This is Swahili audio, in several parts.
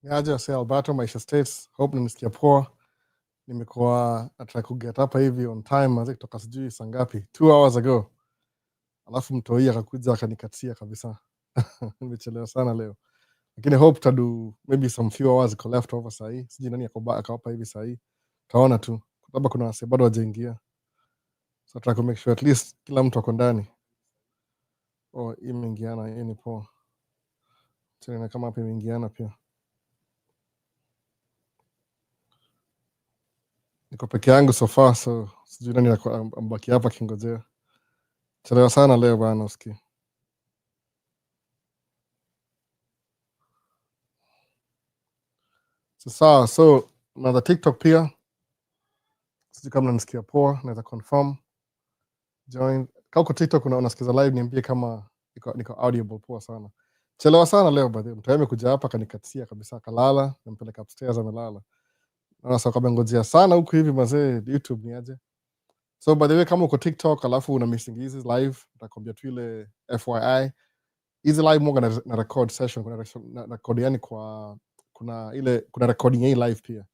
Niaje wase Alberto, Maisha States. Hope nimesikia poa. Nimekuwa natry kuget hapa hivi on time maze kutoka sijui saa ngapi 2 hours ago. Alafu mtoi akakuja akanikatia kabisa. Nimechelewa sana leo. Lakini hope tadu maybe some few hours iko left over sahi. Sijui nani akawapa hivi sahi. Taona tu. Labda kuna wase bado hawajaingia. So try to make sure at least kila mtu ako ndani. Imeingiana, hii ni poa. Tena kama hapa imeingiana pia. Niko peke yangu so far, so sijui nani ambaki hapa kingojea. Chelewa sana leo bana usikie. Sawa, so na the TikTok pia. Sijui kama nanisikia poa, naweza confirm. Join. Kama uko TikTok unasikiza live niambie kama niko audible poa sana. Chelewa sana leo by the way. Mtu amekuja hapa kanikatia kabisa kalala, nampeleka upstairs amelala. Na sasa kama ngojea sana huku hivi mazee YouTube ni aje. So by the way kama uko TikTok alafu una missing hizi live, nitakwambia tu ile FYI. Hizi live moga na record session, kuna record yani kuna recording hii live pia.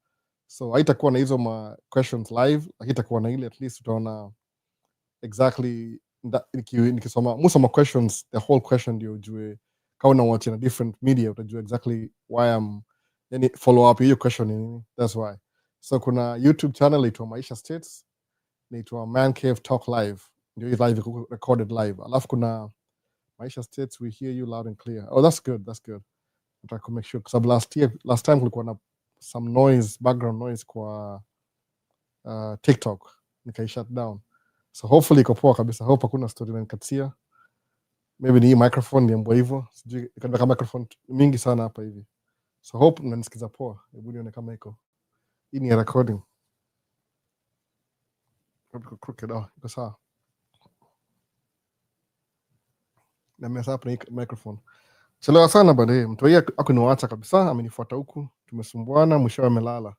So haitakuwa na hizo ma questions live, haitakuwa na ile at least utaona exactly nikisoma most of my questions, the whole question ndio ujue kama una watch in a different media utajua exactly why I'm yani follow up hiyo question nini. That's why. So kuna YouTube channel inaitwa Maisha States, inaitwa Man Cave Talk Live, ndio hii live recorded live. Alafu kuna Maisha States, we hear you loud and clear. Oh, that's good. I'm trying to make sure because last time kulikuwa na some noise, background noise kwa TikTok nikai shut down. So hopefully iko poa kabisa. Hope hakuna story nanikatia. Maybe ni hii microphone niambia hivyo. Sijui kama microphone mingi sana hapa hivi. So hope mnanisikiza poa. Hebu nione kama iko. Hii ni recording. Iko crooked iko sawa. Na mess up na microphone. Chelewa sana baadaye. Mtu yeye akuniacha kabisa, amenifuata huku. Tumesumbuana, mwisho amelala.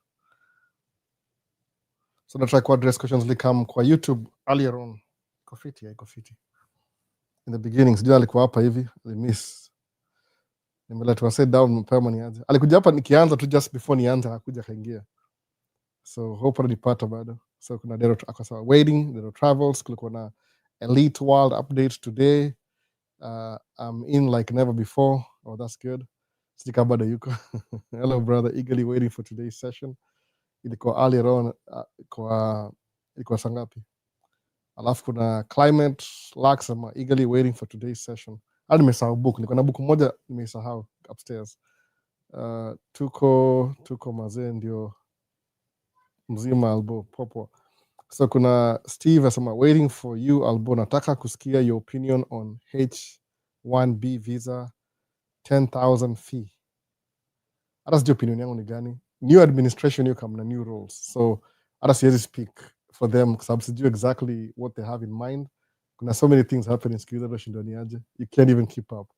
So na try to address questions like come kwa YouTube earlier on. Iko fiti. In the beginning sijui alikuwa hapa hivi, I miss. Nimeletwa sit down mapema nianze. Alikuja hapa nikianza tu just before nianze akakuja kaingia. So hope alipata bado. So kuna Dero akasema waiting, Dero travels, kulikuwa na Elite World update today. I'm in like never before. Oh, that's good. Sijika bado yuko. Hello brother, eagerly waiting for today's session. Ilikuwa earlier on ilikuwa saa ngapi? Alafu kuna Climate Lax ama eagerly waiting for today's session. Hadi nimesahau book. Niko na book moja nimesahau upstairs. Tuko mazee ndio mzima albo popo. So kuna Steve asema waiting for you albo, nataka kusikia your opinion on H1B visa 10,000 fee. Hata sijui opinion yangu ni gani. New administration hiyo kama na new rules. So hata siwezi speak for them kwa sababu sijui exactly what they have in mind. Kuna so many things happening siku hizi ndio ni aje. You can't even keep up.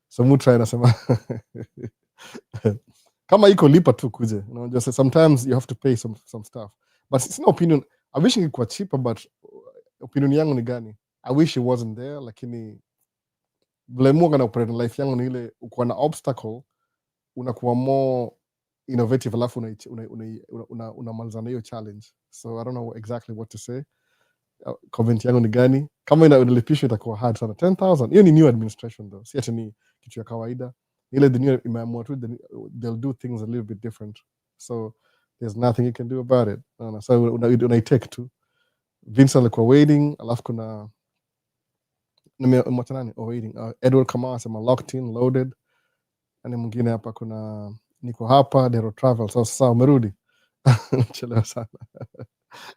So mutra inasema kama iko lipa tu kuje. You know, just sometimes you have to pay some stuff. But it's no opinion. I wish it was cheaper, but opinion yangu ni gani? I wish it wasn't there, lakini vile Mungu na operate life yangu ni ile uko na obstacle unakuwa more innovative alafu unamaliza na hiyo challenge. So I don't know exactly what to say. Comment yangu ni gani? Kama inalipishwa itakuwa hard sana. 10,000. Hiyo ni new administration though. Si ati ni kitu ya kawaida. Ile the new imeamua tu they'll do things a little bit different. So there's nothing you can do about it. So unaitake tu. Vincent alikuwa waiting, alafu kuna waiting. Edward Kamau asema locked in, loaded. Na mwingine hapa kuna niko hapa, Dero Travel. So sasa umerudi. Chelewa sana.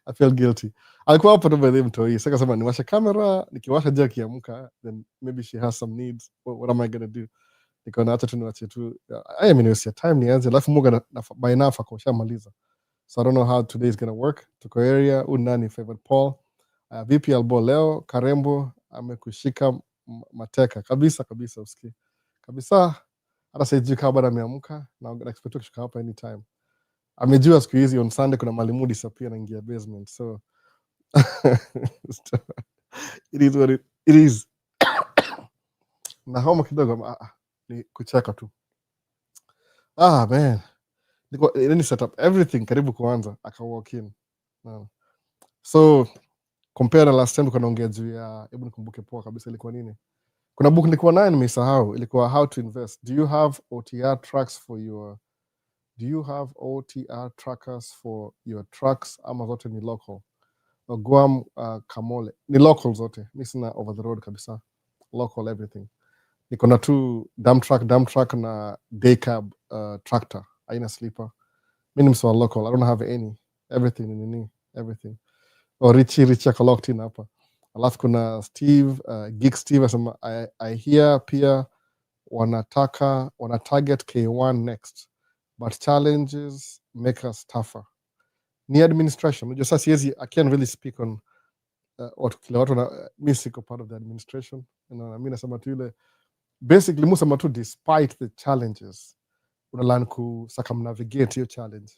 I feel guilty. Alikuwa hapa tu by the mtoi. Sasa kasema niwashe kamera, nikiwasha je kiamka, then maybe she has some needs. What am I going to do? Niko na acha tu niwache tu. I mean it's your time nianze. Alafu Mungu by now akoshamaliza. So I don't know how today is going to work. Tuko area, unani favorite Paul. VP Albo leo, Karembo amekushika mateka. Kabisa usikie. Kabisa. Hata sijui kama bado ameamka na expect kushuka hapa anytime. Amejua siku hizi on Sunday kuna mwalimu disappear na ingia basement. So it is what it is. Na homa kidogo ni kucheka tu. Man. Any setup everything karibu kuanza aka walk in. So compare na last time tunaongea juu ya, hebu nikumbuke poa kabisa ilikuwa nini. Kuna book nilikuwa nayo nimesahau, ilikuwa How to Invest. Do you have OTR trackers for your trucks ama zote ni local? Guam, Kamole ni local zote, mi sina over the road kabisa, local everything. Niko na tu dump truck na day cab tractor, aina sleeper. Mi ni msewa local, I don't have any, everything ni nini, everything. Richie akaloktin hapa. Alafu kuna Steve, Geek Steve asema I hear pia wana target K1 next, but challenges make us tougher. Ni administration, unajua sasa siwezi, I can't really speak on kila watu na mi siko part of the administration, mi nasema tu ile basically musema tu despite the challenges unalearn ku circumnavigate hiyo challenge.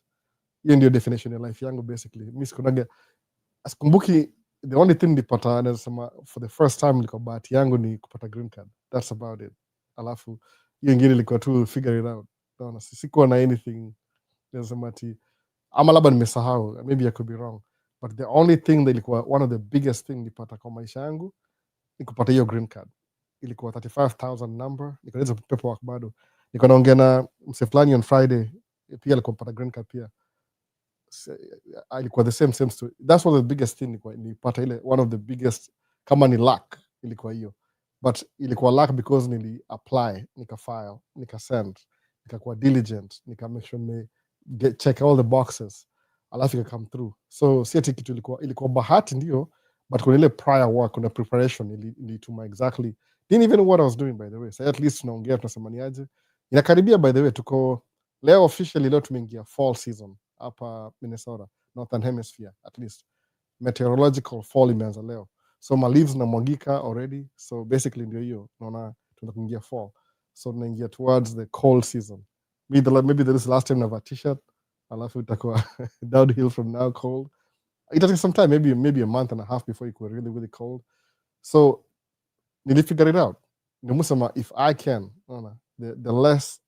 Hiyo ndio definition ya life yangu basically. Mi sikunaga, asikumbuki, the only thing nilipata nasema for the first time ilikuwa bahati yangu ni kupata green card, that's about it. Alafu hiyo ingine ilikuwa tu figure it out, naona sikuwa na anything nasema ati ama labda nimesahau, maybe I could be wrong, but the only thing that ilikuwa one of the biggest thing nilipata kwa maisha yangu ni kupata hiyo green card. Ilikuwa 35,000 number, nikaweza paperwork bado. Niko naongea na mse fulani on Friday pia alikuwa mpata green card pia, ilikuwa the same story. That's one of the biggest thing nilipata, ile one of the biggest, kama ni luck ilikuwa hiyo, but ilikuwa luck because nili apply, nika file, nika send, nikakuwa diligent, nika make sure check all the boxes, alafu ika come through. So si ati kitu ilikuwa bahati ndio, but kuna ile prior work, kuna preparation ilituma exactly, didn't even know what I was doing by the way. So at least tunaongea, tunasemaniaje, inakaribia by the way, tuko leo officially, leo tumeingia fall season hapa Minnesota, Northern Hemisphere, at least meteorological fall imeanza leo, so my leaves na mwagika already. So basically ndio hiyo, naona tunakuingia fall, so tunaingia towards the cold season. Maybe this is the last time nava t-shirt, alafu itakuwa downhill from now cold. It takes some time, maybe a month and a half before it was really really cold. So nili figure it out, nimusema if I can, the less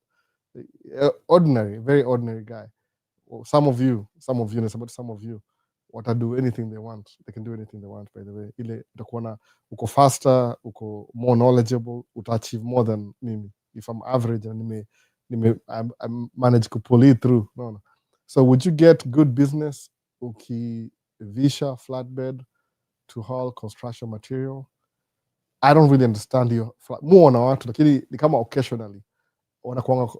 ordinary, very ordinary guy, some of you what do anything they want, they can do anything they want by the way. Ile utakuwa na uko faster, uko more knowledgeable, utaachieve more than mimi if I'm average and I manage to pull it through, no. So would you get good business ukivisha flatbed to haul construction material? I don't really understand you more na watu, lakini ni kama occasionally wanakuanga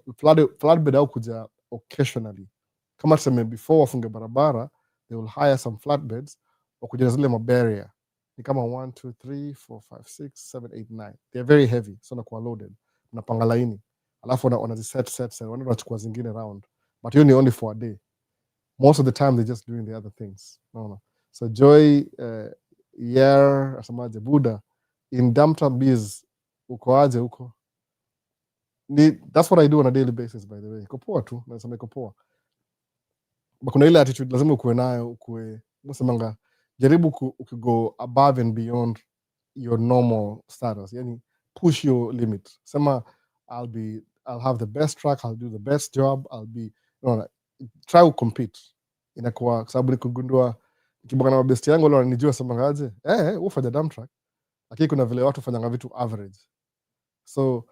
flatbed au kuja occasionally, kama tuseme before wafunge barabara, they will hire some flatbeds wakuja na zile mabarrier, ni kama 1 2 3 4 5 6 7 8 9, they are very heavy, so nakuwa loaded, unapanga laini, alafu wanaziset wanachukua zingine round, but hiyo ni only for a day. Most of the time they're just doing the other things, no. So Joy asemaje Buddha in Dumptruck biz, uko aje huko? That's what I do on a daily basis by the way. Iko poa tu, nasema iko poa, but kuna ile attitude lazima ukuwe nayo, nasemanga jaribu ukigo above and beyond your normal status, yani push your limit, sema I'll have the best truck, I'll do the best job, try to compete. Inakuwa kwa sababu nikugundua nikibonga na mabesti yangu leo wananijua, semangaje ufanya dump truck, lakini kuna vile watu fanyanga vitu average. So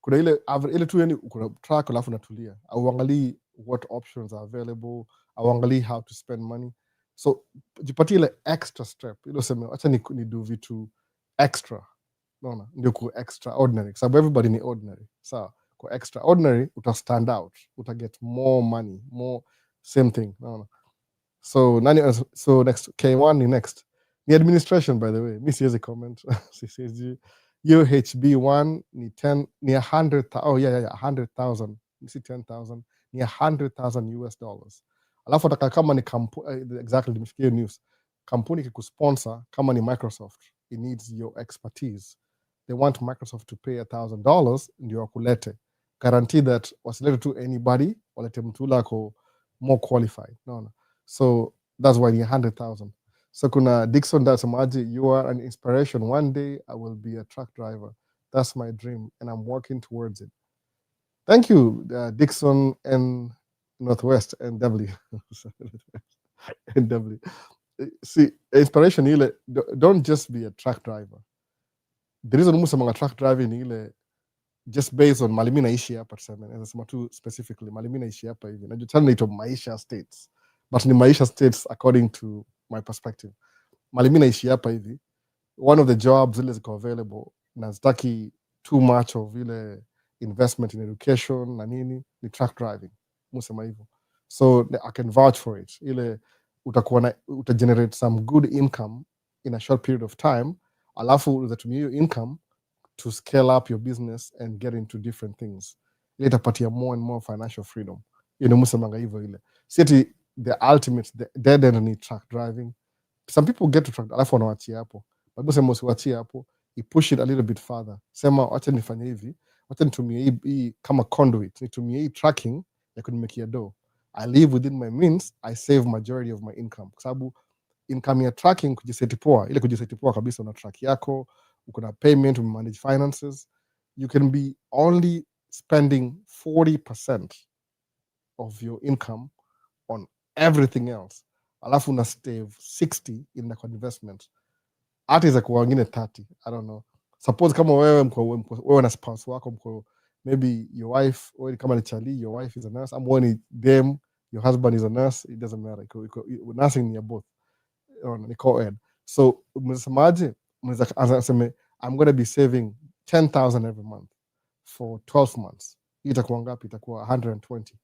kuna ile tu, yani kuna track alafu natulia, au angalii what options are available, au angalii how to spend money. So jipatie ile extra step, ile useme acha ni do vitu extra, unaona, ndio ku extraordinary, sababu everybody ni ordinary. Sawa, kwa extraordinary uta stand out, uta get more money, more same thing, unaona. So next K1 ni next ni administration by the way, mi siwezi comment siwezi. UHB1 ni 100,000. Oh yeah, 100,000. Si 10,000, ni 100,000 US dollars. Alafu ataka kama ni exactly, nimefikia news, kampuni kikusponsor kama ni Microsoft, it needs your expertise. They want Microsoft to pay $1,000 ndio wakulete, guarantee that wasilete to anybody, walete mtu lako more qualified, no. So that's why ni 100,000. So kuna Dixon dasemaji, you are an inspiration, one day I will be a truck driver, that's my dream and I'm working towards it. Thank you Dixon and Northwest NW. NW. See, inspiration ile, don't just be a truck driver. The reason musa truck driving ile just based on malimi naishi hapa tuseme, nasema tu specifically malimi naishi hapa hivi, najua tena naitwa Maisha states, but ni Maisha states according to my perspective. Malimi naishi hapa hivi, one of the jobs zile ziko available na zitaki too much of ile investment in education na nini, ni truck driving, musema hivyo. So I can vouch for it. Ile utagenerate some good income in a short period of time, alafu utatumia hiyo income to scale up your business and get into different things. Ile itapatia more and more financial freedom. Hiyo ndio musemanga hivyo ile. Si the ultimate dead end ni truck driving. Some people get to truck, alafu wanawachia hapo. But musema usiwachie hapo, you push it a little bit further. Sema wacha nifanye hivi, wacha nitumie hii kama conduit, nitumie hii tracking ya kunimekia do. I live within my means, I save majority of my income. Kwa sababu income ya tracking kujiseti poa, ile kujiseti poa kabisa, una track yako, uko na payment, manage finances, you can be only spending 40% of your income on everything else, alafu una save 60 in the investment. Hata iza kuwa wengine 30, I don't know. Suppose kama wewe na spouse wako mko, maybe your wife, wewe kama ni chali, your wife is a nurse, ama wewe ni dem, your husband is a nurse, it doesn't matter. Nursing ni both. Ni co-ed. So mnasemaje, mnaweza aseme I'm going to be saving 10,000 every month for 12 months. Itakuwa ngapi? Itakuwa 120.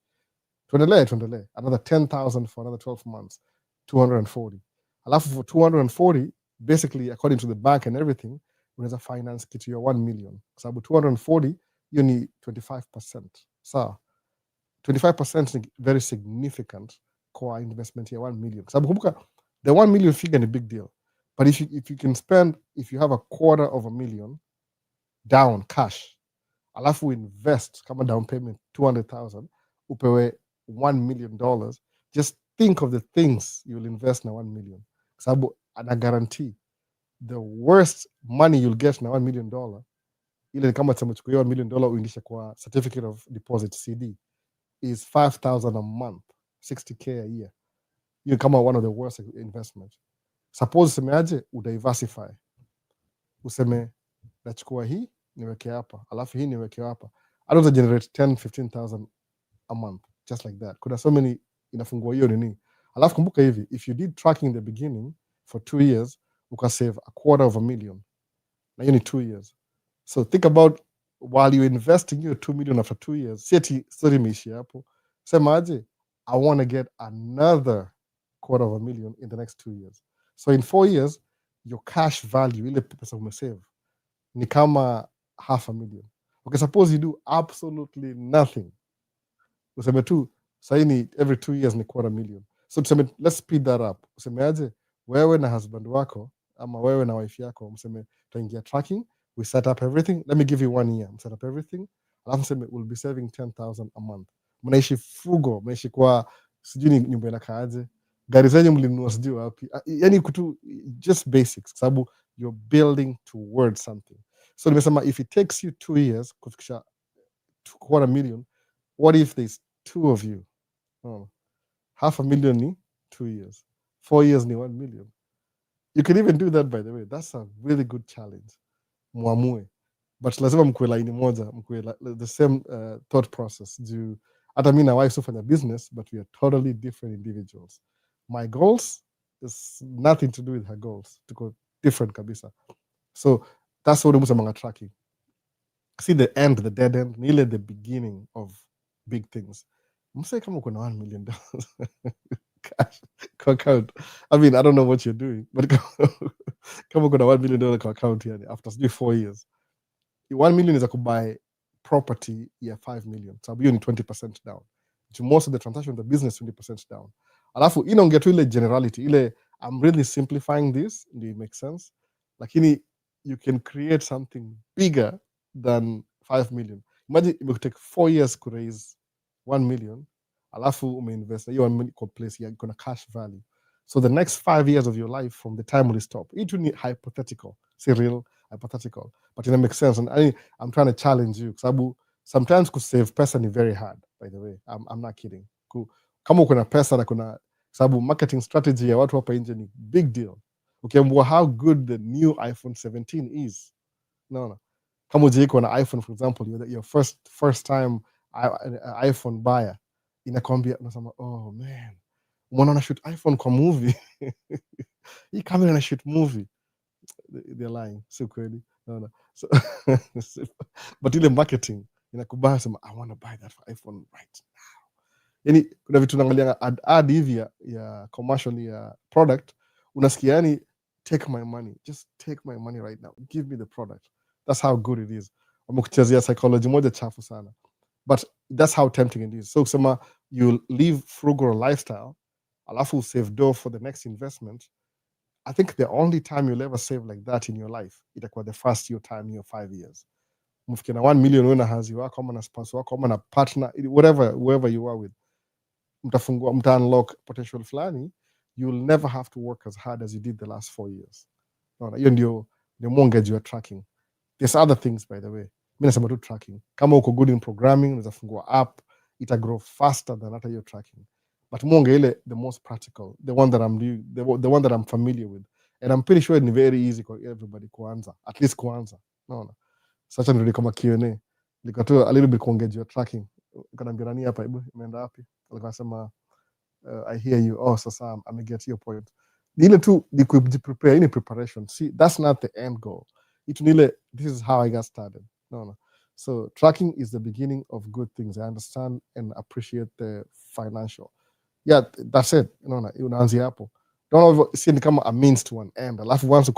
Tuendelee. Another 10,000 for another 12 months, 240. Alafu for 240, basically according to the bank and everything, unaweza finance kitu ya 1 million. Kwa sababu 240, hiyo ni 25%. Sawa. 25% ni very significant kwa investment ya 1 million. Kwa sababu kumbuka, the 1 million figure is a big deal. But if you can spend, if you have $250,000 down cash, alafu invest kama down payment 200,000, upewe $1 million, just think of the things you will invest na 1 million. Sababu ana guarantee the worst money you'll get na $1 million, ile kama tumechukua $1 million uingisha kwa certificate of deposit CD, is 5,000 a month, 60K a year. You kama one of the worst investments. Suppose usemeaje, udiversify. Useme nachukua hii niweke hapa, alafu hii niweke hapa. I don't generate 10,000-15,000 a month, just like that. Kuna so many inafungua hiyo nini. Alafu kumbuka hivi, if you did tracking in the beginning for 2 years, ukasave $250,000. Na hiyo ni 2 years. So think about, while you investing your 2 million after 2 years, sieti story imeishia hapo. Semaje, I want to get another $250,000 in the next 2 years. So in 4 years, your cash value, ile pesa umesave, ni kama $500,000. Okay, suppose you do absolutely nothing. Useme tu, saini every 2 years ni $250,000. So tuseme, let's speed that up. Usemeaje, wewe na husband wako, ama wewe na wife yako, mseme, taingia tracking, we set up everything, let me give you 1 year, set up everything, alafu mseme, we'll be saving 10,000 a month. Mnaishi frugal, mnaishi kwa, sijui nyumba inakaaje, gari zenyu mlinunua sijui wapi, yani kutu, just basics, sababu you're building towards something. So nimesema, if it takes you 2 years kufikisha $250,000, what if there's 2 of you? $500,000 ni 2 years, 4 years ni 1 million. You can even do that, by the way. That's a really good challenge. Muamue. But lazima mkue line moja, mkue the same thought process. Hata mimi na wife sufanya business, but we are totally different individuals. My goals is nothing to do with her goals. Tuko different kabisa. So that's what musa tracking. See the end, the dead end, nearly the beginning of big things. Msa kama uko na $1 million cash account. I mean, I don't know what you're doing, but kama uko na $1 million account yani, after 4 years, 1 million is to buy property ya 5 million. So hiyo ni 20% down. Most of the transactions, the business 20% down. Alafu inaongea tu ile generality, ile I'm really simplifying this, do it make sense? Lakini you can create something bigger than 5 million. Imagine it will take 4 years to raise 1 million, alafu umeinvest hiyo 1 million kwa place ya kuna cash value. So the next 5 years of your life from the time will stop. It will be hypothetical, say real hypothetical, but it makes sense. And I'm trying to challenge you, sababu sometimes to save pesa ni very hard, by the way. I'm not kidding. kama uko na pesa na kuna sababu marketing strategy ya watu hapa nje ni big deal. Ukiambiwa how good the new iPhone 17 is, no. Kama ujiko na iPhone, for example, your first time iPhone buyer, inakwambia unasema, oh man, umeona na shoot iPhone kwa movie. Hii kamera na shoot movie. They're lying, so kweli. No. So, but ile marketing inakubali sema, I want to buy that iPhone right now. Yani kuna vitu naangalia ad hivi ya commercial ya product, unasikia yani, take my money, just take my money right now, give me the product. That's how good it is. Wamekuchezea psychology moja chafu sana, but that's how tempting it is. So kusema you live frugal lifestyle alafu save dough for the next investment, I think the only time you'll ever save like that in your life itakuwa the first year time, your 5 years. Mfike na 1 million wewe na hazi wako ama na spouse wako ama na partner, whoever you are with, mta unlock potential fulani, you'll never have to work as hard as you did the last 4 years. Hiyo ndio mortgage you are tracking. There's other things, by the way. Mimi nasema tu tracking. Kama uko good in programming, unaweza fungua app, ita grow faster than hata your tracking. But monge ile the most practical, the one that I'm doing, the one that I'm familiar with. And I'm pretty sure it's very easy for everybody kuanza, at least kuanza. No. Such a ndio kama Q&A. Nikatoa a little bit kuongeza your tracking. Kanambia nani hapa hebu imeenda wapi? Alikuwa anasema I hear you. Oh, sasa I'm get your point. Ile tu ni prepare, any preparation. See, that's not the end goal. This is how I got started. No. So tracking is the beginning of good things. I understand and appreciate the financial. Yeah, that's it. Unaanzia hapo. Don't see it become a means to an end. Alafu once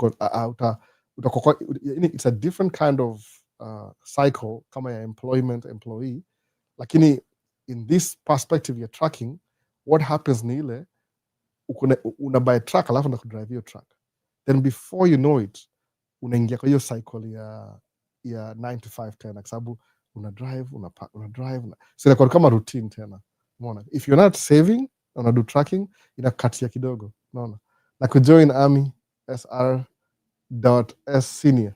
it's a different kind of cycle kama ya employee. Lakini in this perspective you're tracking, what happens ni ile una buy truck alafu na kudrive your truck. Then before you know it, unaingia kwa hiyo cycle ya 9 to 5 tena, kwa sababu una drive. So inakuwa kama routine tena. Umeona? If you're not saving, una do tracking, inakatia kidogo. Unaona? Na kujoin army, sr.s-senior.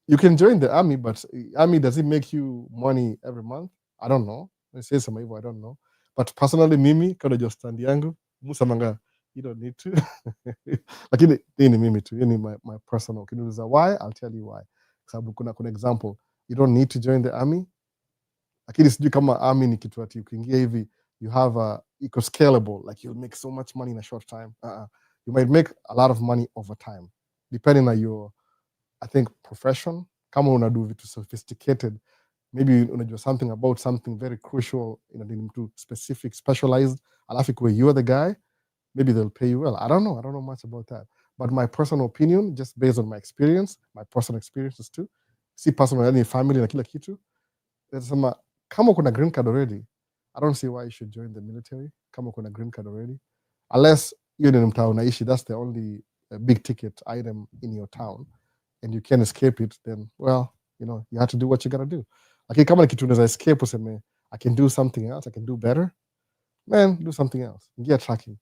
You can join the army, but army, does it make you money every month? I don't know. I say some hivyo, I don't know. But personally, mimi, kada jo stand yangu, musamanga, you don't need to. Lakini hii ni mimi tu, hii ni my personal. Ukiniuliza why, I'll tell you why. Sababu kuna example, you don't need to join the army. Lakini sijui kama army ni kitu ati ukiingia hivi, you have iko scalable, like you'll make so much money in a short time. You might make a lot of money over time, depending on your, I think, profession. Kama unadu vitu sophisticated, maybe unajua something about something very crucial, into specific, specialized, alafu kuwe you are the guy, maybe they'll pay you well. I don't know much about that. But my personal opinion, just based on my experience, my personal experiences too, si personal, any family na kila kitu, nasema kama kuna green card already, I don't see why you should join the military. Kama kuna green card already, unless you're in mtaa unaishi, that's the only big ticket item in your town, and you can't escape it, then well, you have to do what you gotta do. Lakini kama ni kitu unaweza escape, useme I can do something else, I can do better, man, do something else. Ingia tracking.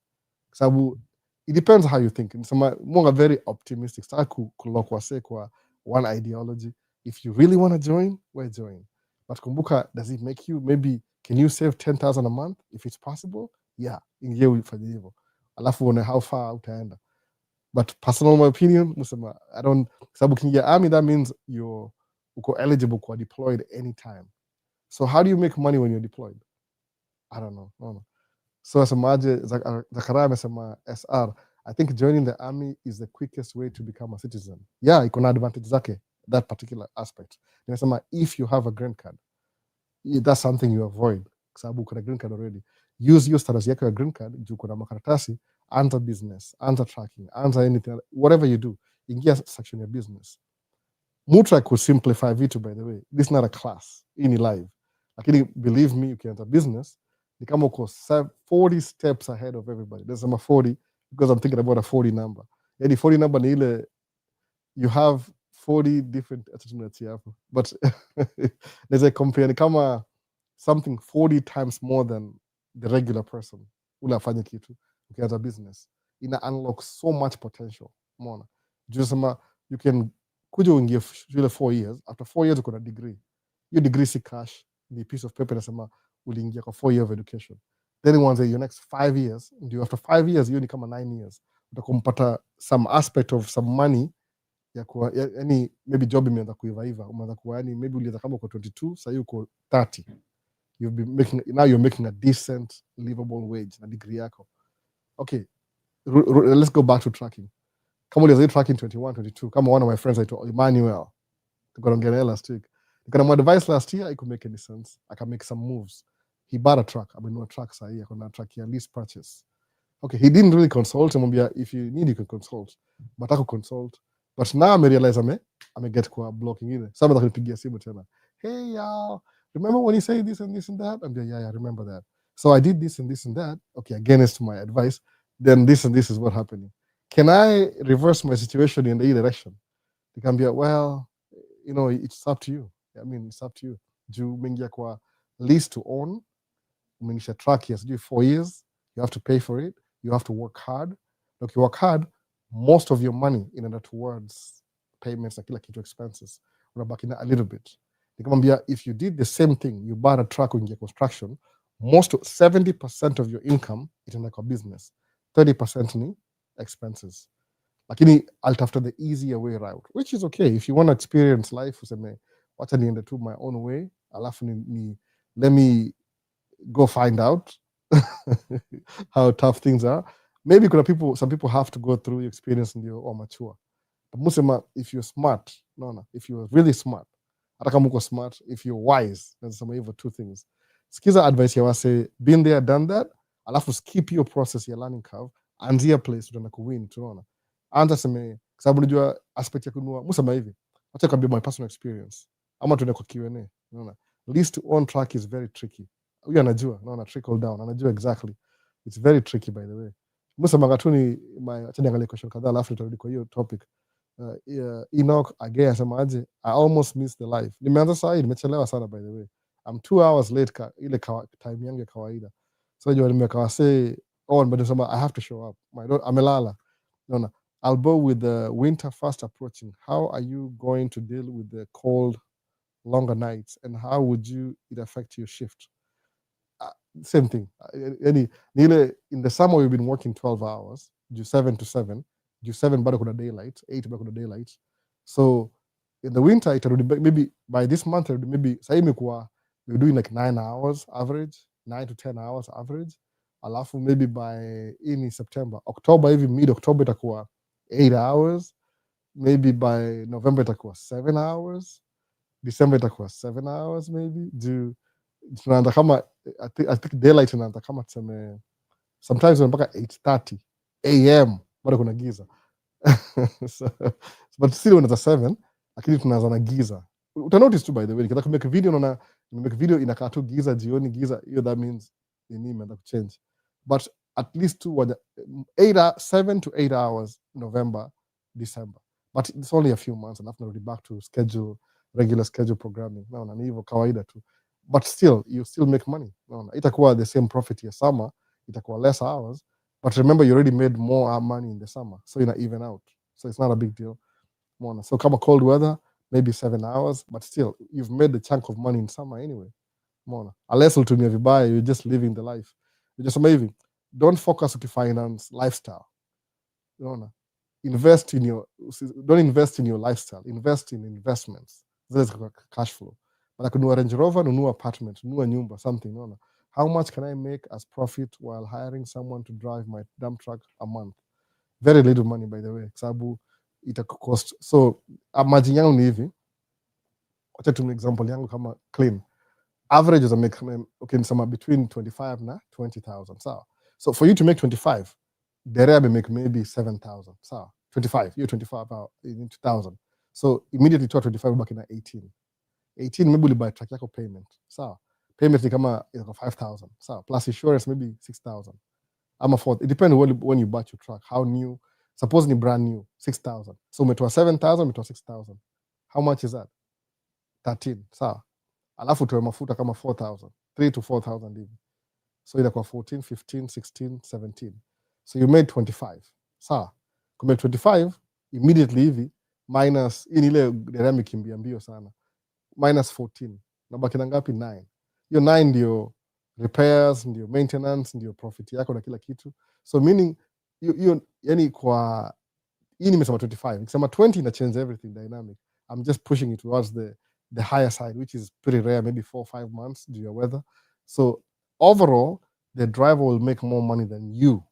Sababu it depends how you think. Nisema mwanga very optimistic. Sasa kulokwa se kwa one ideology. If you really want to join, well, join. But kumbuka, does it make you, maybe can you save 10,000 a month if it's possible? Yeah, ingia ufanye hivyo. Alafu uone how far utaenda. But personal my opinion, musema I don't, sababu kingia army, that means uko eligible kwa deployed anytime. So how do you make money when you're deployed? I don't know. No. So asemaje Zakaria amesema SR, I think joining the army is the quickest way to become a citizen. Yeah, iko na advantage zake, that particular aspect. Nimesema if you have a green card, that's something you avoid, sababu uko na green card already. Use your status yako ya green card, juu kuna makaratasi, anza business, anza tracking, anza anything, whatever you do, ingia section ya business. Mutra could simplify vitu, by the way. This is not a class, ini live. Lakini believe me, ukianza business, ni kama uko 40 steps ahead of everybody. There's a 40 because I'm thinking about a 40 number. Yani 40 number ni ile, you have 40 different attitudes hapo. But there's a compare, ni kama something 40 times more than the regular person. Ula afanye kitu. Ukianza business, ina unlock so much potential. Umeona? Just you can kuja uingie shule 4 years. After 4 years uko na degree. Your degree si cash, ni piece of paper nasema uliingia kwa 4 years of education. then uanze your next 5 years, ndio after 5 years hiyo ni kama 9 years utakumpata some aspect of some money ya kuwa yani maybe job imeanza kuivaiva, umeanza kuwa yani maybe ulianza kama uko 22 sasa uko 30, now you're making a decent livable wage na degree yako. Okay, let's go back to tracking. Kama ulianza tracking 21 22, kama one of my friends aitwa Emmanuel tukaongelea last week, nikana advice last year, I could make any sense. I can make some moves. He bought a truck. Amenunua truck sahi, akona truck ya lease purchase. Okay, he didn't really consult. Amwambia if you need you can consult, but ako consult. But now I realize ame get kwa block ingine. Sasa nataka simu tena. Hey y'all, remember when you say this and this and that? I'm like, yeah, I remember that. So I did this and this and that. Okay, against my advice, then this and this is what happening. Can I reverse my situation in the direction? They can be well, you know, it's up to you. I mean, it's up to you. Juu mengia kwa lease to own, umenisha track yes, do 4 years, you have to pay for it, you have to work hard. Look, you work hard, most of your money inaenda towards payments na kila kitu expenses, unabaki na a little bit. Nikamwambia if you did the same thing, you bought a truck uingia construction, 70% of your income itaenda kwa business, 30% ni expenses. Lakini I'll the easier way route, which is okay. If you want to experience life, useme wacha niende tu my own way, alafu let me go find out how tough things are. Maybe some people have to go through experience ndio or mature. But musema, if you're smart, if you're really smart, hata kama uko smart, if you're wise, nasema hivyo two things. Sikiza advice ya wase, been there, done that, alafu skip your process ya learning curve, anzia place utaenda kuwin, tunaona. Anza seme, sababu unajua aspect ya kununua, musema hivi, acha kwambia my personal experience, ama tuende kwa Q&A, unaona. Lease to own track is very tricky. Huyu anajua, unaona, trickle down, anajua exactly. It's very tricky by the way. Musema ngatuni, acha niangalie question kadhaa alafu tutarudi kwa hiyo topic. Enoch again asemaje, I almost missed the live. Nimeanza saa hii, nimechelewa sana by the way. I'm 2 hours late ile time yangu ya kawaida. So jua nimekaa say on, but nasema I have to show up. Amelala. No. I'll go with the winter fast approaching. How are you going to deal with the cold, longer nights, and how would it affect your shift? Same thing. In the summer we've been working 12 hours, do 7 to 7. Do 7 bado kuna daylight, 8 bado kuna daylight. So in the winter maybe by this month maybe sasa imekuwa we're doing like 9 hours average, 9 to 10 hours average. Alafu maybe by in September, October, even mid October itakuwa 8 hours. Maybe by November itakuwa 7 hours. December itakuwa 7 hours maybe. Tunaanza kama I think daylight inaanza kama tuseme sometimes mpaka 8:30 am bado kuna giza. So, but still when it's 7, lakini tunaanza na giza. Utanotice too by the way, nikitaka kumake video naona nimake video inakaa tu giza jioni giza, hiyo that means nini imeanza kuchange. But at least 7 to 8 hours November, December. But it's only a few months and after back to regular schedule programming. Naona ni hivyo kawaida tu. But still, you still make money. Naona itakuwa the same profit ya summer, itakuwa less hours. But remember, you already made more money in the summer, so you're not even out. So it's not a big deal. So come a cold weather, maybe 7 hours, but still, you've made the chunk of money in summer anyway. Unless you're just living the life. You're just amazing. Don't focus on finance lifestyle. Don't invest in your lifestyle. Invest in investments. There's cash flow. But I could do a Range Rover, no apartment, no nyumba, something. How much can I make as profit while hiring someone to drive my dump truck a month? Very little money, by the way. Sababu itakucost. So margin yangu ni hivi. Wacha tu example yangu kama clean. Average is somewhere between 25 na 20,000. So for you to make 25, Dere may make maybe 7,000. 25, you're 25 in 2,000. So immediately to 25 back in 18. 18 maybe you buy truck yako payment. Payment ni kama 5,000. Plus insurance maybe 6,000. I'm afford. It depends when you bought your truck, how new. Suppose ni brand new, 6,000. So umetoa 7,000, umetoa 6,000. How much is that? 13. Alafu utoe mafuta kama 4,000. 3 to 4,000 hivi. So itakuwa 14, 15, 16, 17. So you made 25. Kume 25 immediately hivi minus ile derami kimbia mbio sana. Minus 14. Nabaki na ngapi? 9. Hiyo 9 ndio repairs ndio maintenance ndio profit yako na kila kitu. So meaning yani kwa hii nimesema 25, nikisema 20 ina change everything dynamic. I'm just pushing it towards the higher side, which is pretty rare, maybe 4 or 5 months due to weather. So overall the driver will make more money than you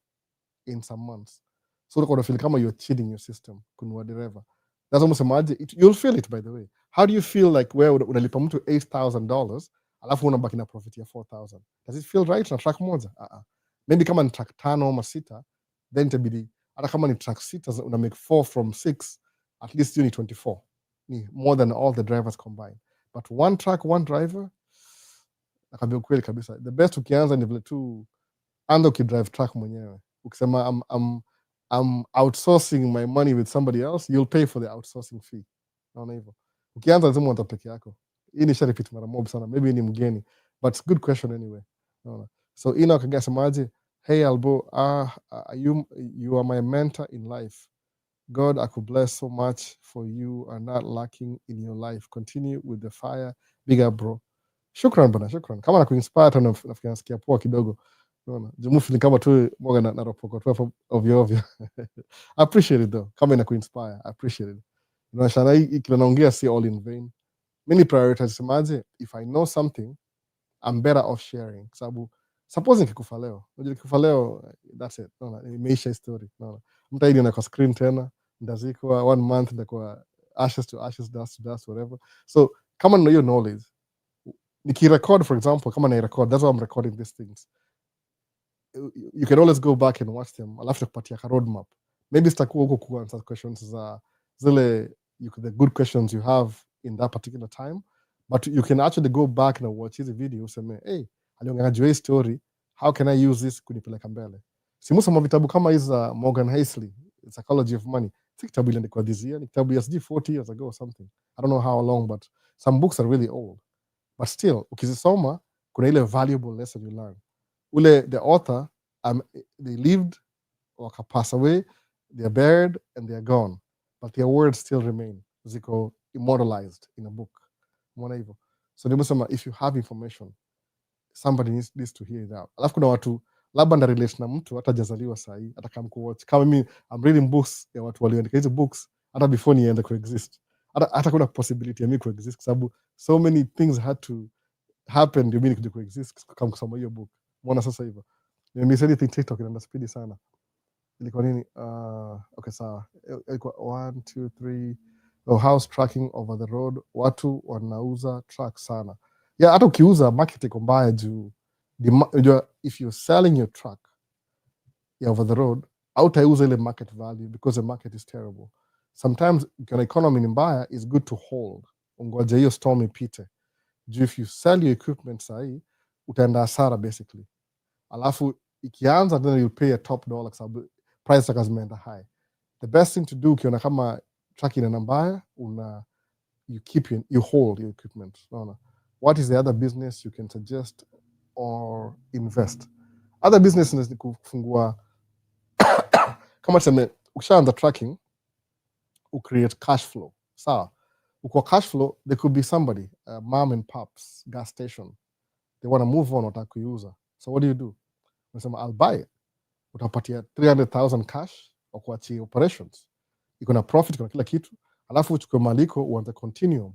in some months. So unakuwa feel kama you're cheating your system kununua dereva. That's almost imagine you'll feel it, by the way. How do you feel like where unalipa mtu $8,000 alafu unabaki na profit ya 4,000? Does it feel right na track moja? Maybe kama ni track 5 ama 6, then itabidi hata kama ni track 6 una make 4 from 6, at least you need 24. Ni more than all the drivers combined. But one track, one driver, nakwambia ukweli kabisa, the best ukianza ni vile tu anza ukidrive track mwenyewe. Ukisema I'm outsourcing my money with somebody else, you'll pay for the outsourcing fee. Naona hivyo. Ukianza lazima uanze peke yako. Hii ni repeat mara mob sana. Maybe ni mgeni, but it's a good question anyway. Naona. So Enoch akasemaje, hey Albo, you are my mentor in life. God, I could bless so much for you are not lacking in your life. Continue with the fire. Big up bro. Shukran bana, shukran. Kama nakuinspire hata nafikiri nasikia poa kidogo. Unaona? Jumufu ni kama tu moga na ropoko tu hapo ovyo ovyo. I appreciate it though. Kama inakuinspire, I appreciate it. Unashana hii kile naongea si all in vain. Mimi prioritize semaje, if I know something, I'm better off sharing. Sababu suppose nikikufa leo, unajua nikikufa leo, that's it. Unaona, imeisha story. Unaona. Mtaidi na kwa screen tena, ndazikwa 1 month ndakuwa ashes to ashes, dust to dust, whatever. So kama na hiyo knowledge, nikirecord for example, kama na record, that's why I'm recording these things. You can always go back and watch them. Alafu kupatia ka roadmap. Maybe sitakuwa huko kuanswer questions za zile the good questions you have in that particular time, but you can actually go back and watch hizi video useme, hey, aliongea hii story, how can I use this kunipeleka mbele? Simusoma vitabu kama hizi za Morgan Housel, Psychology of Money. Si kitabu ile ndiko this year, ni kitabu ya 40 years ago or something. I don't know how long, but some books are really old. But still, ukizisoma kuna ile valuable lesson you learn. The author, they lived or pass away, they're buried and they're gone, but their words still remain. Ziko immortalized in a book. So if you have information, somebody needs to hear it out. Alafu kuna watu labda na relate na mtu hata jazaliwa sahi, hata kama kuwatch. Kama mimi I'm reading books ya watu walioandika hizo books hata before niende kuexist. Hata kuna possibility ya mimi kuexist sababu so many things had to happen ndio mimi nikuje kuexist kama kusoma hiyo book. Mbona sasa hivyo? Nimemiss anything TikTok inaenda speed sana. Ilikuwa nini? Okay, sawa. Ilikuwa 1 2 3 house tracking over the road. Watu wanauza truck sana. Yeah, hata ukiuza market iko mbaya juu if you're selling your truck over the road, hautaiuza ile market value because the market is terrible. Sometimes when economy ni mbaya, it's good to hold. Ungoje hiyo storm ipite. If you sell your equipment sahi, utaenda hasara basically. Alafu ikianza then you'll pay a top dollar sababu price zimeenda high. The best thing to do ukiona kama truck ina mbaya, you hold your equipment. Unaona. What is the other business you can suggest or invest? Other businesses ni kufungua kama tuseme ukishaanza tracking, create cash flow. Sawa. Uko cash flow, there could be somebody, mom and pops, gas station. They want to move on, wataka kuiuza. So what do? Unasema I'll buy it. Utapatia 300,000 cash au kuachia operations. Iko na profit, kuna kila kitu. Alafu uchukue maliko uanze continuum.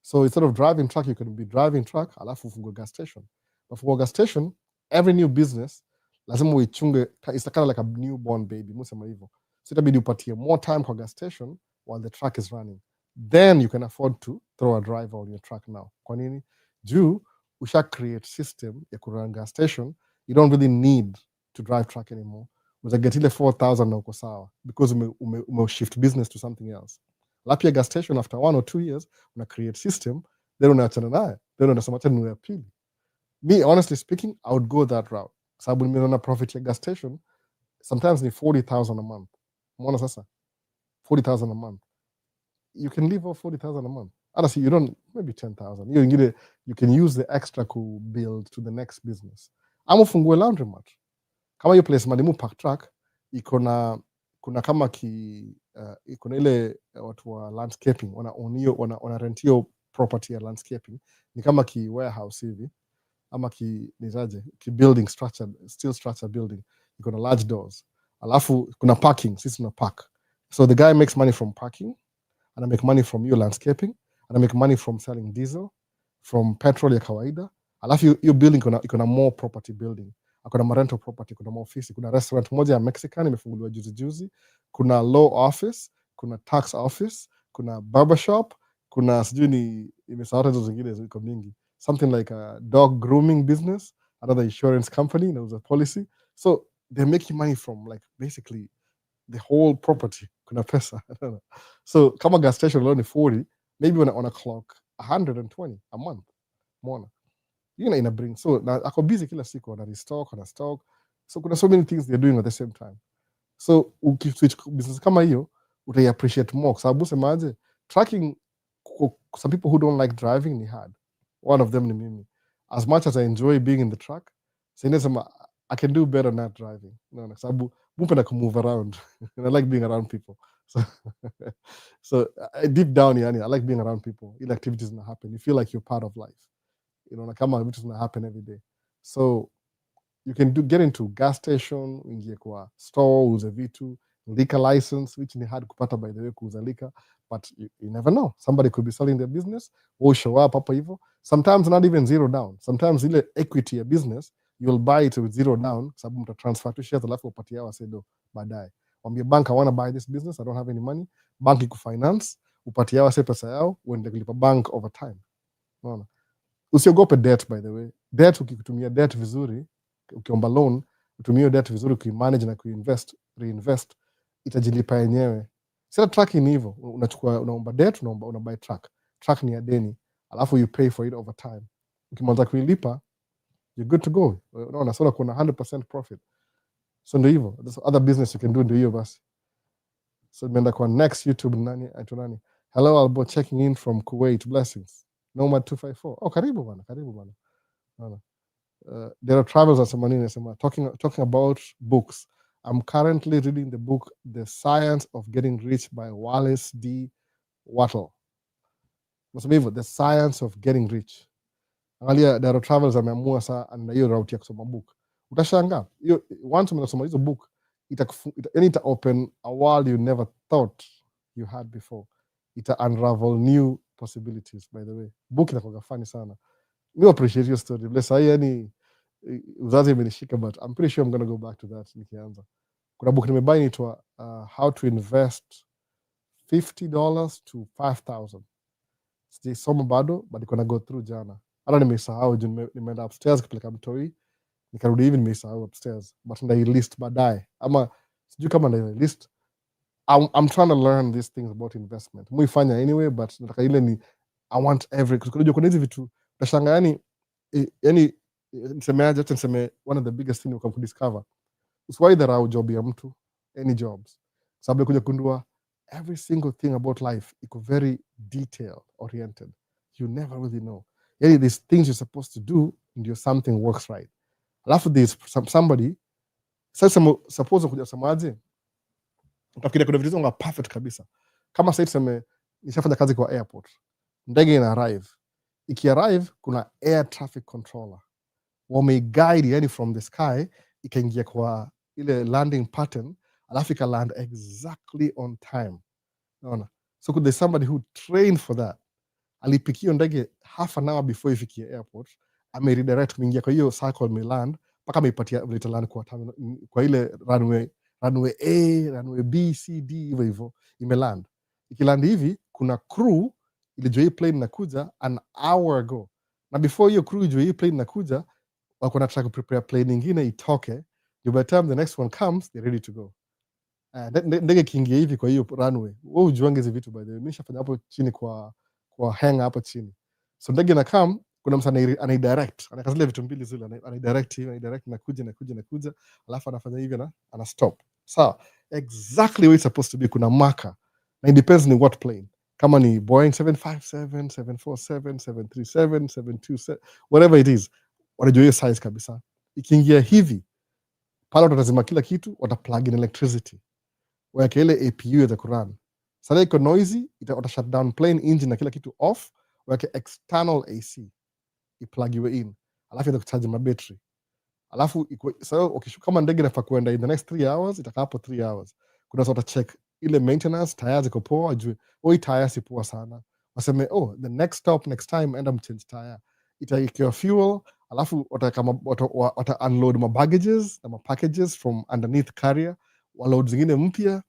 So instead of driving truck, you can be driving truck, alafu ufungue gas station. But for gas station, every new business lazima uichunge, it's kind of like a newborn baby, musema hivyo. So itabidi upatie more time kwa gas station while the truck is running. Then you can afford to throw a driver on your truck now. Kwa nini? Juu usha create system ya kurun gas station, you don't really need to drive truck anymore. Uzaget ile 4,000 na uko sawa because ume shift business to something else. Lapia gas station after 1 or 2 years una create system, then unaachana naye, then unasema tena ya pili. Me honestly speaking, I would go that route. Sababu nimeona profit ya gas station sometimes ni 40,000 a month. Umeona sasa? 40,000 a month. You can live off 40,000 a month. Honestly, you don't, maybe 10,000. You can use the extra to build to the next business. Ama ufungue laundromat. Kama hiyo place malimu park truck, kuna kama iko na ile watu wa landscaping, wana rent hiyo property ya landscaping. Ni kama warehouse hivi. ama ki building structure, steel structure building, iko na large doors, alafu kuna parking, sisi tuna park. So the guy makes money from parking, and I make money from your landscaping, and I make money from selling diesel, from petrol ya kawaida. Alafu your building iko na more property building, kuna rental property, kuna maofisi, kuna restaurant moja ya Mexican imefunguliwa juzi, kuna law office, kuna tax office, kuna barbershop, kuna sijui ni imesahau hizo zingine ziko mingi, something like a dog grooming business, another insurance company inauza policy. So they're making money from like basically the whole property. Kuna pesa. So kama gas station alone 40, maybe on a clock 120 a month. Mona. Ina bring. So na ako busy kila siku ana restock, ana stock. So kuna so many things they're doing at the same time. So ukiswitch business kama hiyo, utai appreciate more kwa sababu semaje, tracking, some people who don't like driving ni hard. One of them ni mimi. As much as I enjoy being in the truck, I can do better not driving. No, sababu mupenda ku move around. And I like being around people. So deep down, I like being around people. Ile activities na happen. You feel like you're part of life. Na kama vitu zina happen every day. So you can get into gas station, ingie kwa store, uze vitu, liquor license, which ni hard kupata by the way, kuuza liquor, but you never know. Somebody could be selling their business, or show up hapo hivyo. Sometimes not even zero down. Sometimes ile equity ya business, you'll buy it with zero down, sababu mta transfer to shares, alafu upatia wasedo baadaye. Wambie bank, I want to buy this business, I don't have any money. Bank ikufinance, upatia wase pesa yao, uende kulipa bank over time. Unaona? Usiogope debt, by the way. Debt, ukitumia debt vizuri, ukiomba loan, utumie debt vizuri, ukimanage na reinvest, itajilipa yenyewe. Sasa tracking ni hivyo, unaomba debt, unabuy track. Track ni ya deni, alafu you pay for it over time. Ukimaliza kuilipa, you're good to go. Unaona, sasa kuna 100% profit. So ndio hivyo. There's other business you can do, ndio hiyo basi. So nimeenda kwa next YouTube nani? Hello, Albo, checking in from Kuwait. Blessings. Nomad 254. Oh, karibu bana. There are travels as talking about books. I'm currently reading the book The Science of Getting Rich by Wallace D. Wattle. The Science of Getting Rich. Angalia, there are travels ameamua saa na hiyo route ya kusoma book. Utashangaa. Once umesoma hizo book, ita open a world you never thought you had before. Ita unravel new possibilities, by the way. Book inakuwa funny sana. Me appreciate your story. Bless uzazi imenishika, but I'm pretty sure I'm going to go back to that nikianza. Kuna book nimebuy inaitwa How to Invest $50 to $5,000. Sijasoma bado, but iko na go through jana. Hata nimesahau, nimeenda upstairs kupeleka mtoi, nikarudi hivi nimesahau upstairs, but ndai list baadaye. Ama sijui kama ndai list. I'm trying to learn these things about investment. Muifanya anyway, but nataka ile ni I want kuna hizi vitu utashanga, yani niseme one of the biggest thing you can discover, usiwahi dharau job ya mtu, any jobs, sababu kuja kundua every single thing about life iko very detail oriented. You never really know, yani these things you're supposed to do ndio something works right. Alafu there's somebody sasa, suppose kuja samaje, utafikiria kuna vitu nga perfect kabisa. Kama sasa tuseme nishafanya kazi kwa airport, ndege ina arrive, arrive kuna air traffic controller wameguide, yani from the sky ikaingia kwa ile landing pattern, alafu ika land exactly on time. Unaona? So there's somebody who trained for that. Alipikio ndege half an hour before ifikie airport, redirect kuingia kwa hiyo circle land mpaka ameipatia vile land kwa ile runway A, runway B, C, D, hivyo imeland. Ikiland hivi kuna crew ilijua hii plane inakuja an hour ago, na before hiyo crew ilijua hii plane inakuja, wako na try to prepare plane nyingine itoke, by the time the next one comes they're ready to go. Ndege kiingia hivi kwa hiyo runway, wewe ujuange hizi vitu, by the way nimeshafanya hapo chini kwa hang hapo chini. So ndege na come, kuna mtu anaidirect, anaweka zile vitu mbili zile, anaidirect nakuja, alafu anafanya hivi na ana stop. So exactly where it's supposed to be, kuna marker, na it depends ni what plane. Kama ni Boeing 757, 747, 737, 727, whatever it is, wanajua hiyo size kabisa. Ikiingia hivi, pale watazima kila kitu, wataplug in electricity, waweke ile APU ya kurun. Sasa iko noisy, wata shut down plane engine na kila kitu off, waweke external AC, iplug iwe in. alafu enda kucharge mabattery, alafu so ukishuka kama ndege inafaa kuenda in the next 3 hours, itakaa hapo 3 hours. Kuna sort of check ile maintenance, tires ziko poa, juu tire si poa sana, waseme the next stop, next time enda mchange tire, itaekewa fuel, alafu wata unload ma baggages na ma packages from underneath carrier, waload zingine mpya,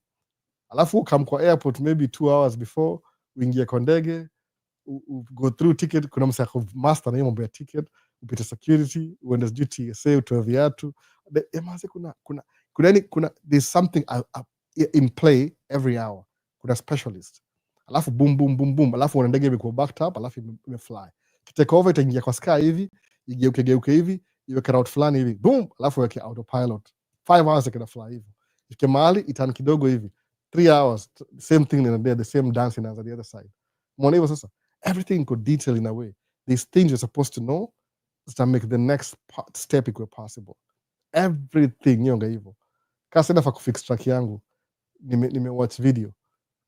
alafu come kwa airport maybe 2 hours before uingie kwa ndege, go through ticket. Kuna msa master na mambo ya ticket, upite security, uende sijui TSA, utoe viatu. Kuna there's something in play every hour. Kuna specialist, alafu boom boom boom boom, alafu una ndege imekuwa backed up, alafu imefly, kitake over, itaingia kwa sky hivi, igeuke hivi, iweke route fulani hivi, boom, alafu weke autopilot, 5 hours ikina fly hivi, ifike mahali itan kidogo hivi, 3 hours, same thing in there, the same dance in the other side. Mwona hivyo sasa, everything could detail in a way. These things you're supposed to know to make the next step equal possible. Everything nyonga hivyo. Kasi nafa kufix track yangu, nime watch video,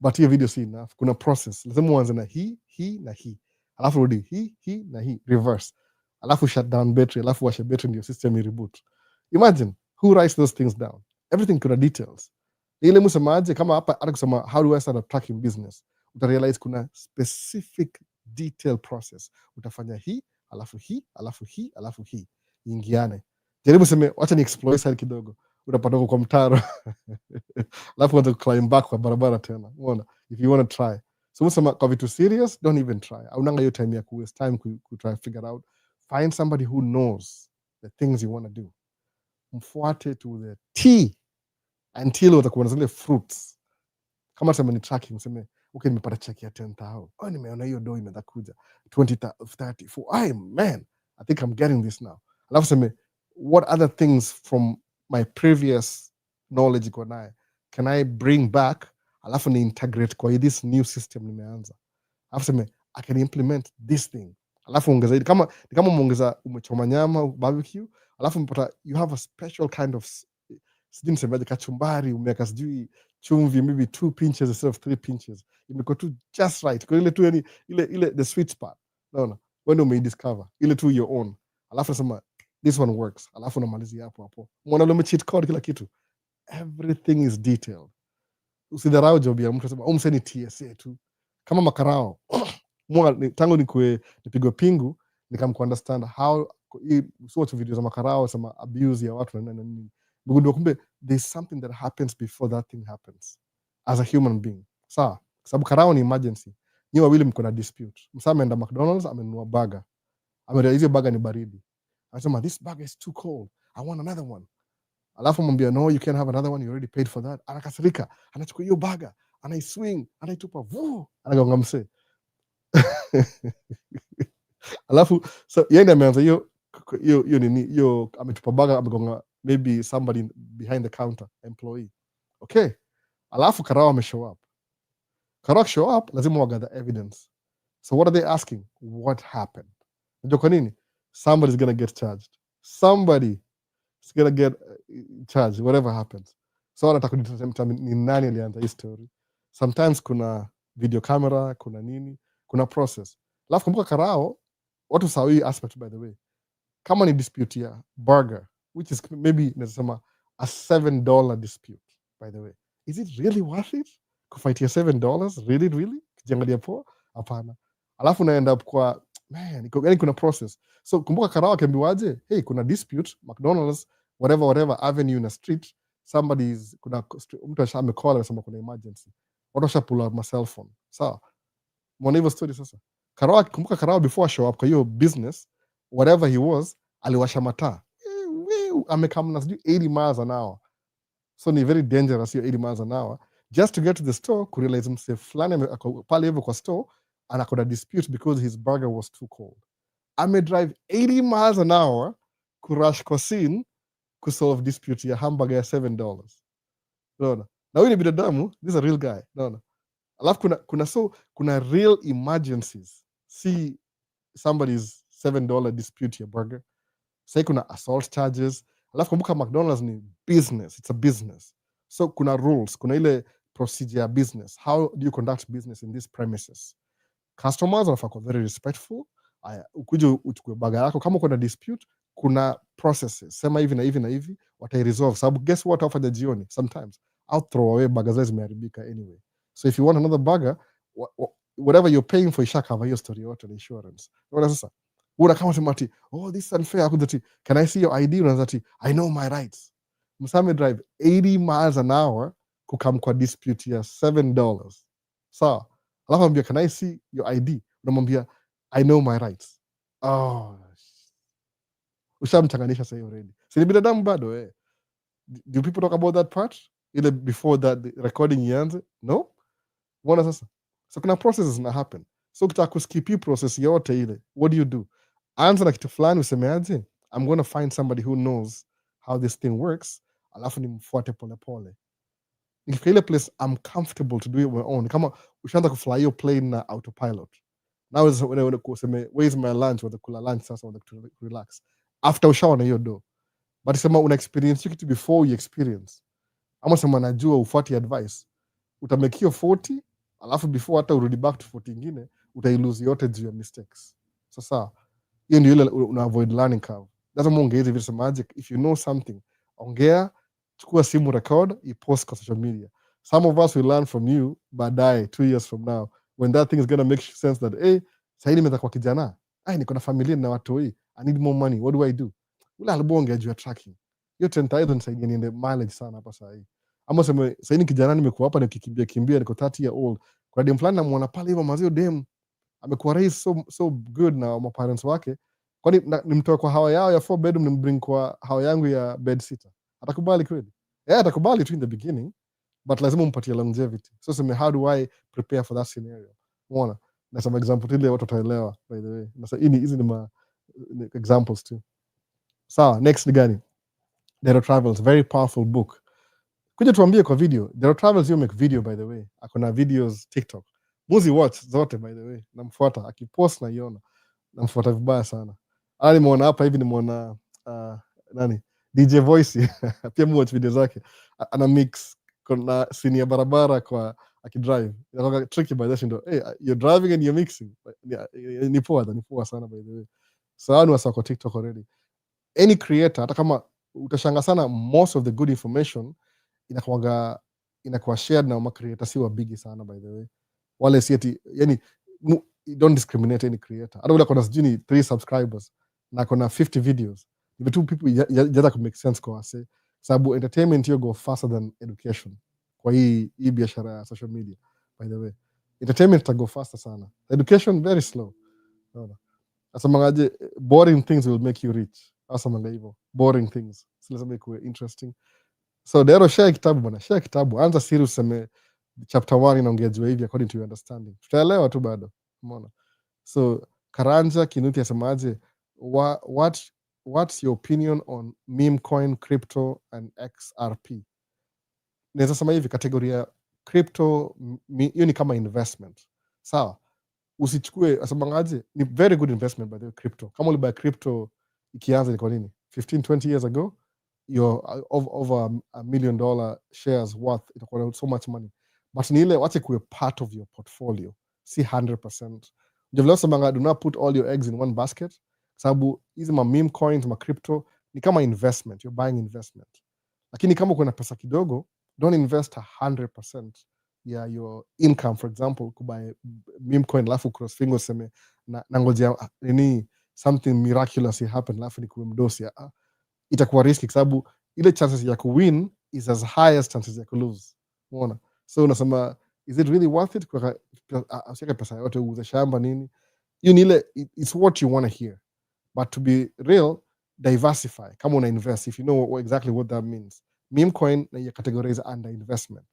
but hiyo video si enough. Kuna process, lazima uanze na hii na hii, alafu rudi hii na hii, reverse, alafu shut down battery, alafu washe battery, ndio system reboot. Imagine who writes those things down. Everything kuna details. Ile msemaje kama hapa hata kusema how do I start a tracking business, utarealize kuna specific detail process. Utafanya hii alafu hii alafu hii alafu hii, ingiane. Jaribu sema acha ni explore side kidogo, utapata kwa mtaro alafu uanze climb back kwa barabara tena. Unaona, if you want to try. So msema kwa vitu serious, don't even try. Haunanga hiyo time ya ku waste time ku try figure out. Find somebody who knows the things you want to do, mfuate to the T until utakuwa na zile fruits. Kama sema ni tracking, sema okay, nimepata check ya 10,000. Nimeona hiyo do imeanza kuja 20, 30, man, I think I'm getting this now. Alafu sema what other things from my previous knowledge iko naye can I bring back, alafu ni integrate kwa this new system nimeanza. Alafu sema I can implement this thing, alafu ongeza kama umeongeza umechoma nyama barbecue, alafu mpata you have a special kind of sijui nisemaje, kachumbari umeweka sijui chumvi maybe 2 pinches instead of 3 pinches, imekuwa tu just right kwa ile tu, yani ile the sweet spot. Unaona, wewe ndio umeidiscover ile tu your own, alafu nasema this one works, alafu namalizia hapo. Umeona ile cheat code, kila kitu, everything is detailed. Usidharau job ya mtu sema mseni TSA tu kama makarao tangu nipigwe pingu understand how sort of videos za makarao sama abuse ya watu na nini. Ndio kumbe there's something that happens before that thing happens as a human being. Sawa, sababu karao ni emergency. Ni wawili mko na dispute. Msama ameenda McDonald's, amenunua burger. Hizo burger ni baridi. Anasema this burger is too cold, I want another one. Alafu mwambia no, you can't have another one, you already paid for that. Anakasirika, anachukua hiyo burger, anaiswing, anaitupa, anagonga mse. Alafu so yeye ameanza hiyo ametupa burger, amegonga maybe somebody behind the counter, employee. Okay, alafu karao ameshow up. Karao show up, lazima wagather evidence. So what are they asking? What happened? Unajua kwa nini? Somebody's gonna get charged. Somebody is gonna get charged whatever happens. So anataka kudetermine ni nani alianza hii story. Sometimes kuna video camera, kuna nini, kuna process. Alafu kumbuka karao, watu saw hii aspect by the way. Kama ni dispute ya burger, which is maybe nasema a $7 dispute by the way. Is it really worth it? Kufaitia $7? Really? Kijiangalia poa? Hapana. Alafu naenda up kwa man, yani kuna process. So kumbuka karao akiambiwaje, hey, kuna dispute, McDonald's, whatever avenue in a street, kuna mtu amecall anasema kuna emergency. Watu washa pull out my cell phone. Sawa. Mwana hivyo story sasa. Kumbuka karao before show up kwa hiyo business, whatever he was, aliwasha mataa. Amekam na sijui 80 miles an hour. So ni very dangerous hiyo 80 miles an hour. Just to get to the store, kurealize mse fulani pale hivyo kwa store, anakoda dispute because his burger was too cold. Drive 80 miles an hour kurush kwa scene kusolve dispute ya hamburger ya $7. Unaona? Na huyu ni binadamu, this is a real guy. Unaona? Alafu kuna real emergencies. See somebody's $7 dispute your burger. Say kuna assault charges. Alafu kumbuka McDonald's ni business, it's a business. So kuna rules, kuna ile procedure ya business. How do you conduct business in these premises? Customers wanafaa kuwa very respectful. Aya, ukuje uchukue baga yako, kama kuna dispute kuna processes, sema hivi na hivi na hivi, watairesolve. Sababu guess what wafanya jioni, sometimes I'll throw away baga zile zimeharibika anyway. So if you want another burger, whatever you're paying for isha cover hiyo story yote na insurance. Unaona sasa, una kama sema ati oh this is unfair, akudati can I see your ID, unaanza ati I know my rights. Msame drive 80 miles an hour kukam kwa dispute ya $7. Sawa, alafu ambia can I see your ID, unamwambia I know my rights. Oh, ushamchanganisha sasa already. Si ni binadamu bado eh. Do people talk about that part ile before that the recording ianze? No. Unaona sasa, so kuna processes na happen. So ukitaka kuskip hii process yote ile, what do? Anza na kitu fulani, usemeaje, I'm going to find somebody who knows how this thing works, alafu nimfuate polepole. Nikifika ile place I'm comfortable to do it on my own, kama ushaanza kufly hiyo plane na autopilot. Now is when kuseme where's my lunch, whether kula lunch sasa, whether to relax after ushaona hiyo do. But sema una experience kitu before you experience, ama sema najua ufuati advice, utamake hiyo 40 alafu before hata urudi back to 40 ingine utailose yote juu ya mistakes. Sasa hiyo ndio ile una avoid learning curve. Lazima ongea hivi semaje, if you know something ongea, chukua simu record, ipost kwa social media. Some of us will learn from you baadaye 2 years from now when that thing is going to make sense that hey, sasa nimeza kwa kijana, niko na familia na watu hii, I need more money, what do I do? Ule albonge juu ya tracking hiyo 10,000 saidia niende mileage sana hapa sasa hii. Ama sema sasa ni kijana nimekuwa hapa nikikimbia niko 30 year old, kwa dem fulani namuona pale hivyo mazio dem amekuwa raised so good na my parents wake, kwani nimtoa kwa hawa yao ya 4 bedroom nimbring kwa hawa yangu ya bed sitter, atakubali kweli? Atakubali tu in the beginning, but lazima umpatie longevity. So sema how do I prepare for that scenario? Unaona, na some example ile watu wataelewa by the way. Na sasa hizi ni examples too. Sawa, next ni gani? Dero Travels, very powerful book. Kuja tuambie kwa video. Dero Travels you make video by the way. Akona videos TikTok. Muzi watch zote by the way. Namfuata akipost na iona. Namfuata vibaya sana. Nimeona hapa hivi nimeona nani? DJ Voice pia mu watch video zake. Ana mix kuna scene ya barabara kwa akidrive. Inakuwa tricky by the way. Hey, you're driving and you're mixing. Ni poa sana by the way. So wasa kwa TikTok already. Any creator, hata kama utashanga sana, most of the good information inakuwa shared na creator si wa bigi sana by the way. Wale si ati yani don't discriminate any creator. Hata ule kona sijui 3 subscribers na kona 50 videos, the two people jada ku make sense kwa wase, sababu entertainment hiyo go faster than education kwa hii biashara ya social media by the way. Entertainment ta go faster sana, education very slow. Asamangaje, boring things will make you rich. Asamanga hivyo, boring things si lazima ikuwe interesting. So Dero, share kitabu bwana, share kitabu, anza series, useme chapter 1 inaongea juu hivi according to your understanding, tutaelewa tu bado, umeona. So Karanja Kinuthi asemaje, what's your opinion on meme coin, crypto and XRP? Naweza sema hivi, kategoria crypto hiyo ni kama investment, sawa. Usichukue asabangaje, ni very good investment by the way, crypto. Kama ulibuy crypto ikianza ilikuwa nini 15-20 years ago, you're over $1 million shares worth, itakuwa so much money, but ni ile wache kuwe part of your portfolio, si 100%. Ndio vile do not put all your eggs in one basket, sababu hizi meme coins, crypto ni kama investment, you're buying investment. Lakini kama kuna pesa kidogo, don't invest 100% your income, for example kubuy meme coin alafu cross fingers seme na ngojea nini something miraculous happen alafu ni kuwe mdosi, itakuwa risky sababu ile chances ya kuwin is as high as chances ya kulose, unaona. So unasema is it really worth it kwa usiweke pesa yote uuze shamba nini, hiyo ni ile it's what you want to hear, but to be real, diversify. Kama una invest, if you know exactly what that means, meme coin na ya categorize under investment.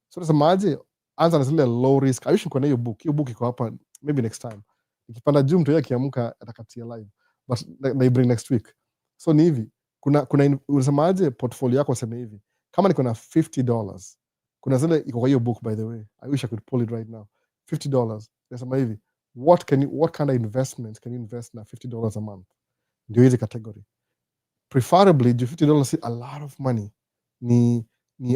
So nasemaje, anza na zile low risk. I wish niko na hiyo book iko hapa, maybe next time ikipanda juu mtu yake akiamka atakatia live, but they bring next week. So ni hivi, kuna unasemaje portfolio yako, sema hivi, kama niko na $50, kuna zile iko kwa hiyo book by the way, I wish I could pull it right now. $50, nasema hivi, what kind of investments can you invest na $50 a month? Ndio hizi category. Preferably $50 is a lot of money, ni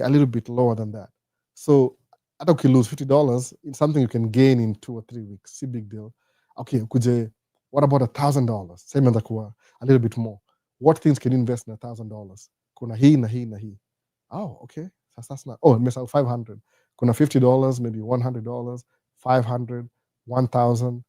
a little bit lower than that. So hata lose $50 in something you can gain in 2 or 3 weeks, si big deal. Okay, kuje What about $1,000? Same as a little bit more. What things can you invest in $1,000? Kuna hii na hii na hii. Oh, okay. That's not. Oh, miss out 500. Kuna $50, maybe $100, 500, 1,000.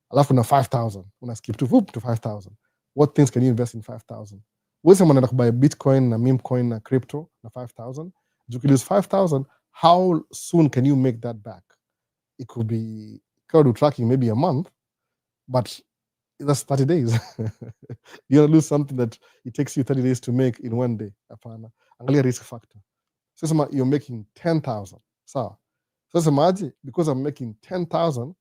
Alafu kuna 5,000. Una skip to 5,000. What things can you invest in 5,000? Wezi manaenda kubuy Bitcoin na meme coin na crypto na 5,000. You can use 5,000. How soon can you make that back? It could be do tracking maybe a month, but that's 30 days. You're gonna lose something that it takes you 30 days to make in one day. Hapana. Angalia risk factor. So you're making 10,000. So imagine, because I'm making 10,000,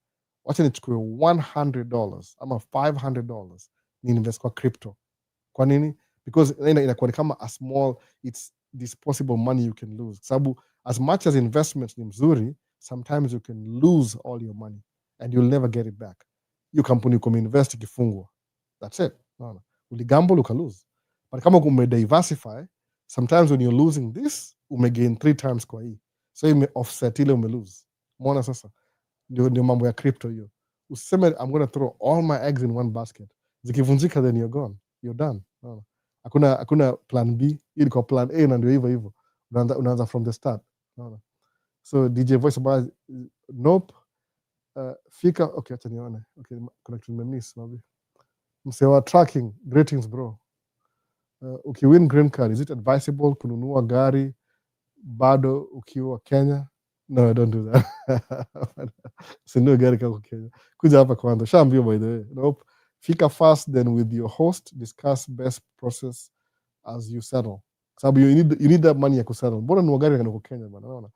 wacha nichukue $100 ama $500 ni invest kwa crypto. Kwa nini? Because inakuwa ni kama a small, it's disposable money you can lose. Sababu as much as investment ni mzuri, sometimes you can lose all your money and you'll never get it back. Hiyo kampuni uko invest ikifungwa, that's it. No. Uligamble uka lose. But kama umediversify, sometimes when you're losing this, umegain 3 times kwa hii. So ime offset ile umelose. Umeona sasa? Ndio mambo ya crypto hiyo. Usiseme I'm going to throw all my eggs in one basket. Zikivunjika then you're gone. You're done. No. Hakuna plan B, ili kwa plan A na ndio hivyo. Unaanza from the start. No. So DJ Voice about nope. Fika okay, acha nione. Okay, kuna kitu nimemiss maybe. Msewa tracking, greetings bro. Ukiwin green card, is it advisable kununua gari bado ukiwa Kenya? No, I don't do that. Sinunue gari kama Kenya. Kuja hapa kwanza. Shaambia by the way. Nope. Fika fast then with your host, discuss best process as you settle. Sababu you need that money ya kusettle. Mbona nunua gari kana Kenya bana, unaona?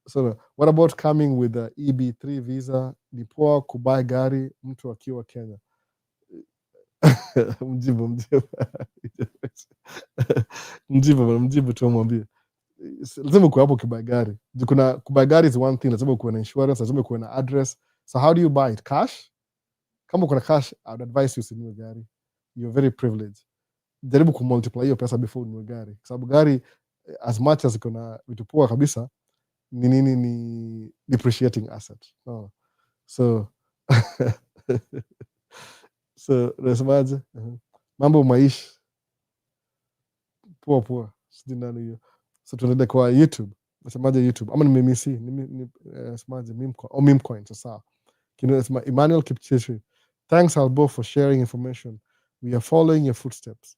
So what about coming with the EB3 visa? Ni poa kubai gari mtu akiwa Kenya. Mjibu tu mwambie. Lazima kuwe hapo kubai gari. Kuna kubai gari is one thing, lazima kuwe na insurance, lazima kuwe na address. So how do you buy it? Cash? Kama kuna cash, I would advise you usinunue gari. You're very privileged. Jaribu kumultiply hiyo pesa before ununue gari. Kwa sababu gari as much as kuna vitu poa kabisa, ni depreciating asset. No. So so nasemaje? Mambo maishi poa. Sijui nani hiyo. So tunaenda kwa YouTube. Nasemaje YouTube? Ama nimemisi. Nasemaje meme coin sasa. Kinasema Emmanuel Kipchirchir. Thanks Albo for sharing information. We are following your footsteps.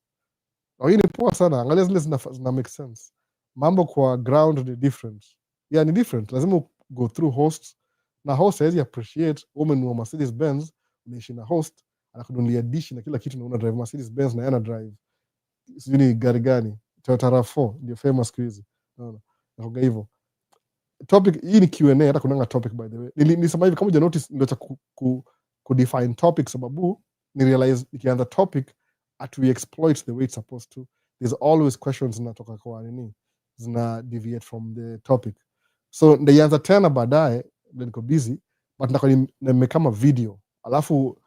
Hii ni poa sana. Angalia zile zina make sense. Mambo kwa ground ni different. Yeah, ni different. Lazima go through hosts. Na host hawezi appreciate women wa Mercedes Benz unaishi na host anakununulia dish na kila kitu na una drive Mercedes Benz na yana drive. Sijui ni gari gani. Toyota RAV4 ndio famous siku hizi. Unaona? Na hivyo. Topic hii ni Q&A, hata kunanga topic by the way. Nilisema hivi kama uja notice ndio cha ku define topic sababu ni realize ikianza topic we exploit the way it's supposed to. There's always questions zinatoka kwa nini zina deviate from the topic. So ndaanza tena baadaye niko busy but nimekama video. Alafu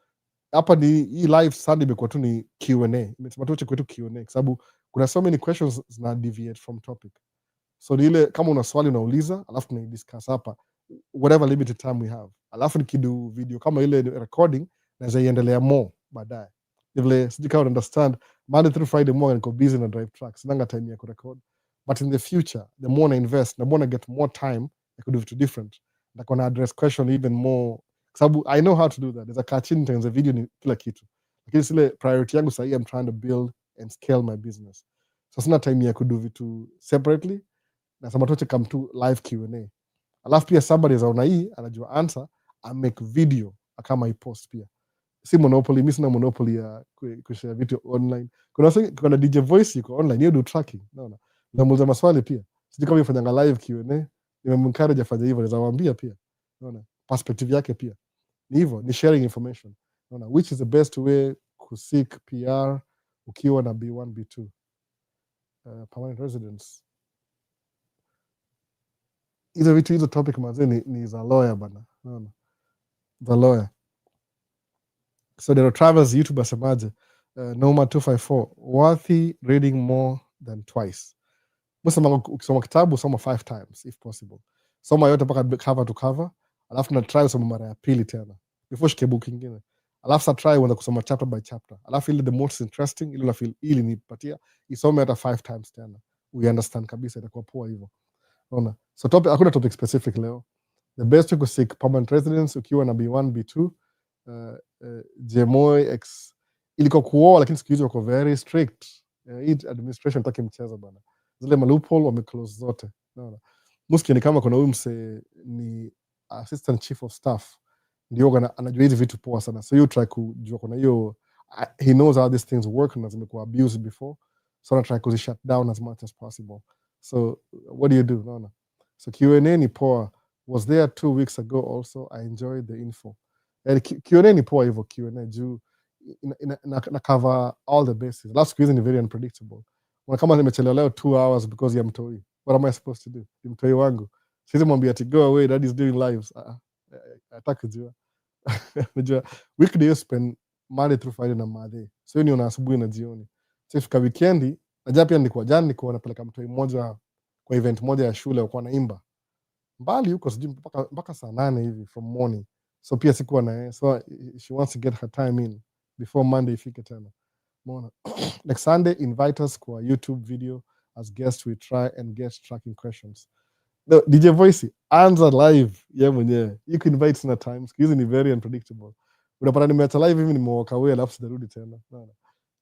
hapa ni hii live Sunday imekuwa tu ni Q&A. Imesema tu kwetu Q&A kwa sababu kuna so many questions zina deviate from topic. So ile kama una swali unauliza alafu tunadiscuss hapa whatever limited time we have. Alafu nikidu video kama ile recording naweza iendelea more baadaye. Vile sijui kama understand, Monday through Friday more niko busy na drive trucks. Sinanga time ya kurecord. But in the future, the more I invest, the more I get more time, I could do it different. Like when I address question even more. Sababu I know how to do that. There's a kachini tengeneza video ni kila kitu. Lakini sile priority yangu sahi I'm trying to build and scale my business. So sina time ya kudu vitu separately. Na sama toche come to live Q&A. Alafu pia somebody zaona hii anajua answer, I make video kama I post pia. Si monopoly, mimi sina monopoly ya kushare video online. Kuna DJ Voice yuko online, yeye do tracking. Unaona? Namuuliza maswali pia. Sijui kama yafanya live Q&A, nimemencourage afanye hivyo, naweza waambia pia. Unaona? Perspective yake pia. Ni hivyo, ni sharing information. Unaona? Which is the best way to seek PR ukiwa na B1 B2 permanent residence. Hizo topic mazeni ni za lawyer bana. Unaona? The lawyer. So there are Travels YouTube asemaje, Noma 254, worthy reading more than twice. Ukisoma kitabu soma 5 times if possible. Soma yote mpaka cover to cover, alafu na try soma mara ya pili tena before shike book nyingine. alafu sa try uanza kusoma chapter by chapter, alafu ile the most interesting ile unafeel ili nipatia isome hata 5 times tena we understand kabisa, itakuwa poa hivyo. Unaona, so topic, hakuna topic specific leo. The best way to seek permanent residence ukiwa na B1 B2 JMOI X ilikuwa kuoa, lakini siku hizi wako very strict. Hii administration taki mchezo bana, zile loophole wame close zote. Unaona, muski ni kama kuna huyu mse ni assistant chief of staff ndio anajua hizi vitu poa sana, so you try kujua kuna hiyo he knows how these things work na zimekuwa abused before, so I try to shut down as much as possible. So what do you do? Unaona, so Q&A ni poa. Was there 2 weeks ago also. I enjoyed the info. Q&A ni poa hivyo. Q&A juu na cover all the bases. Last quiz ni very unpredictable. Kama nimechelewa leo 2 hours because ya mtoi, what am I supposed to do? Ni mtoi wangu, siwezi mwambia ati go away, dad is doing lives. Nataka kujua. Unajua weekday you spend Monday through Friday na Monday, so ni una asubuhi na jioni. So ifika weekendi, najua pia nilikuwa napeleka mtoi mmoja kwa event moja ya shule, walikuwa naimba mbali huko sijui mpaka saa 8 hivi from morning, so pia sikuwa na yeye, so she wants to get her time in before Monday ifike tena. Umeona? Next Sunday invite us kwa YouTube video as guests, we try and get tracking questions. No, DJ Voice anza live yeye mwenyewe, you can invite na times, hizi ni very unpredictable. Unapata nimeacha live hivi nimewalk away alafu sitarudi tena. No.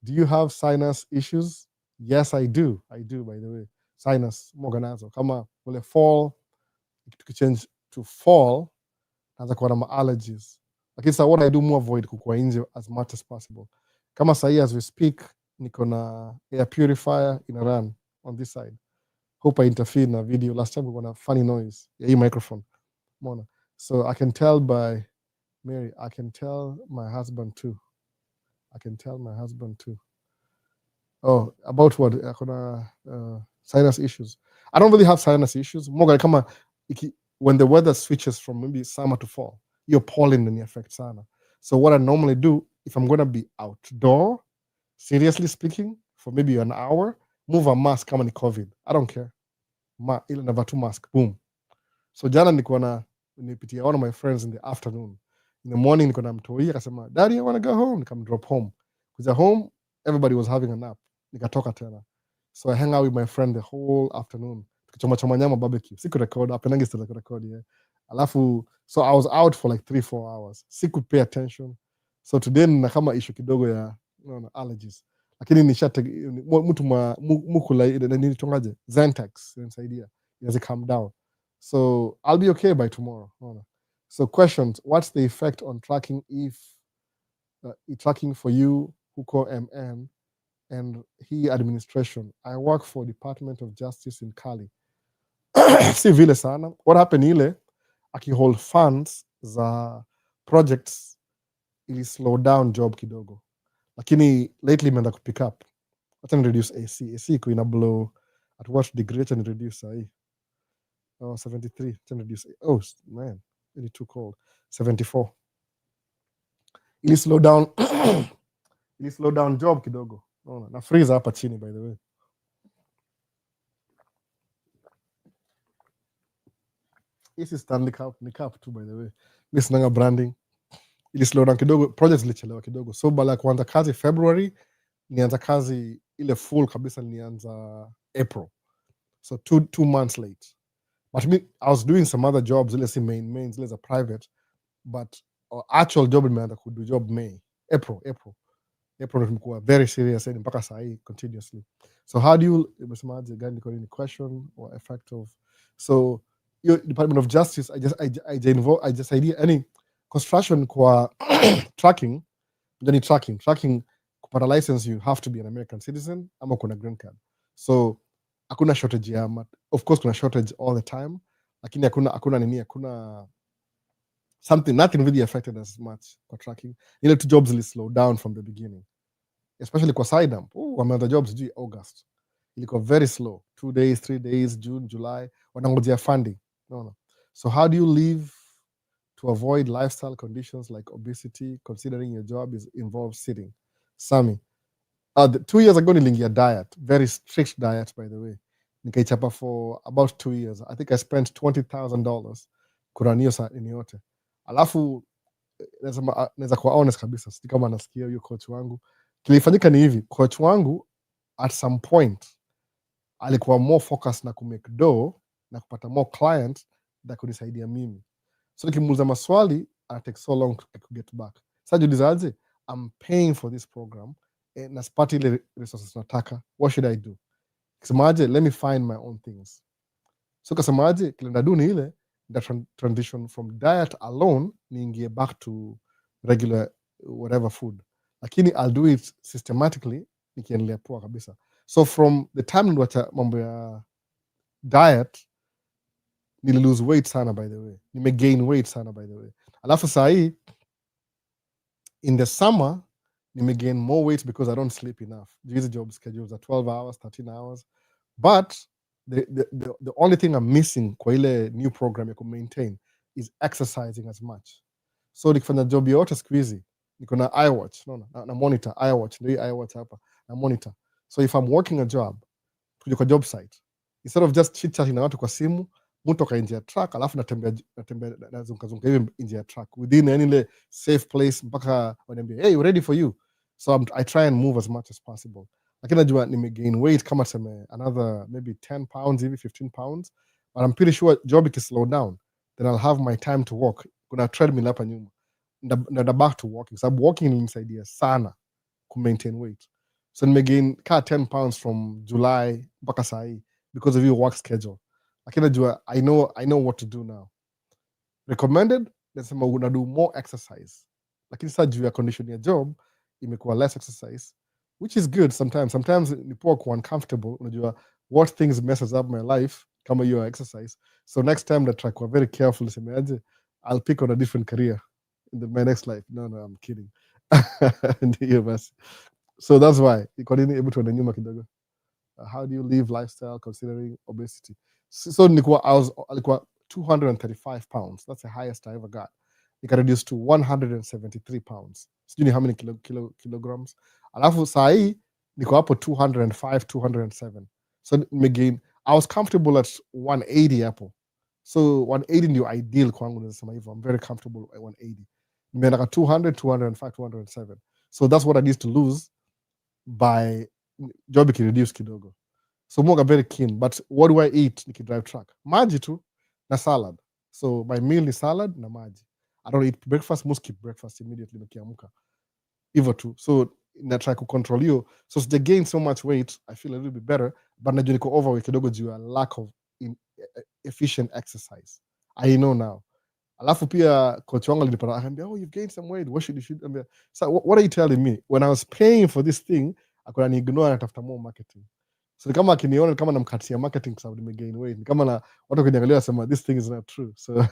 Do you have sinus issues? Yes, I do by the way. Sinus moganazo kama ule fall, tukichange to fall naanza kuwa na allergies, lakini sasa what I do more avoid kukua nje as much as possible. Kama sahi as we speak niko na air purifier in a run on this side, hope I interfere na video. Last time we got a funny noise ya hii microphone. Umeona, so I can tell by Mary, I can tell my husband too. Oh, about what? Kuna sinus issues. I don't really have sinus issues. More kama when the weather switches from maybe summer to fall, your pollen in effect sana. So what I normally do, if I'm going to be outdoor, seriously speaking, for maybe an hour, move a mask kama ni COVID. I don't care. Ile navaa tu mask, boom. So jana nilikuwa nipitia one of my friends in the afternoon. In the morning niko na mtoi akasema, "Daddy, I want to go home." Nikam drop home. Kuja home, everybody was having a nap. Nikatoka tena. So I hang out with my friend the whole afternoon. Tukichoma nyama barbecue. Siku record, apendangi sita record yeah. Alafu, so I was out for like 3-4 hours. Siku pay attention. So today nina kama issue kidogo ya allergies. Lakini nishate mtu mukula nilitongaje Zantax inanisaidia. Inaweza calm down. So I'll be okay by tomorrow. So questions, what's the effect on tracking if tracking for you who call MN and he administration? I work for Department of Justice in Cali. Si vile sana. What happened ile akihold funds za projects ili slow down job kidogo, lakini lately imeenda kupick up. Acha ni reduce AC iko ina blow at what degree? Acha ni reduce sahi. 73. Acha ni reduce. Oh man, really too cold. 74. Ili slow down job kidogo. Na freeze hapa chini by the way. This is Stanley Cup, ni cup too by the way. Mimi sinanga branding. Ili slow down kidogo, projects zilichelewa kidogo. So bala kuanza kazi February, nianza kazi ile full kabisa nianza April. So 2 months late. But I was doing some other jobs, zile si main, zile za private, but actual job nimeanza kudo job April tumekuwa very serious and mpaka saa hii continuously. So how do you umesemaje gani kwa any question or effect of, so your Department of Justice I just idea any construction kwa tracking kupata license you have to be an American citizen ama kuna green card. So hakuna shortage ya of course kuna shortage all the time, lakini hakuna something, nothing really affected as much kwa tracking. Ile two jobs will slow down from the beginning, especially kwa side dump. Wameanza jobs due August, ilikuwa very slow, 2 days 3 days, June July wanangojea funding. No. So how do you live to avoid lifestyle conditions like obesity, considering your job involves sitting? Sami, 2 years ago nilingia diet, very strict diet by the way, nikaichapa for about 2 years. I think I spent $20,000 kuranio sa ini yote. Alafu naweza kuwa honest kabisa, sisi kama nasikia hiyo coach wangu kilifanyika ni hivi. Coach wangu at some point alikuwa more focused na kumake dough na kupata more clients na kunisaidia mimi, so nikimuuliza maswali I take so long to get back. Sasa jiulizaje, I'm paying for this program na sipati ile resources nataka, what should I do? Kasemaje, let me find my own things. So kasemaje, kile ndadu ni ile transition from diet alone niingie back to regular whatever food, lakini I'll do it systematically nikiendelea poa kabisa. So from the time niliwacha mambo ya diet nili lose weight sana, by the way, nime gain weight sana, by the way. Alafu saa hii in the summer nime gain more weight because I don't sleep enough. These job schedules are 12 hours 13 hours, but the only thing I'm missing kwa ile new program ya ku maintain is exercising as much. So nikifanya job yote siku hizi niko na iWatch, na monitor iWatch, ndio iWatch hapa na monitor. So if I'm working a job, kuja kwa job site, instead of just chit chatting na watu kwa simu, mutoka nje ya truck, alafu natembea nazunguka hivi nje ya truck within any safe place mpaka waniambia hey, ready for you. So I try and move as much as possible, lakini najua nime gain weight kama tuseme another maybe 10 pounds hivi 15 pounds, but I'm pretty sure job iki slow down then I'll have my time to walk. Kuna treadmill hapa nyuma, nda back to walking, sababu walking ilinisaidia sana ku maintain weight. So nime gain 10 pounds from July mpaka saa hii because of your work schedule. Lakini najua I know what to do now. Recommended, nasema una do more exercise, lakini sasa juu ya condition ya job imekuwa less exercise, which is good sometimes ni poa kuwa uncomfortable. Unajua what things messes up my life kama hiyo exercise. So next time that try kuwa very careful, semeaje, I'll pick on a different career in my next life. No, I'm kidding. Ndiyo basi. So that's why iko nini able to enda nyuma kidogo. How do you live lifestyle considering obesity? So alikuwa 235 pounds. That's the highest I ever got. It got reduced to 173 pounds. Sijui how many kilograms. Alafu saa hii niko hapo 205, 207. So again, I was comfortable at 180 hapo. So 180 ndio ideal kwangu, nasema hivyo. I'm very comfortable at 180. Nimeenda 200, 205, 207. So that's what I need to lose by job reduce kidogo. So more very keen, but what do I eat nikidrive truck? Maji tu na salad. So my meal is salad na maji. I don't eat breakfast, most skip breakfast immediately nikiamka. Hivyo tu. So na try to control you. So to gain so much weight, I feel a little bit better, but najua niko overweight kidogo juu ya lack of efficient exercise. I know now. Alafu pia coach wangu alinipata akaniambia, oh, you've gained some weight, what should you so what are you telling me? When I was paying for this thing, akona ni ignore na tafuta more marketing. So kama akiniona kama namkatia marketing kwa sababu nimegain weight, kama na watu kuniangalia wasema this thing is not true. So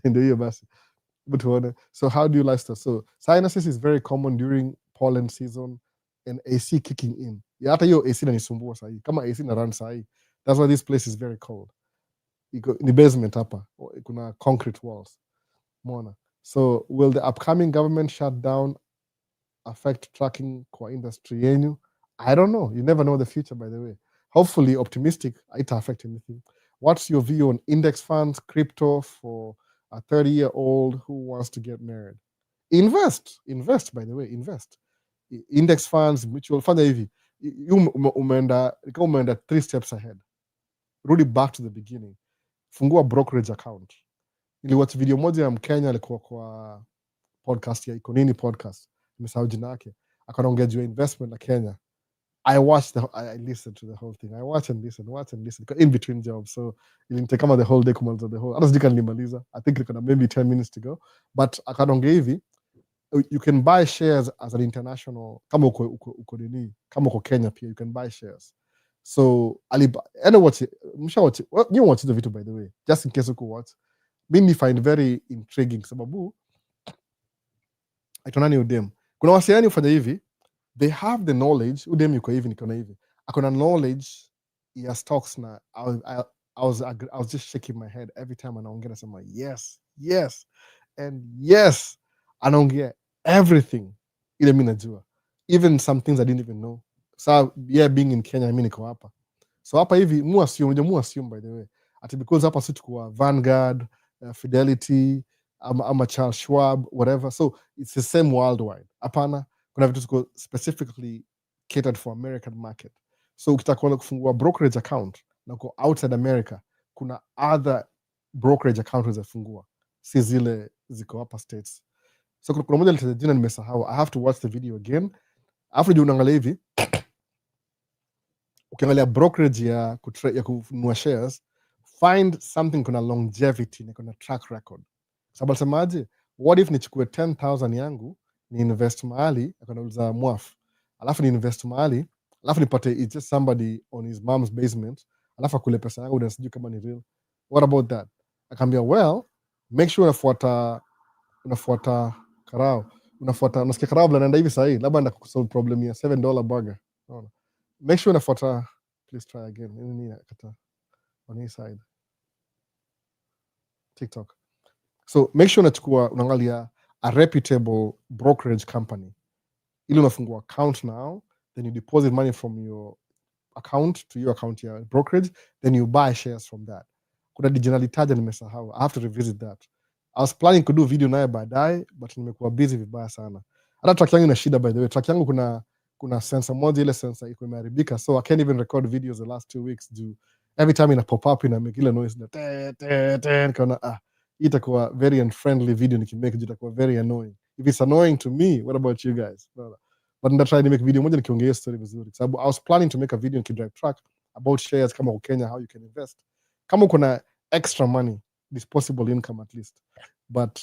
ndio hiyo basi. But so how do you lifestyle? So sinuses is very common during pollen season and AC kicking in. Ya hata hiyo AC inanisumbua sahi. Kama AC na run sahi. That's why this place is very cold. Ni basement hapa. Kuna concrete walls. Mona. So will the upcoming government shutdown affect trucking kwa industry yenu? I don't know. You never know the future, by the way. Hopefully optimistic, it affect anything. What's your view on index funds, crypto for a 30-year-old who wants to get married? Invest, by the way, invest. Index funds, mutual fund hivi. Umeenda 3 steps ahead. Rudi back to the beginning. Fungua brokerage account. Niliwatch video moja ya Mkenya alikuwa kwa podcast ya Iko Nini podcast. Nimesahau jina yake. Akaongea juu ya investment na Kenya. I listened to the whole thing. I watch and listen in between jobs. So ilinitake kama the whole day kumaliza the whole. Hata sijui nilimaliza. I think niko na maybe 10 minutes to go. But akaongea hivi, you can buy shares as an international, kama uko nini, kama uko Kenya pia you can buy shares. So watch the video, by the way, just in case uko watch. Mimi find very intriguing sababu aitonani udem. Kuna wasiani ufanya hivi, they have the knowledge, udem yuko hivi niko na hivi. Akona knowledge ya stocks na I was just shaking my head every time anaongea nasema yes and yes, anaongea everything ile mimi najua, even some things I didn't even know. So yeah, being in Kenya mimi niko hapa, so hapa hivi mu assume by the way ati because hapa si tuko Vanguard, Fidelity, ama Charles Schwab, whatever. So it's the same worldwide. Hapana, kuna vitu ziko specifically catered for American market. So ukitaka kuona kufungua brokerage account na uko outside America, kuna other brokerage account zafungua, si zile ziko hapa States. So kuna moja litaja jina nimesahau. I have to watch the video again. Alafu juu unaangalia hivi, ukiangalia brokerage ya kununua shares, find something kuna longevity na kuna track record. Sababu alisemaje, what if nichukue 10,000 yangu ni invest mahali akanauliza mwaf, alafu ni invest mahali, alafu nipate it's just somebody on his mom's basement, alafu akule pesa yangu na sijui kama ni real. What about that? Akaambia well, make sure unafuata karao, unasikia karao bila naenda hivi sahi, labda anda kusolve problem ya $7 burger. Unaona, make sure unafuata. Please try again. Nini kata on his side TikTok. So make sure unaangalia a reputable brokerage company, ili unafungua account now, then you deposit money from your account to your account ya brokerage, then you buy shares from that. Kuna digital itaja nimesahau, I have to revisit that. I was planning to do video naye baadaye, but nimekuwa busy vibaya sana. Hata track yangu ina shida, by the way. Track yangu kuna sensor moja, ile sensor iko imeharibika, so I can't even record videos the last 2 weeks due every time ina pop up ina make ile noise na kana itakuwa very unfriendly video nikimake, itakuwa very annoying. If it's annoying to me, what about you guys? No. But nda try to make video moja nikiongea story vizuri, sababu I was planning to make a video nikidrive truck about shares kama Kenya, how you can invest kama kuna extra money, disposable income at least, but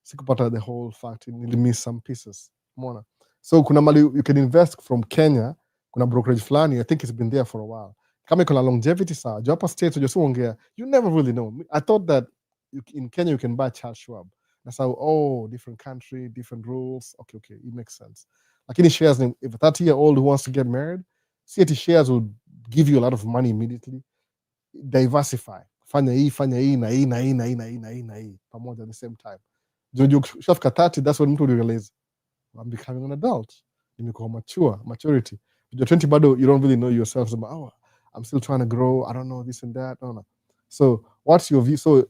sikupata the whole fact, nili miss some pieces. Umeona? So kuna mali you can invest from Kenya, kuna brokerage flani, I think it's been there for a while. Kama kuna longevity sawa, hapa States unaongea, you never really know. I thought that in Kenya you can buy Charles Schwab. That's how, different country, different rules. Okay, it makes sense. Lakini shares, if a 30-year-old who wants to get married, CAT shares will give you a lot of money immediately. Diversify. Fanya hii na hii pamoja at the same time. Jojo shafika 30, that's when mtu realize I'm becoming an adult. Nimekuwa maturity. You're 20 bado, you don't really know yourself. So, I'm still trying to grow. I don't know this and that. No. So what's your view? So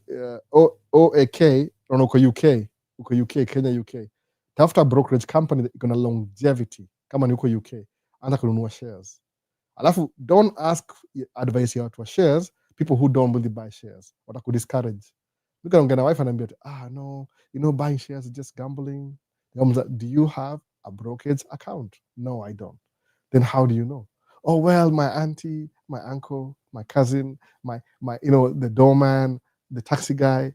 OAK, uko UK, Kenya, UK. Tafuta brokerage company that iko na longevity kama ni uko UK. Anza kununua shares. Alafu don't ask advice ya watu wa shares, people who don't really buy shares. Watakudiscourage. Nikaongea na wife ananiambia, no, buying shares is just gambling. Do you have a brokerage account? No, I don't. Then how do you know? Oh, well, my auntie, my uncle, my cousin, my the doorman, the taxi guy.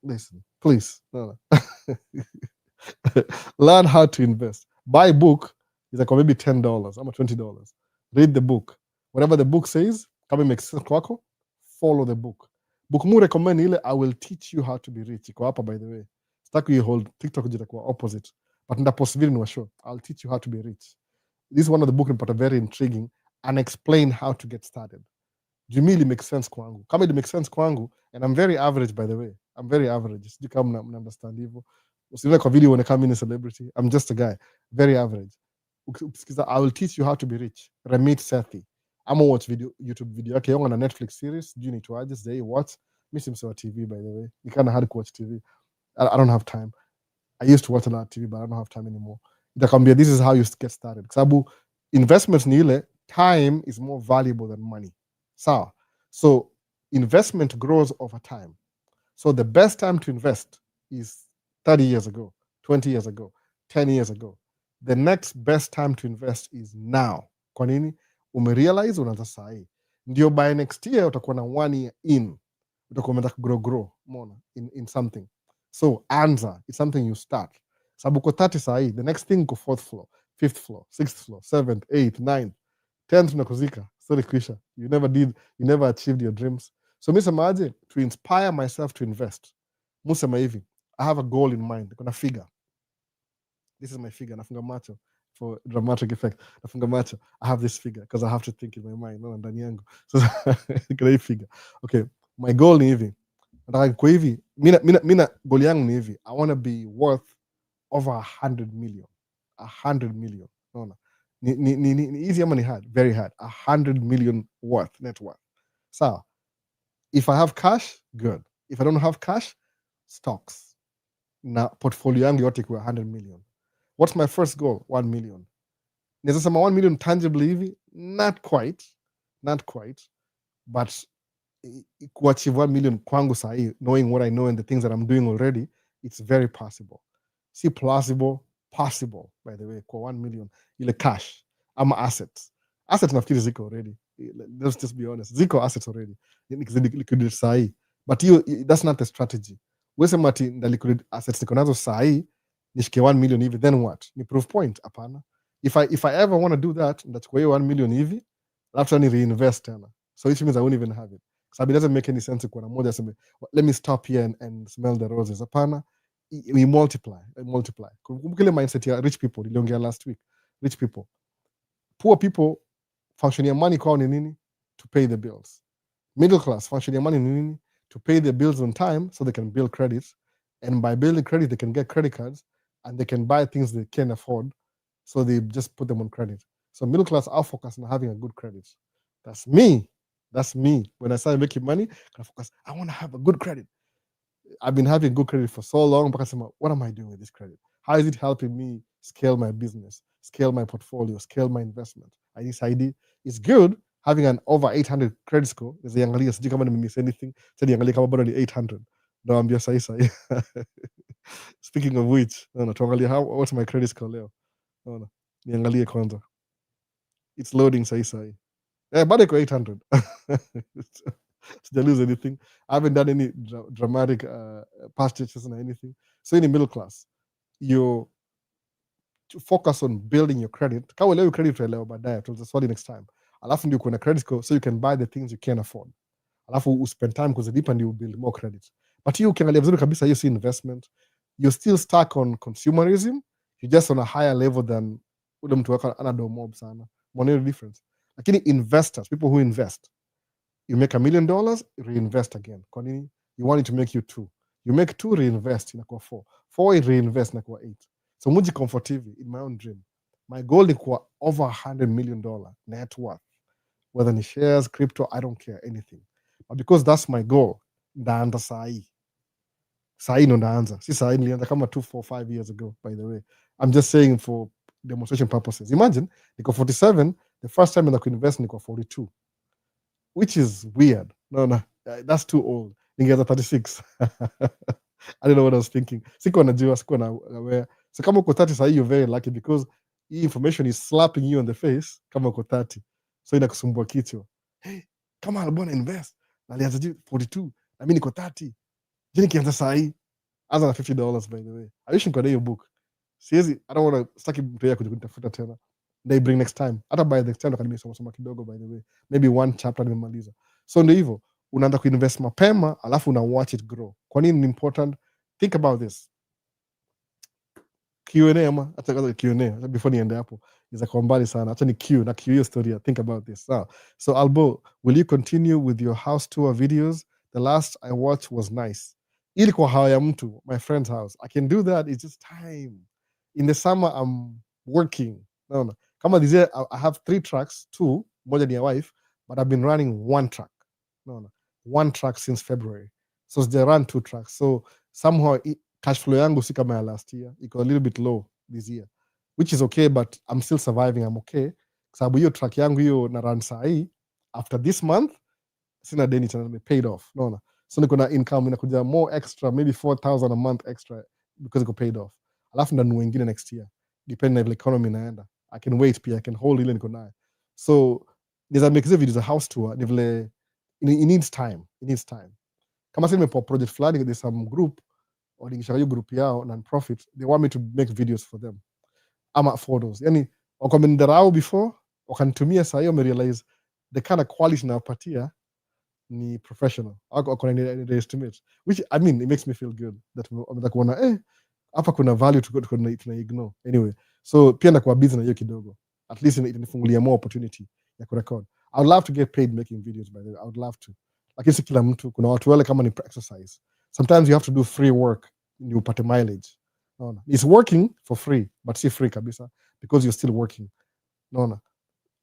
Listen, please. No. Learn how to invest. Buy a book is like maybe $10 or $20. Read the book. Whatever the book says, kama makes sense kwako, follow the book. Book mu recommend ile, I will teach you how to be rich. Iko hapa, by the way. Sitaki hold TikTok jitakuwa opposite. But ndaposivili ni show. I'll teach you how to be rich. This is one of the book but very intriguing, and explain how to get started. Jumili makes sense kwangu. Kama it makes sense kwangu, and I'm very average, by the way. I'm very average. Sijui kama mna understand hivyo. Usione kwa video uone mimi ni celebrity. I'm just a guy. Very average. Ukisikiza, I will teach you how to be rich. Remit Sethi. I'm watch YouTube video yake yonga na Netflix series. Sijui niitwaje, sijai watch. Mimi si msewa TV, by the way. Ni kind of hard to watch TV. I don't have time. I used to watch a lot of TV, but I don't have time anymore. Itakwambia this is how you get started. Kwa sababu investments ni ile, time is more valuable than money. So investment grows over time. So the best time to invest is 30 years ago, 20 years ago, 10 years ago. The next best time to invest is now. Kwa nini? Umerealize unaanza sahi. Ndio by next year utakuwa na 1 year in. Utakuwa umeanza grow more in something. So anza, it's something you start. Sababu uko 30 sahi, the next thing go 4th floor, 5th floor, 6th floor, 7th, 8th, 9th, 10th nakuzika. Sorry Krisha, you never achieved your dreams. So mi semaje, to inspire myself to invest. Musema hivi, I have a goal in mind. Kuna figure. This is my figure. Nafunga macho for dramatic effect. Nafunga macho. I have this figure because I have to think in my mind. No, ndani yangu. So kuna hii figure. Okay, my goal ni hivi. Nataka kwa hivi, mina goal yangu ni hivi. I want to be worth over 100 million. 100 million. No. Ni easy ama ni hard? Very hard. 100 million net worth. So, if I have cash, good. If I don't have cash, stocks. na portfolio yangu yote ikuwa 100 million. What's my first goal? 1 million. Naweza sema 1 million tangibly hivi? Not quite, but kuachieve 1 million kwangu sahi, knowing what I know and the things that I'm doing already, it's very possible. See, possible, by the way, kwa 1 million ile cash ama assets nafikiri ziko already. Let's just be honest, ziko assets already liquidate sahi, but that's not the strategy. Wesema ati nda liquidate assets niko nazo sahi nishike 1 million hivi, then what? Ni proof point? Hapana. If I ever want to do that, ndachukua hiyo 1 million hivi alafu ni reinvest tena, so which means I won't even have it. So it doesn't make any sense kuwa na moja sema let me stop here and smell the roses. Hapana, we multiply. Kumbuka ile mindset ya rich people niliongea last week. Rich people, poor people function ya money kwao ni nini? To pay the bills. Middle class function ya money ni nini? To pay their bills on time so they can build credits, and by building credit they can get credit cards and they can buy things they can't afford, so they just put them on credit. So middle class are focused on having a good credit. That's me. When I started making money, I focus, I want to have a good credit. I've been having good credit for so long, because what am I doing with this credit? How is it helping me scale my business, scale my portfolio, scale my investment? I decided it's good having an over 800 credit score. Niangalia sijui kama nimemiss anything. Sasa niangalia kama bado ni 800. Naambia sahi. Speaking of which, tuangalia what's my credit score leo. Niangalie kwanza. It's loading sahi. Bado iko 800. Did I lose anything? I haven't done any dramatic purchases or anything. So in the middle class, you focus on building your credit. Kama leo credit utaelewa baadaye, tutaswali next time. Alafu ndio kuna credit score, so you can buy the things you can afford. Alafu spend time kuzilipa ndio build more credit. But hiyo ukiangalia vizuri kabisa, hiyo si investment. You're still stuck on consumerism. You're just on a higher level than ule mtu wako anado mob sana. Money difference. Lakini investors, people who invest, you make $1 million, reinvest again. Kwa nini? You want it to make you 2. You make 2, reinvest, inakuwa 4. 4, reinvest, inakuwa 8. So muji comfortive in my own dream. My goal ni kuwa over $100 million net worth. Whether ni shares, crypto, I don't care, anything. But because that's my goal, ndaanza sahi. Sahi no ndaanza. Si sahi nilianza kama 2, 4, 5 years ago, by the way. I'm just saying for demonstration purposes. Imagine, niko 47, the first time niko invest niko 42. Which is weird. No, that's too old. Ningeanza 36. I don't know what I was thinking. Sikuwa najua, sikuwa na aware. So kama uko 30 sahi, you're very lucky, because hii information is slapping you on the face kama uko 30. So inakusumbua kichwa. Hey, kama albona invest. Na alianza 42. Na mimi niko 30. Je, nikianza sahi? Anza na $50, by the way. I wish niko na hiyo book. Siwezi, I don't want to, sitaki mtu yeye kunitafuta tena. They bring next time. Hata by the next time soma kidogo, by the way. Maybe 1 chapter nimemaliza. So ndio hivyo, unaanza kuinvest mapema alafu una watch it grow. Kwa nini ni important? Think about this. Q&A ama hata kaza Q&A before niende hapo is kwa mbali sana. Acha ni Q na Q hiyo story. Think about this. So Albo, will you continue with your house tour videos? The last I watched was nice. Ili kwa hawa ya mtu, my friend's house. I can do that. It's just time. In the summer I'm working. No. Kama this year I have 3 tracks, 2, moja ni ya wife, but I've been running 1 track. No. 1 track since February. So they run 2 tracks. So somehow cash flow yangu si kama ya last year. Iko a little bit low this year, which is okay, but I'm still surviving. I'm okay. Sababu hiyo track yangu hiyo na run sahi, after this month, sina deni tena, paid off. No. So niko na income inakuja more extra, maybe 4,000 a month extra, because iko paid off. Alafu ndanunua ingine next year, depending on the economy inaenda. I can wait pia, I can hold ile niko nayo. So there's make videos a house tour, ni vile it needs time. Kama sasa nimepo project fulani, there's some group or nikishaka group yao non-profit, they want me to make videos for them ama photos. Yani wakomendarau before, wakanitumia saa hiyo, realize the kind of quality nawapatia ni professional. Estimate, which I mean, it makes me feel good that kuona hapa kuna value tuna ignore. Anyway, so pia nakuwa busy na hiyo kidogo, at least itanifungulia more opportunity ya kurecord. I would love to get paid making videos, by the way. I would love to. Lakini si kila mtu, kuna watu wale kama ni exercise. Sometimes you have to do free work and you upate mileage. No. It's working for free, but si free kabisa, because you're still working. No.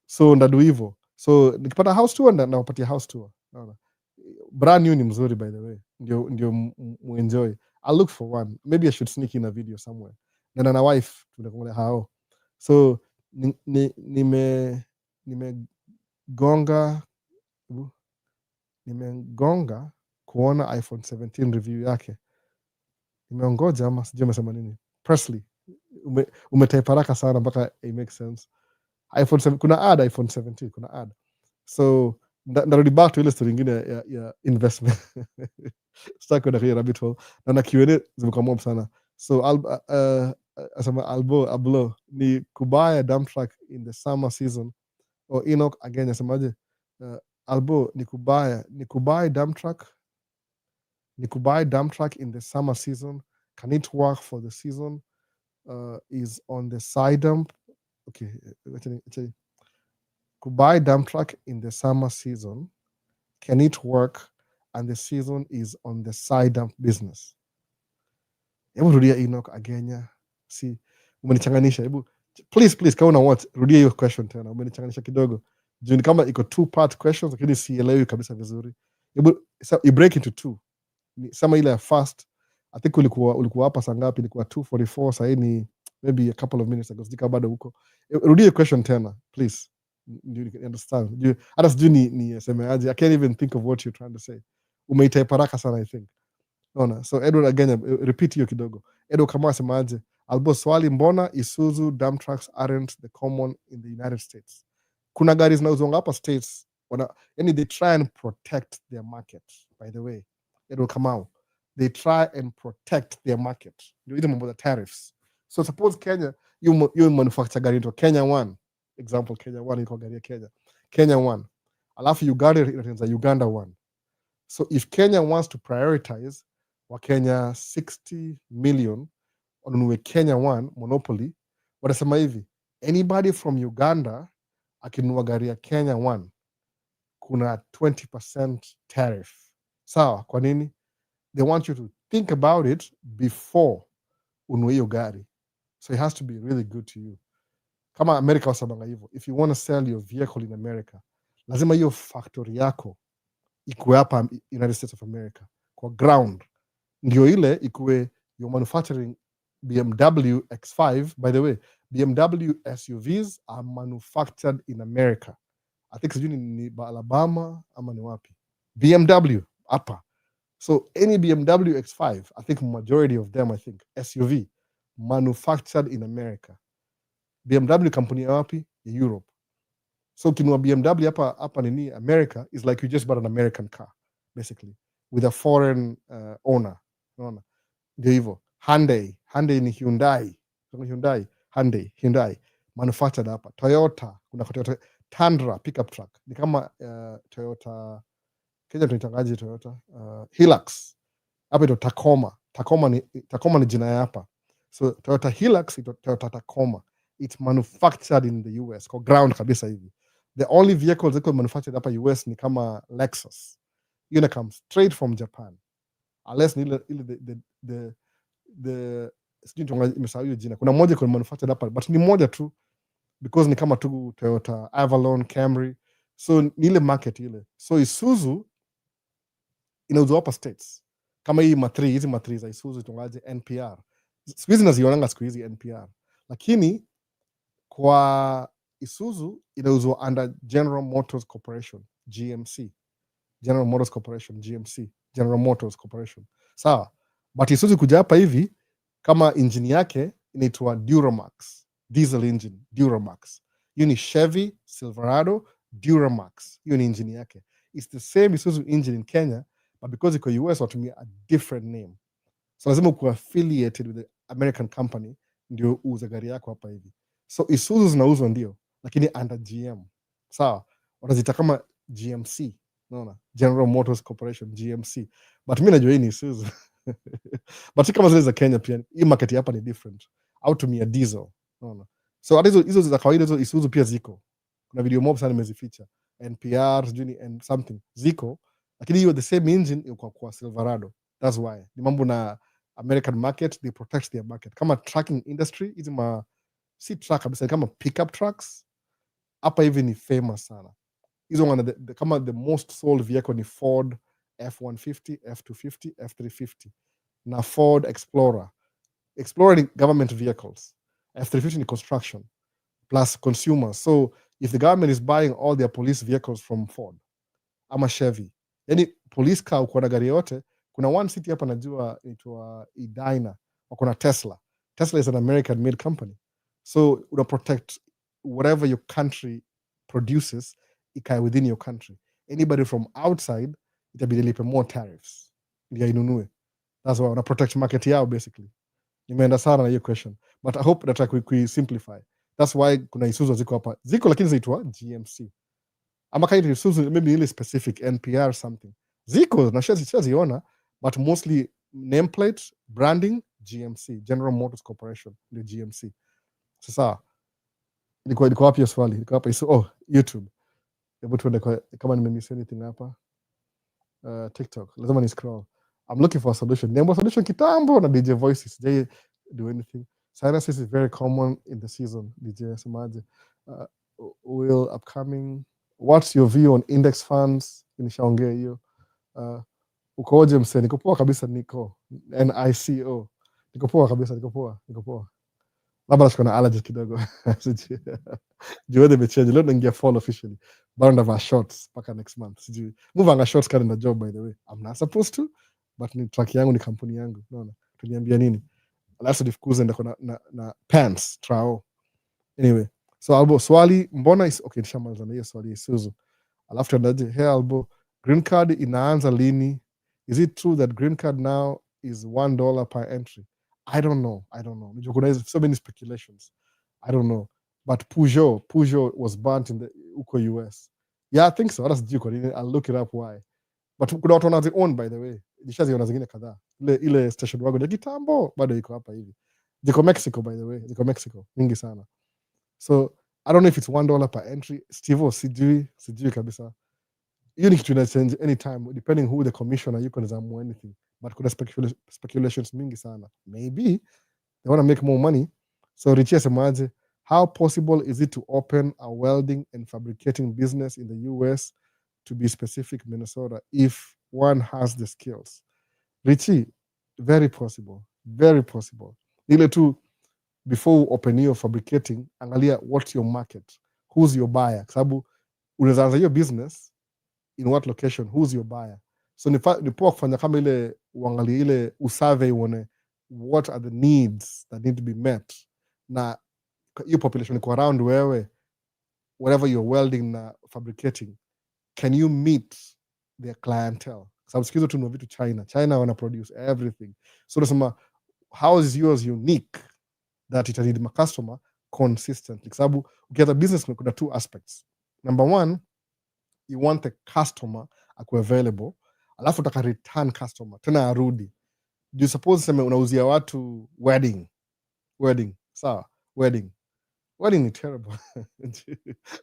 So ndadu hivyo. So nikipata house tour na wapatia house tour. No. Brand new ni mzuri, by the way. Ndio muenjoy. I'll look for one. Maybe I should sneak in a video somewhere. Na na wife tunakongelea hao. So nimegonga kuona iPhone 17 review yake. Nimeongoja ama sijui amesema nini. Presley, umetype haraka sana mpaka it makes sense. iPhone 7, kuna ad iPhone 17, kuna ad. So ndarudi back to ile story nyingine ya investment. Sitaki kwenda kwenye rabbit hole. Na Q&A zimekuwa mob sana. So asema Albo ni kubaya dump truck in the summer season. Or Enoch again asemaje? Albo ni kubai dump truck in the summer season. Can it work for the season? Is on the side dump. Okay, kubai dump truck in the summer season. Can it work? And the season is on the side dump business. Hebu rudia Enoch agenya. See, umenichanganisha. Hebu please kama una watch, rudia hiyo question tena. Umenichanganisha kidogo. Juu ni kama iko two part questions lakini sielewi kabisa vizuri. Hebu you break into two. Sema ile ya first. I think ulikuwa hapa saa ngapi? Ilikuwa 2:44, sasa ni maybe a couple of minutes ago. Sika bado huko. Rudia question tena, please. Do you understand? Hata sijui ni semeaje. I can't even think of what you're trying to say. Umeitype haraka sana, I think. Naona. So Edward again, repeat hiyo kidogo. Edward kama asemaje? Albo swali, mbona Isuzu dump trucks aren't the common in the United States? Kuna gari zinauzwa hapa States. Yani they try and protect their market, by the way. Edward Kamau. They try and protect their market. Ndio ile mambo ya tariffs. So suppose Kenya, you manufacture gari into Kenya One. Example, Kenya One iko gari ya Kenya. Kenya One. Alafu Uganda inatengeneza Uganda One. So if Kenya wants to prioritize Wakenya 60 million onunue Kenya One monopoly, wanasema hivi, anybody from Uganda akinunua gari ya Kenya One kuna 20% tariff. Sawa, kwa nini? They want you to think about it before ununue hiyo gari. So it has to be really good to you. Kama America wasamanga hivyo, if you want to sell your vehicle in America, lazima hiyo factory yako ikuwe hapa United States of America kwa ground, ndio ile ikuwe you're manufacturing BMW X5. By the way, BMW SUVs are manufactured in America. I think sijui ni Alabama ama ni wapi. BMW hapa. So any BMW X5, I think majority of them, I think SUV manufactured in America. BMW company ya wapi? Europe. So kinua BMW hapa nini America is like you just bought an American car basically with a foreign owner. Unaona? Ndio hivyo. Hyundai ni Hyundai manufactured hapa. Toyota, kuna Toyota Tundra pickup truck. Ni kama Toyota Kenya tunatangaje Toyota Hilux. Hapa ito Tacoma. Tacoma ni jina ya hapa. So Toyota Hilux ito Toyota Tacoma. It's manufactured in the US kwa ground kabisa hivi. The only vehicles that manufactured hapa US ni kama Lexus. Hiyo come straight from Japan. Unless ni the sijui imesahau hiyo jina. Kuna moja kwa manufactured hapa but ni moja tu because ni kama tu Toyota Avalon, Camry. So ni ile market ile. So Isuzu inauzwa hapa States. Kama hizi matri za Isuzu tungaje NPR. Siku hizi nazionanga siku hizi NPR. Lakini kwa Isuzu inauzwa under General Motors Corporation, GMC. General Motors Corporation, GMC. General Motors Corporation. Sawa. But Isuzu kuja hapa hivi kama engine yake inaitwa Duramax. Diesel engine, Duramax. Hiyo ni Chevy Silverado Duramax. Hiyo ni engine yake. It's the same Isuzu engine in Kenya, but because iko US watumia a different name. So lazima uko affiliated with the American company ndio uuze gari yako hapa hivi. So Isuzu zinauzwa ndio, lakini under GM. Sawa, wanazita kama GMC. Unaona? General Motors Corporation, GMC. But mimi najua hii ni Isuzu. But kama zile za Kenya pia, hii market hapa ni different. Au tumia diesel. Unaona? So hizo za kawaida hizo Isuzu pia ziko. Kuna video mob sana nimezificha. NPR, sijui and something. Ziko. Lakini hiyo the same engine iko kwa Silverado. That's why. Ni mambo na American market, they protect their market. Kama trucking industry, hizi si truck kabisa, kama pickup trucks, hapa hivi ni famous sana. Hizo kama the most sold vehicle ni Ford F-150, F-250, F-350. na Ford Explorer. Explorer ni government vehicles, F-350 ni construction, plus consumers. So if the government is buying all their police vehicles from Ford ama Chevy, yani police car uko na gari yote, kuna one city hapa najua inaitwa Edina, wako na Tesla. Tesla is an American made company, so una protect whatever your country produces ikae within your country. Anybody from outside itabidi lipe more tariffs ndio inunue. That's why una protect market yao basically. Nimeenda sana na hiyo question, but I hope that I simplify. That's why kuna Isuzu ziko hapa, ziko lakini zaitwa GMC ama kaiti Isuzu maybe ile specific NPR something, ziko na shaziona, but mostly nameplate branding GMC, General Motors Corporation, the GMC. Sasa ilikuwa wapi hiyo swali? Ilikuwa hapa YouTube. Hebu tuende kama nimemiss anything hapa. TikTok, lazima ni scroll. I'm looking for a solution. Name solution kitambo na DJ Voices. They do anything. Sinuses is very common in the season. DJ Samaje. Will upcoming. What's your view on index funds? Nishaongea hiyo. Ukoje mse? Niko poa kabisa, niko NICO. Niko poa kabisa, niko poa. Labda nashikwa na allergies kidogo. Juu nimechange. Leo naingia fall officially. Bado ndavaa shorts mpaka next month. Sijui. Move anga shorts kani na job by the way. I'm not supposed to, but ni track yangu, ni kampuni yangu. Unaona? Tuniambia nini? Alafu nifukuze ndako na pants trao. Anyway, so Albo swali mbona is okay, nishamaliza na hiyo swali Isuzu. Alafu tuendaje? Hey Albo, green card inaanza lini? Is it true that green card now is $1 per entry? I don't know. Kuna so many speculations. I don't know. But Peugeot was burnt in the US. Yeah, I think so. That's due. I'll look it up why. But kuna watu wanazi own by the way. Nishaziona zingine kadhaa. Ile station wagon ya kitambo bado iko hapa hivi. Ziko Mexico by the way. Ziko Mexico. Mingi sana. So I don't know if it's $1 per entry. Steve, sijui kabisa. Hiyo ni kitu ina change anytime depending who the commissioner you can zamu anything. But kuna speculations mingi sana. Maybe they want to make more money. So Richie semaje, how possible is it to open a welding and fabricating business in the US, to be specific Minnesota, if one has the skills? Richie, very possible. Ile tu before you open your fabricating, angalia what's your market, who's your buyer, kwa sababu unaweza anza hiyo business in what location, who's your buyer. So ni poa kufanya kama ile uangalie ile usurvey uone what are the needs that need to be met, na your population iko around wewe, whatever you're welding na fabricating, can you meet their clientele? Sababu sikizo tunua vitu China wana produce everything. So unasema how is yours unique that it need my customer consistently? Sababu ukianza business kuna two aspects. Number one, you want the customer akuwe available, alafu utaka return customer tena arudi. Do you suppose sema unauzia watu wedding sawa, wedding ni terrible.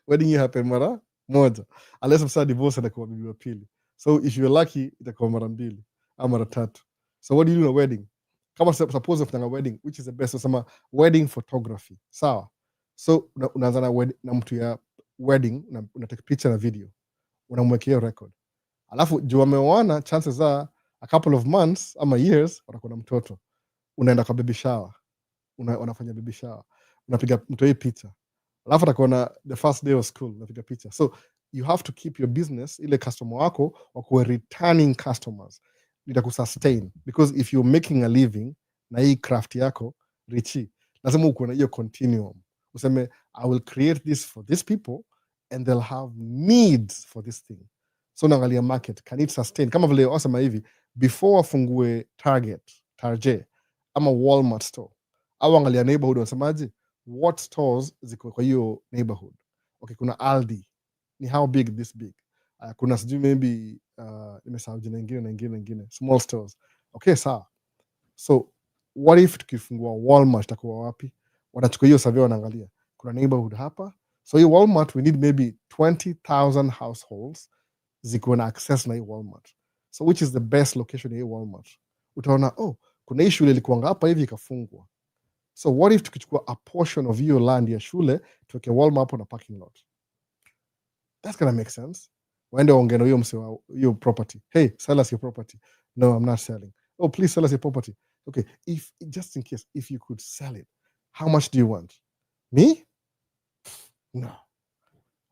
Wedding you happen mara moja, unless msa divorce na kwa bibi wa pili. So if you're lucky itakuwa mara mbili au mara tatu. So what do you do in a wedding? Kama suppose unafanya wedding, which is the best? Sema wedding photography sawa. So unaanza na mtu ya wedding, unatake picture na video, unamwekea record, alafu juu wameoana, chances are a couple of months ama years watakuwa na mtoto, unaenda kwa baby shower, unafanya baby shower, unapiga mtoi picha, alafu atakuwa na the first day of school, unapiga picha. So you have to keep your business, ile customer wako wakuwe returning customers, itakusustain, because if you're making a living na hii craft yako Richie, lazima uko na hiyo continuum, useme I will create this for these people and they'll have needs for this thing. So naangalia market, can it sustain? Kama vile wasema hivi, before wafungue Target ama Walmart store, au angalia neighborhood, wasemaje, what stores ziko kwa hiyo neighborhood? Okay, kuna Aldi, ni how big this big? Kuna sijui maybe nimesahau jina ingine small stores. Okay, sawa. So what if tukifungua Walmart itakuwa wapi? Wanachukua hiyo survey, wanaangalia kuna neighborhood hapa, so hii Walmart we need maybe 20,000 households ziko na access na hii Walmart. So which is the best location hii Walmart? Utaona kuna hii shule ilikuwa hapa hivi ikafungwa. So what if tukichukua a portion of your land ya shule tuweke Walmart on a parking lot? That's gonna make sense. Waende ongea na hiyo mse wa hiyo property. Hey, sell us your property. No, I'm not selling. Oh, please sell us your property. Okay, if just in case, if you could sell it, how much do you want? Me? No,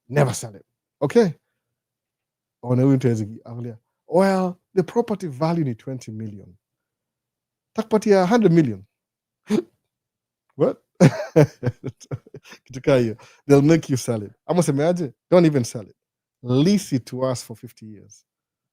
never sell it. Okay. Well, the property value is 20 million. Takupatia 100 million. What? They'll make you sell it. Amos imagine, don't even sell it. Lease it to us for 50 years.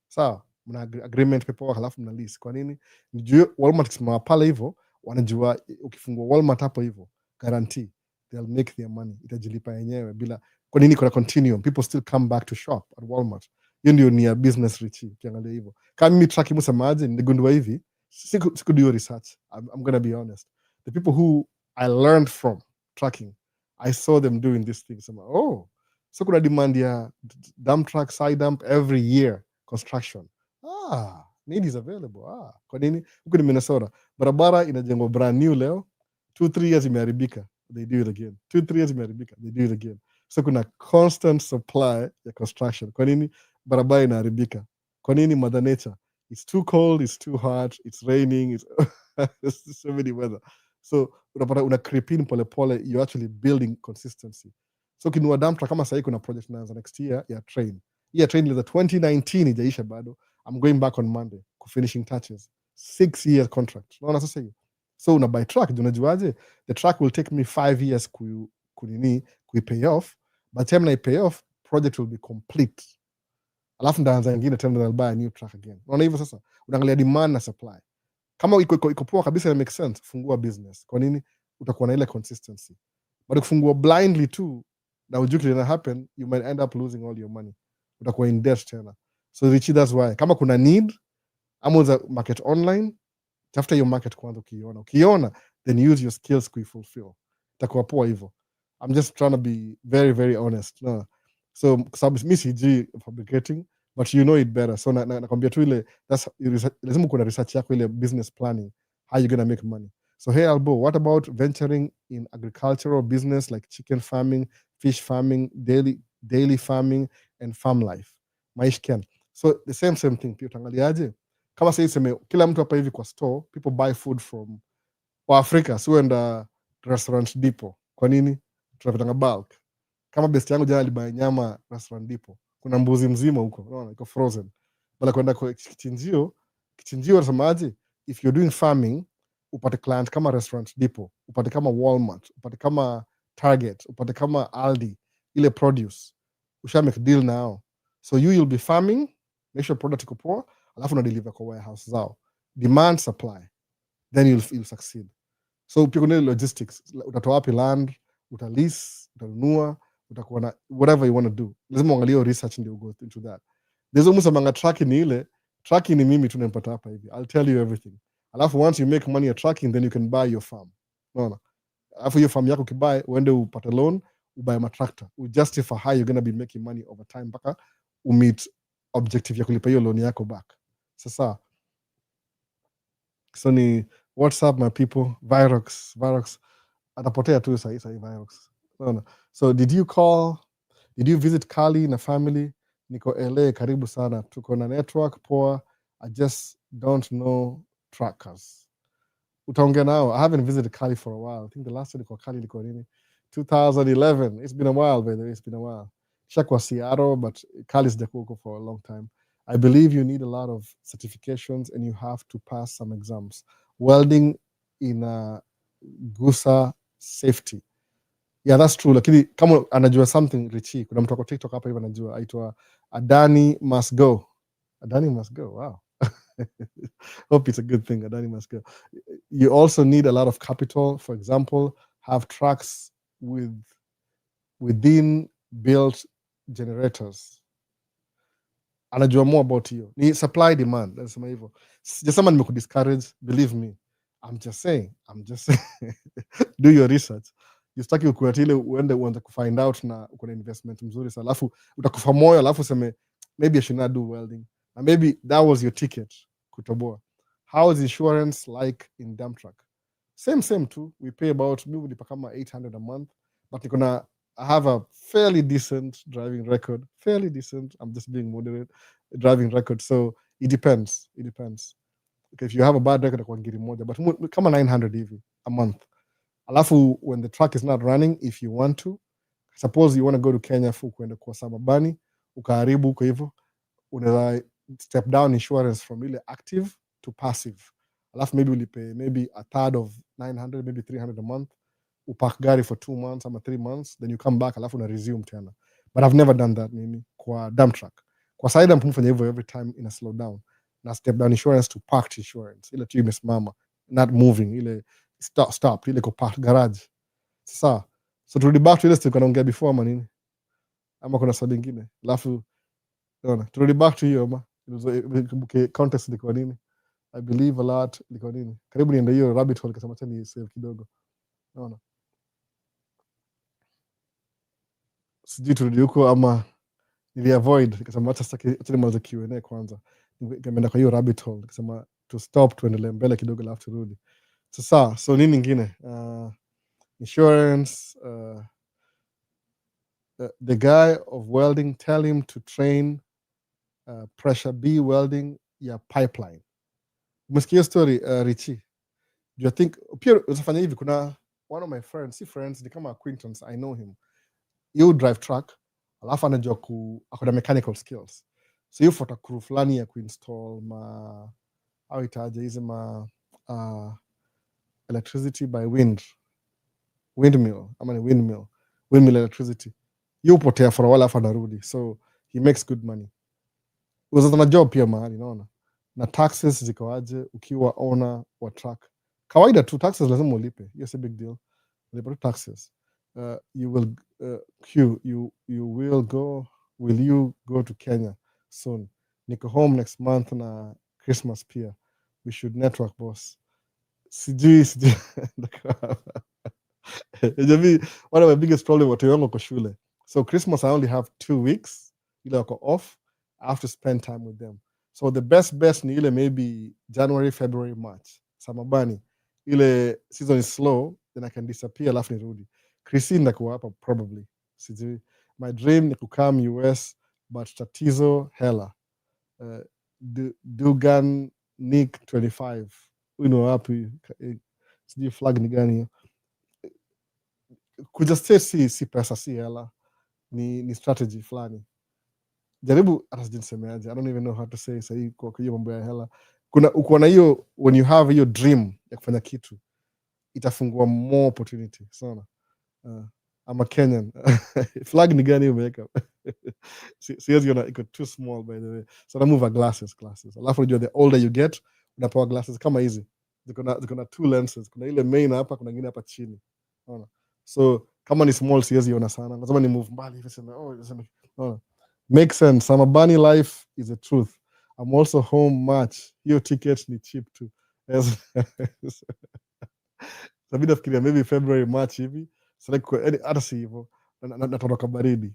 Sawa, mna agreement paperwork halafu mna lease. Kwa nini? Nijue Walmart kisimama pale hivyo, wanajua ukifungua Walmart hapo hivyo, guarantee they'll make their money. Itajilipa yenyewe bila. Kwa nini kuna continuum? People still come back to shop at Walmart. Hiyo ndio ni ya business rich ukiangalia hivyo. Kama mimi track msemaje nigundua hivi, siku do research. I'm going to be honest. The people who I learned from tracking, I saw them doing this thing. So, so kuna demand ya dump truck, side dump every year construction. Need is available. Kwa nini? Huku ni Minnesota. Barabara inajengwa brand new leo. 2-3 years imeharibika. They do it again. 2-3 years imeharibika. They do it again. So kuna constant supply ya construction. Kwa nini? Barabara inaharibika. Kwa nini? Mother Nature. It's too cold, it's too hot, it's raining, it's so many weather. So unapata una creep in pole pole, you're actually building consistency. So kinua dump truck kama sasa kuna project inaanza next year ya train. Train ile 2019 ijaisha bado. I'm going back on Monday for finishing touches. 6-year contract. Unaona sasa hiyo. So una buy truck, unajuaje? The truck will take me 5 years pay off. By the time I pay off, project will be complete. Alafu ndaanza nyingine tena, I'll buy a new truck again. Unaona hivyo sasa? Unaangalia demand na supply. Kama iko poa kabisa, make sense, fungua business. Kwa nini? Utakuwa na ile consistency. But kufungua blindly too, na ujui kile happen, you might end up losing all your money. Utakuwa in debt tena. So Richie, that's why kama kuna need, ama uza market online, tafuta your market kwanza ukiona, then use your skills kuifulfill. Itakuwa poa hivyo. I'm just trying to be very, very honest. No. So kwa sababu mimi sijui fabricating, but you know it better. So nakwambia tu ile, lazima kuna research yako, ile business planning, how you gonna make money. So hey Albo, what about venturing in agricultural business like chicken farming, fish farming, daily farming and farm life? Maisha. So the same thing. Pia utangaliaje? Kama sasa sema kila mtu hapa hivi kwa store, people buy food from Africa, so and restaurant depot. Kwa nini? Tunapatanga bulk. Kama best yangu jana alibuy nyama restaurant depot. Kuna mbuzi mzima huko, unaona, iko frozen. Bala kwenda kwa kichinjio unasemaje? If you're doing farming, upate client kama restaurant depot, upate kama Walmart, upate kama Target, upate kama Aldi, ile produce. Usha make deal now. So you'll be farming, make sure product iko poa, alafu na deliver kwa warehouse zao. Demand supply. Then you'll succeed. So pia kuna logistics. Utatoa wapi land, utalease, utanunua, utakuwa na whatever you want to do. Lazima uangalie research ndio go into that. There's almost amanga tracking ile. Tracking ni mimi tu napata hapa hivi. I'll tell you everything. Alafu once you make money at tracking, then you can buy your farm. Unaona? Alafu hiyo farm yako kibuy, uende upate loan, ubuy ma tractor. Justify how you're going to be making money over time mpaka meet objective ya kulipa hiyo loan yako back. Sasa so ni WhatsApp my people, Virox atapotea tu sahi Virox. No. So did you visit Kali na family? Niko LA, karibu sana, tuko na network poa, I just don't know trackers. Utaongea nao. I haven't visited Kali for a while. I think the last time niko Kali niko nini 2011. It's been a while, by the way. It's been a while. Shakwa Seattle, but Kali's Jakuko for a long time. I believe you need a lot of certifications and you have to pass some exams. Welding in Gusa safety. Yeah, that's true. Lakini kama anajua something Richie, kuna mtu kwa TikTok hapa hivi anajua, aitwa Adani must go. Adani must go. Wow. Hope it's a good thing. Adani must go. You also need a lot of capital. For example, have trucks within built generators. Anajua more about you. Ni supply demand. Nasema hivyo. Sijasema nimekudiscourage, believe me. I'm just saying. Do your research. Usitaki ukuati ile uende uanze kufind out na uko na investment mzuri sana. Alafu utakufa moyo, alafu seme maybe I should not do welding. And maybe that was your ticket kutoboa. How is insurance like in dump truck? Same too. We pay about maybe kama $800 a month, but I have a fairly decent driving record. Fairly decent. I'm just being moderate. Driving record. So it depends. Okay, if you have a bad record kwa ngiri moja, but kama 900 hivi a month. Alafu when the truck is not running, if you want to, suppose you want to go to Kenya for kwenda kwa Samabani, ukaharibu huko hivyo, unaweza step down insurance from ile active to passive. Alafu maybe ulipe maybe a third of 900, maybe 300 a month, upark gari for 2 months ama 3 months, then you come back, alafu una resume tena. But I've never done that nini kwa dump truck. Kwa side mfanya hivyo every time in a slow down. Na step down insurance to parked insurance. Ile tu imesimama, not moving, ile stop, ile ko parked garage. Sasa, so turudi back to ile still kanaongea before ama nini? Ama kuna swali lingine? Alafu naona turudi back to hiyo ama kumbuke context ilikuwa nini? I believe a lot ilikuwa nini? Karibu niende hiyo rabbit hole kasema tena ni save kidogo. Naona. Sijui turudi huko ama nili avoid nikasema acha nimalize Q&A kwanza. Nimeenda kwa hiyo rabbit hole nikasema to stop tuendelee mbele kidogo alafu turudi. Sasa, so nini nyingine? Insurance, the guy of welding, tell him to train pressure B welding ya pipeline. Umesikia story Richie? Do you think pia usafanya hivi? Kuna one of my friends ni kama acquaintance, I know him. You drive truck, alafu anajua akona mechanical skills. So you fuata crew fulani ya kuinstall au itaje hizi electricity by windmill ama ni windmill electricity. You potea for a while alafu anarudi. So he makes good money. Uzatana job pia mahali naona. Na taxes ziko aje ukiwa owner wa truck. Kawaida tu taxes lazima ulipe. Yes, a big deal. Ulipe taxes. Will you go to Kenya soon? Niko home next month na Christmas pia. We should network, boss. Sijui. One of my biggest problem watu wangu kwa shule. So Christmas I only have 2 weeks. Ile wako off. I have to spend time with them. So the best ni ile maybe January, February, March. Samabani. Ile season is slow, then I can disappear alafu nirudi. Christine ndakuwa hapa probably. Sijui. My dream ni kukam US, but tatizo hela. Dugan Nick 25. Uno wapi? Sijui flag ni gani hiyo. Kuja stay si pesa si hela. Ni strategy fulani. Jaribu I don't even know how to say sahi kwa hiyo mambo ya hela. Uko na hiyo when you have your dream ya kufanya kitu itafungua more opportunity sana. I'm a Kenyan. Flag ni gani umeweka? Siwezi ona iko too small by the way. So remove glasses. Alafu unajua the older you get unapewa glasses kama hizi. Ziko na 2 lenses. Kuna ile main hapa, kuna nyingine hapa chini. Unaona? So kama ni small siwezi ona sana. Lazima ni move mbali hivi sema unaona? Makes sense. Samabani life is the truth. I'm also home much. Hiyo ticket ni cheap too. Sabi nafikiria maybe February, March hivi. Hata si hivyo. Natoroka baridi.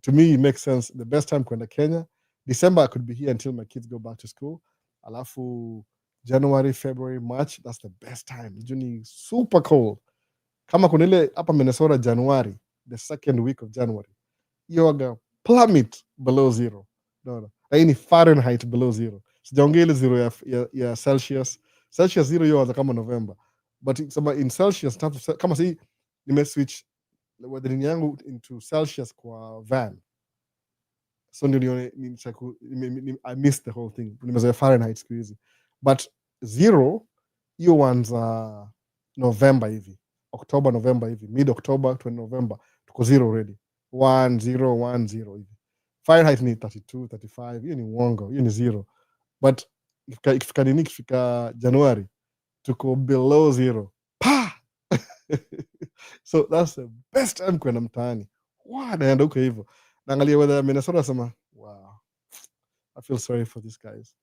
To me it makes sense. The best time kwenda Kenya. December I could be here until my kids go back to school. Alafu January, February, March, that's the best time. Juni super cold. Kama kuna ile hapa Minnesota January, the second week of January. Yoga plummet below zero. No. Ni Fahrenheit below zero. Sijaongea ile zero ya Celsius. Celsius zero hiyo kama November. But in Celsius kama si nimeswitch weathering yangu into Celsius kwa van. So ndio I missed the whole thing. Nimezoea Fahrenheit siku hizi. But zero hiyo one's November hivi. October, November hivi. Mid October to November tuko zero already. 1010 hivi. Fahrenheit ni 32, 35. Hiyo ni uongo. Hiyo ni zero. But ikifika Januari tuko below zero. Pa! So that's the best time kwenda mtaani. Naenda huko hivyo. Naangalia weather Minnesota nasema, wow. I feel sorry for these guys.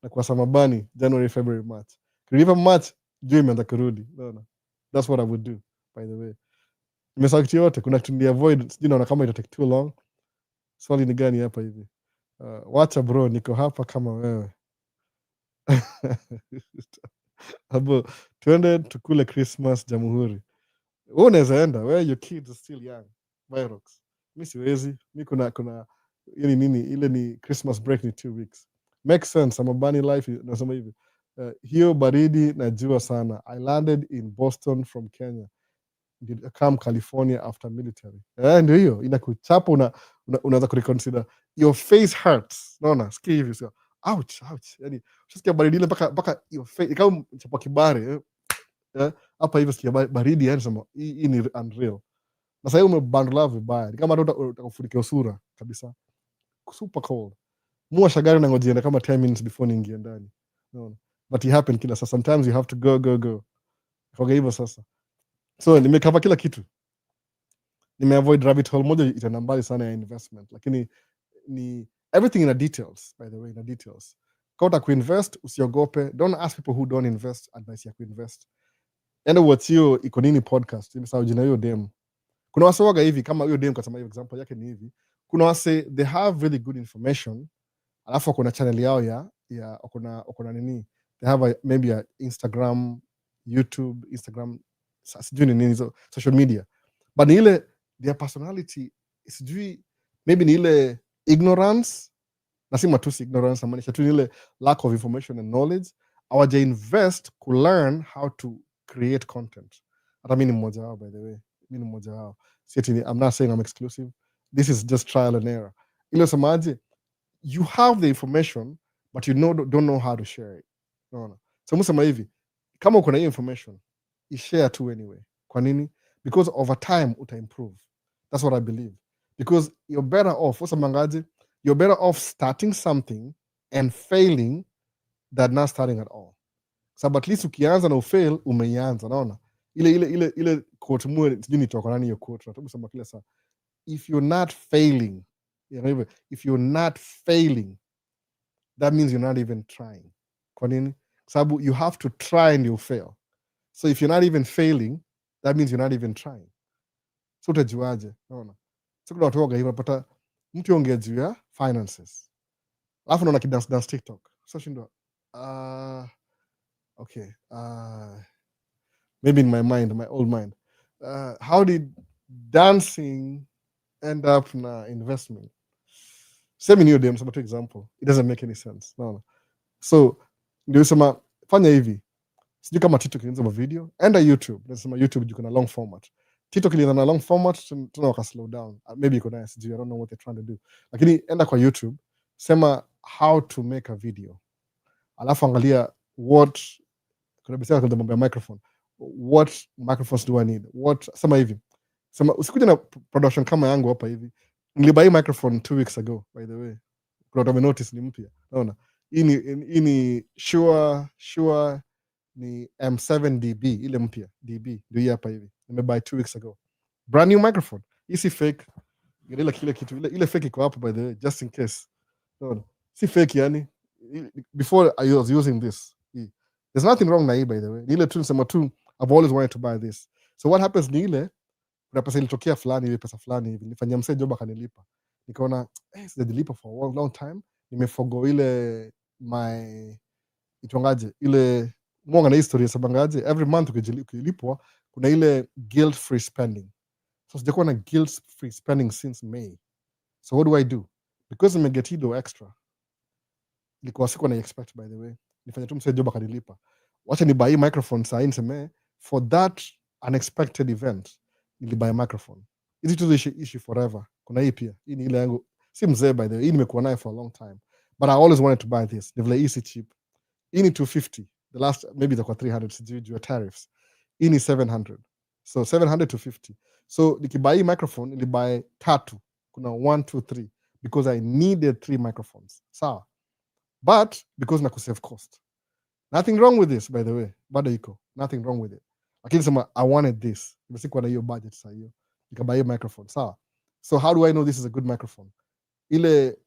Na kwa Samabani, January, February, March. Even March, juu imeanza kurudi. No. That's what I would do, by the way. Nimesahau kitu yote, kuna kitu ni avoid, sijui naona kama ita take too long. Swali ni gani hapa hivi? Wacha bro, niko hapa kama wewe. Abo, tuende tukule Christmas Jamhuri. Wewe unaweza enda, where your kids are still young. Virox. Mimi siwezi. Mimi kuna ile ni Christmas break ni 2 weeks. Makes sense. I'm a bunny life nasema hivi. Hiyo baridi najua sana. I landed in Boston from Kenya. Did come California after military. Ndio hiyo inakuchapa, unaweza kureconsider. Your face hurts. Naona sikia hivi sio. Ouch, ouch. Yani ushasikia baridi ile mpaka your face kama chapa kibare. Hapa hivi sikia baridi, yani sema hii ni unreal. Na sasa umebandla vibaya. Ni kama utakufurika usura kabisa. Super cold. Muasha gari na ngojea kama 10 minutes before niingie ndani. Unaona? But it happened kila sasa. Sometimes you have to go. Kwa hivyo sasa. So nimekava kila kitu. Nimeavoid rabbit hole moja itaenda mbali sana ya investment, lakini ni everything in the details, by the way, in the details. Kama kuinvest usiogope. Don't ask people who don't invest advice ya kuinvest. Enda watch hiyo iko nini podcast. Nimesahau jina hiyo dem. Kuna wasowaga hivi kama hiyo dem, kwa sababu hiyo example yake ni hivi. Kuna wase they have really good information, alafu kuna channel yao ya kuna nini, they have maybe a Instagram, YouTube, Instagram, sijui nini hizo social media, but ni ile their personality sijui, maybe ni ile ignorance, nasema tu si ignorance, namaanisha tu ni ile lack of information and knowledge. Hawaja invest ku learn how to create content. Hata mimi ni mmoja wao, by the way, mimi ni mmoja wao. I'm not saying I'm exclusive, this is just trial and error. Ile semaje, you have the information but you don't know how to share it. Unaona? So msema hivi, kama uko na hiyo information, share tu anyway. Kwa nini? Because over time uta improve. That's what I believe. Because you're better off, you're better off starting something and failing than not starting at all. So at least ukianza na ufail, umeianza, naona? Ile quote mwe, sijui nitoka nani hiyo quote, nataka kusema kila saa. If you're not failing, that means you're not even trying. Kwa nini? Sababu you have to try and you fail. So if you're not even failing, that means you're not even trying. So utajuaje? Naona. So kuna watu waga hivi unapata mtu ongea juu ya finances, alafu naona kidance TikTok. So shindwa okay, maybe in my mind, my old mind, how did dancing end up na investment? Same in your DM, some example. It doesn't make any sense. No. So ndio sema fanya hivi. Sijui kama TikTok ilianza na video, enda YouTube. Nasema YouTube juko na long format. TikTok ilianza na long format, tuna waka slow down. Maybe iko na sijui, I don't know what they're trying to do. Lakini enda kwa YouTube, sema how to make a video. Alafu angalia what kuna bisema kwa mambo ya microphone. What microphones do I need? Sema hivi. Sema usikuje na production kama yangu hapa hivi. Nilibai microphone 2 weeks ago, by the way. Kuna watu notice ni mpya. Unaona? Hii ni Shure ni M7 DB, ile mpya DB ndio hapa hivi. Nimebuy 2 weeks ago. Brand new microphone. Hii si fake. Ile kile kitu ile fake iko hapo, by the way, just in case. Unaona? Si fake yani. Before I was using this. There's nothing wrong na hii, by the way. Ile tu nisema tu I've always wanted to buy this. So what happens ni ile kuna pesa ilitokea fulani, ile pesa fulani hivi nilifanyia msee job akanilipa, nikaona sijalipa for a long time, nimeforgo ile my itongaje ile mwanga na history sabangaje, every month ukilipwa kuna ile guilt free spending. So sijakuwa na guilt free spending since May. So what do I do? Because nimegetido extra, ilikuwa siku na expect, by the way, nifanya tu msee job akanilipa, wacha ni buy microphone saa hii niseme for that unexpected event nilibuy microphone. Hizi tu issue forever. Kuna hii pia. Hii ni ile yangu. Si mzee, by the way. Hii nimekuwa nayo for a long time. But I always wanted to buy this. Ni vile easy cheap. Hii ni 250. The last, maybe itakuwa 300 due to tariffs. Hii ni 700. So 700 to 50. So nikibuy hii microphone, nilibuy 3. Kuna 1, 2, 3. Because I needed 3 microphones. Sawa. But because na kusave cost. Nothing wrong with this, by the way. Bado iko. Nothing wrong with it. Lakini sema I wanted this. Nimesikuwa na hiyo budget saa hiyo. Nikabuy microphone. Sawa. So how do I know this is a good microphone? Ile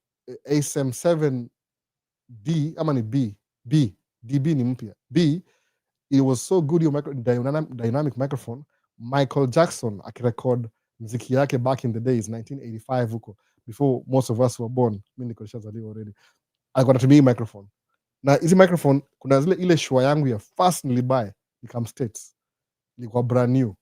ASM7D ama ni B. DB ni mpya. B, it was so good your dynamic microphone. Michael Jackson akirecord muziki yake back in the days 1985 huko, before most of us were born. Mimi niko nishazaliwa already. Alikuwa anatumia microphone. Na hizi microphone kuna zile ile Shure yangu ya first nilibuy nikam States. Ilikuwa brand new.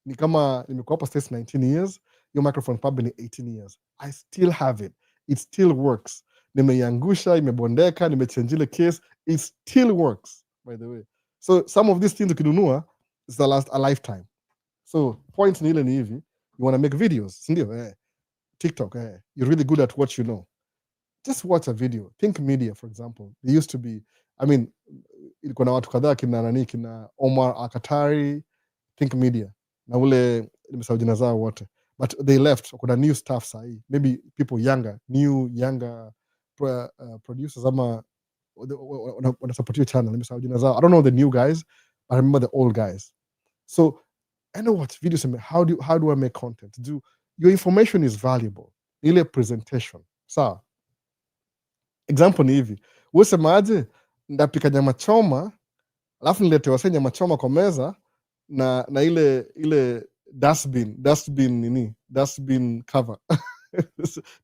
Ni kama nimekuwa hapa States 19 years, your microphone probably 18 years. I still have it. It still works. Nimeiangusha, imebondeka, nimechange ile case, it still works. by the way. So some of these things ukinunua is the last a lifetime. So point ni ile ni hivi, you want to make videos, si ndio? TikTok, you're really good at what you know. Just watch a video. Think Media, for example. They used to be, I mean, ilikuwa na watu kadhaa kina Omar Akatari, Think Media. Na ule nimesahau jina zao wote. But they left. Kuna new staff sahi. Maybe people younger producers ama wana support your channel. Nimesahau jina zao. I don't know the new guys, but I remember the old guys. So I know what videos. How do I make content? Your information is valuable. Ile presentation. Sawa. Example ni hivi. Wewe semaje ndapika nyama choma, alafu nilete wase nyama choma kwa meza na ile dustbin cover.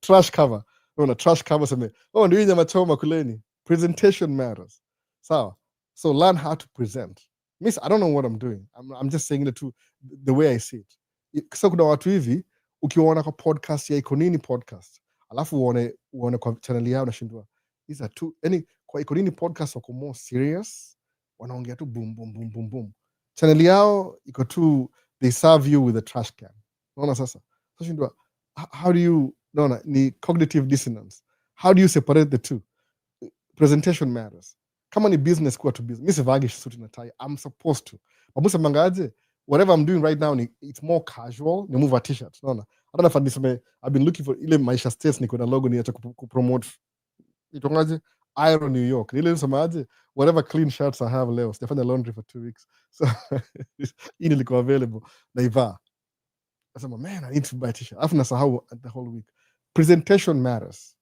Trash cover. No, trash cover sema, ndio nyama choma kuleni. Presentation matters. So learn how to present. Miss, I don't know what I'm doing. I'm just saying the way I see it. So kuna watu hivi ukiona kwa podcast ya Ikonini podcast, alafu uone kwa channel yao unashindwa. These are two, kwa Ikonini podcast wako more serious, wanaongea tu boom boom boom boom boom. Channel yao iko tu, they serve you with a trash can. Unaona sasa? So shindwa, how do you, ni cognitive dissonance. How do you separate the two? Presentation matters. Kama ni business, kuwa to business. Mimi sivagi suit na tie. I'm supposed to. Mabusa mangaje, whatever I'm doing right now, it's more casual. Ni move a t-shirt. Unaona? I don't know if I've been looking for ile Maisha States niko na logo niacha kupromote. Itongaje? Iron New York. Ile nisemaje? Whatever clean shirts I have leo, sitafanya laundry for 2 weeks. So hii nilikuwa available. Naivaa. Nasema, man, I need to buy a t-shirt. Afu nasahau the whole week. Presentation matters.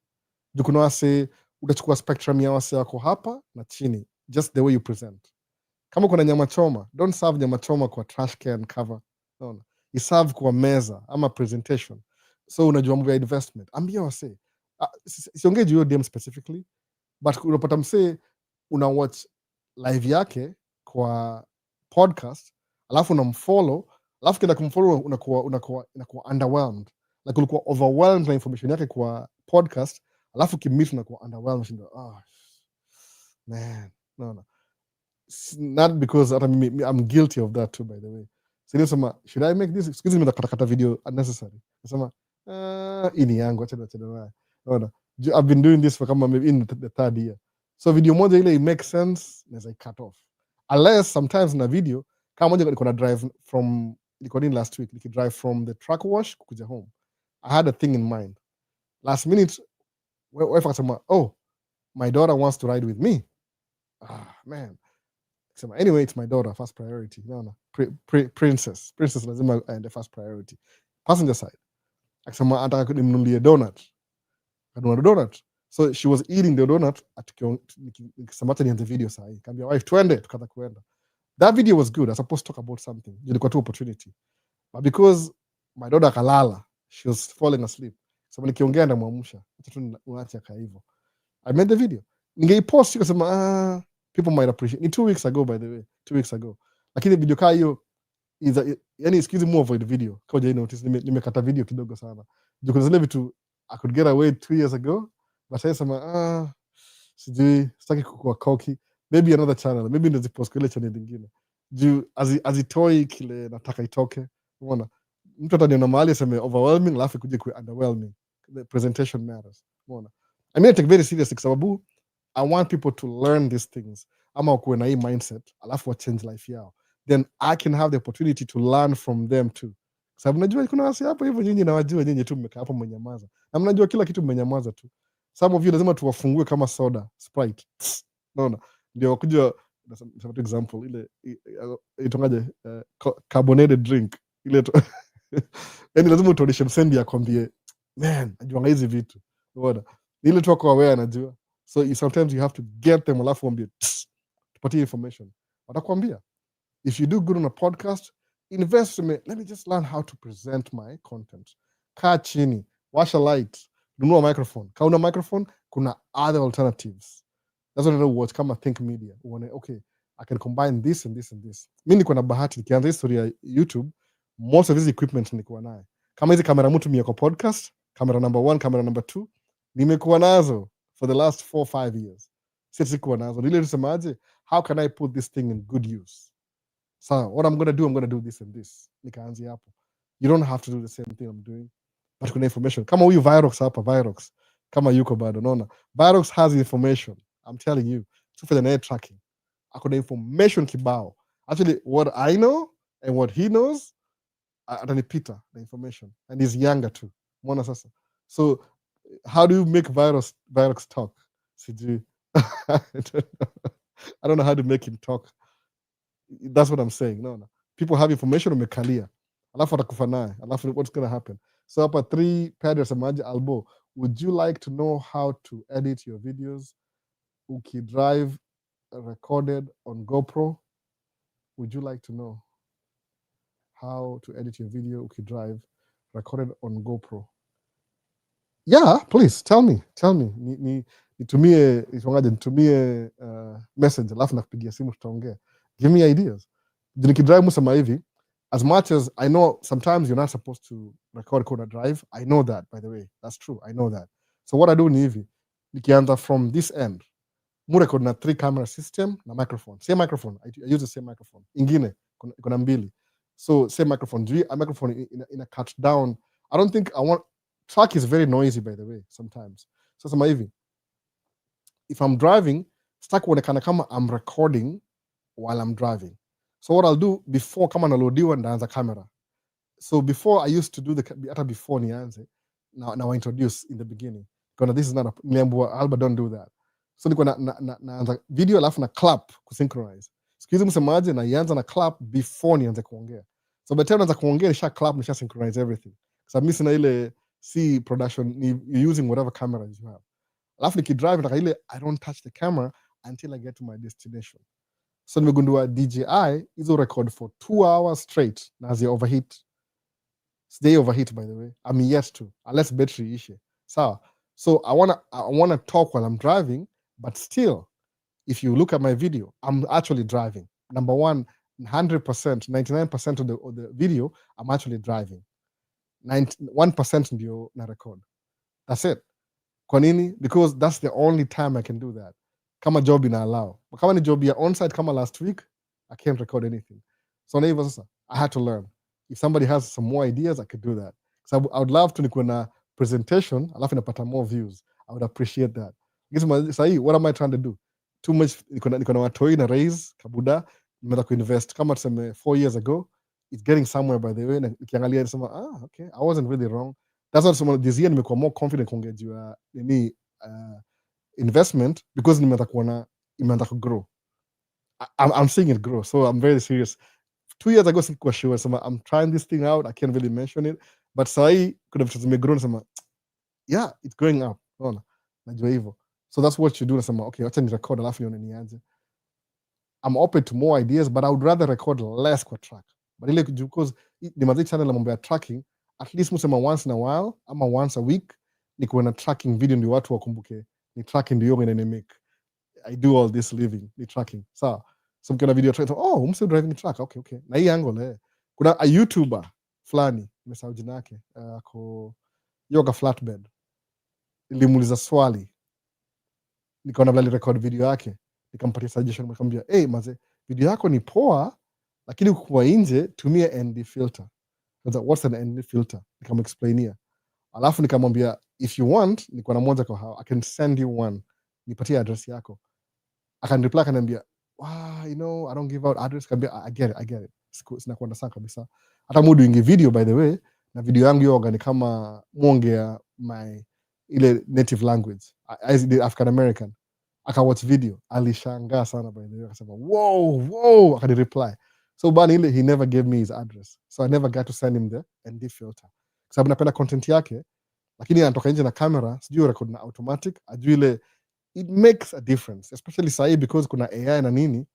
Kuna wase utachukua spectrum ya wase wako hapa na chini, just the way you present. Kama kuna nyama choma, don't serve nyama choma kwa trash can cover. No. You serve kwa meza ama presentation. So unajua mambo ya investment. Ambia wase. Siongee juu DM specifically, but unapata mse una watch live yake kwa podcast, alafu unamfollow, alafu kenda kumfollow unakuwa underwhelmed. Like ulikuwa overwhelmed na information yake kwa podcast, alafu kimit unakuwa underwhelmed. Man, no. Not because I'm guilty of that too, by the way. So nisema, should I make this? Excuse me, nakata video unnecessary. Nasema, ini yangu acha nayo. No. I've been doing this for kama maybe in the 3rd year. So video moja ile it makes sense, as I cut off. Unless sometimes na video, kama moja niko na drive from, niko in last week, niki drive from the truck wash kuja home. I had a thing in mind. Last minute, wife akasema, my daughter wants to ride with me. Man. Anyway, it's my daughter, first priority. No. Princess lazima and the first priority. Passenger side. Akasema ataka nimnunulie donut. Kanunua donut. So she was eating the donut nikisema hata nianze video sahi. Kaambia wife twende, tukaanza kuenda. That video was good. I was supposed to talk about something. Ilikuwa tu opportunity. But because my daughter akalala, she was falling asleep. So nikiongea na muamsha. Acha tu uache aka hivyo. I made the video. Ningeipost nikasema people might appreciate. Ni 2 weeks ago, by the way. 2 weeks ago. Lakini video kaa hiyo yani excuse me, avoid video. Kwa jai notice nimekata video kidogo sana. Juu kuna zile vitu I could get away 2 years ago, but sasa sema sijui sitaki kuwa cocky. Maybe another channel, maybe nitazipost kwa ile channel nyingine. Juu azitoi kile nataka itoke. Unaona? Mtu ataniona mahali aseme overwhelming, alafu kuje ku underwhelming. The presentation matters. Unaona? I mean, I take very seriously kwa sababu I want people to learn these things. Ama kuwe na hii mindset, alafu wa change life yao. Then I can have the opportunity to learn from them too. Sababu najua kuna wasi hapo hivyo nyinyi na wajua nyinyi tu mmekaa hapo mmenyamaza. Na mnajua kila kitu mmenyamaza tu. Some of you lazima tuwafungue kama soda, Sprite. Unaona? Ndio wakuja, for example, ile itongaje carbonated drink. Ile yani lazima utonishe msendi akwambie, man, najua hizi vitu. Unaona? Ile tu kwa aware anajua. So sometimes you have to get them, alafu ambie tupatie information. Watakwambia. If you do good on a podcast, invest in me. Let me just learn how to present my content. Kaa chini, washa light, nunua microphone. Kaa una microphone, kuna other alternatives. That's what I know what kama Think Media. Okay, I can combine this and this and this. Mimi niko na bahati nikianza history ya YouTube, most of this equipment nilikuwa nayo. Kama hizi kamera mtu mia kwa podcast, camera number 1, camera number 2, nimekuwa nazo for the last 4-5 years. Sikuwa nazo. Nile nisemaje, how can I put this thing in good use? So what I'm going to do this and this. Nikaanzia hapo. You don't have to do the same thing I'm doing, but kuna information. Kama huyu Virox hapa, Virox, kama yuko bado, unaona. Virox has information. I'm telling you. Tufanya naye tracking. Akona information kibao. Actually, what I know and what he knows, atanipita the information. And he's younger too. Mwana sasa. So how do you make Virox talk? Sijui. I don't know how to make him talk. That's what I'm saying. No. People have information umekalia. Alafu atakufa naye. Alafu what's going to happen? So hapa 3 Pedro Samaji Albo, would you like to know how to edit your videos? Ukidrive recorded on GoPro? Would you like to know how to edit your video ukidrive recorded on GoPro? Yeah, please tell me. Nitumie message alafu nakupigia simu tutaongea. Give me ideas. Nikidrive musema hivi, as much as I know sometimes you're not supposed to record on a drive. I know that, by the way. That's true. I know that. So what I do ni hivi, nikianza from this end, mu record na 3 camera system na microphone. Same microphone. I use the same microphone. Ingine kuna mbili. So same microphone. A microphone in a cut down. I don't think I want. Track is very noisy, by the way, sometimes. So sema hivi, if I'm driving, sitaki kuonekana kama I'm recording while I'm driving. So what I'll do before kama nalodiwa ndaanza camera. So before I used to do hata before nianze, now I introduce in the beginning. Because this is not niambiwa Alba, don't do that. So niko naanza video alafu na clap kusynchronize. Siku hizi msemaje na ianza na clap before nianze kuongea. So by the time naanza kuongea nisha clap nisha synchronize everything. So mimi sina ile production, you're using whatever cameras you have. Alafu nikidrive nataka ile I don't touch the camera until I get to my destination. So nimegundua DJI hizo record for 2 hours straight na zi overheat. Stay overheat, by the way. I'm yet to, unless battery issue. So I wanna talk while I'm driving, but still, if you look at my video, I'm actually driving. Number one, 100%, 99% of the video, I'm actually driving. 1% ndio na record. That's it. Kwa nini? Because that's the only time I can do that. Kama job ina allow. Kama ni job ya on-site kama last week, I can't record anything. So na hivyo sasa, I had to learn. If somebody has some more ideas, I could do that. So I would love to nikuwe na presentation, alafu napata more views. I would appreciate that. Sahi, what am I trying to do? Too much, niko na watoi na raise, kabuda, nimeanza kuinvest. Kama tuseme 4 years ago, it's getting somewhere, by the way. Nikiangalia nisema, okay, I wasn't really wrong. That's why this year nimekuwa more confident kuongea juu ya nini investment, because nimeanza kugrow. I'm seeing it grow, so I'm very serious. 2 years ago sikuwa sure, so I'm trying this thing out. I can't really mention it, but sahi kuna vitu zimegrow, nasema yeah, it's growing up. Unaona, najua hivyo. So that's what you do. Nasema okay, acha ni record alafu nione nianze. I'm open to more ideas, but I would rather record less kwa track. But ile because ni mazi channel la mambo ya tracking, at least musema once in a while ama once a week nikuwe na tracking video ndio watu wakumbuke ni tracking ndio yoga ina make I do all this living ni tracking. So mkiona video track, oh, mse driving track, okay. Na hii angle kuna a YouTuber fulani nimesahau jina yake, ako yoga flatbed. Nilimuuliza swali, nikaona vile record video yake, nikampatia suggestion, nikamwambia hey maze, video yako ni poa lakini ukikuwa nje tumia ND filter. What's an ND filter? Nikamexplainia. Alafu nikamwambia if you want, niko na moja kwa hao, I can send you one, nipatie address yako. Akanireply akaniambia, you know, I don't give out address. I get it. Sinakwenda sana kabisa. Hata mudu ingi video, by the way, na video yangu yoga ni kama muongea my ile native language, African American. Akawatch video, alishangaa sana, by the way, akasema wow, akanireply. So bani ile, he never gave me his address, so I never got to send him the ND filter, sababu napenda content yake, lakini anatoka nje na camera, sijui record na automatic, ajui ile. It makes a difference, especially sahi because kuna AI na nini,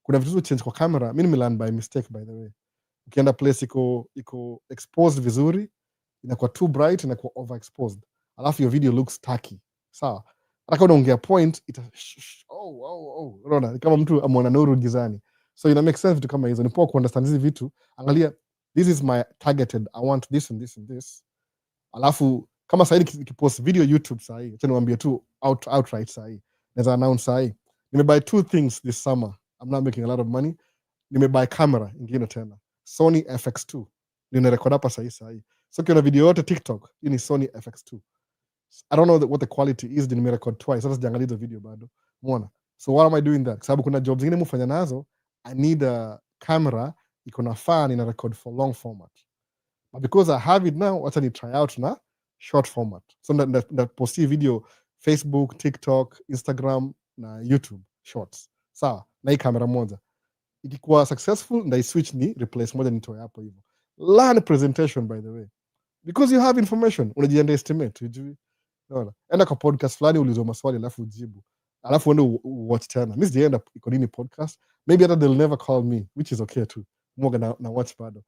kuna vitu change kwa camera. Mimi nimelearn by mistake, by the way. Ukienda place iko exposed vizuri, inakuwa too bright, inakuwa overexposed, alafu your video looks tacky. Sawa, hata kama unaongea point unaona kama mtu ameona nuru gizani. So ina make sense vitu kama hizo. Ni poa kuunderstand hizi vitu. Angalia, this is my targeted, I want this and this and this. Alafu kama sahi nikipost video YouTube sahi, acha niwaambie tu outright sahi, naweza announce sahi Nimebuy 2 things this summer. I'm not making a lot of money. Nimebuy camera ingine tena, Sony FX2 ninarecord hapa sahi. So ukiona video yote TikTok, hii ni Sony FX2. I don't know what the quality is, nimerecord twice. Sasa sijaangalia hizo video bado. Umeona? So why am I doing that? Sababu kuna jobs zingine mufanya nazo, I need a camera iko na fan ina record for long format. But because I have it now, wacha ni try out na short format. So na posti video Facebook, TikTok, Instagram na YouTube shorts. Sawa, na hii kamera moja. Ikikuwa successful, ndai switch ni replace moja nitoe hapo hivyo. Learn presentation by the way. Because you have information, unaji-underestimate, hujui. Unaona? Enda kwa podcast fulani ulizwa maswali alafu ujibu. Alafu uende watch tena. Mimi sijaenda iko nini podcast. Maybe hata they'll never call me, which is okay too. Mwoga na watch bado.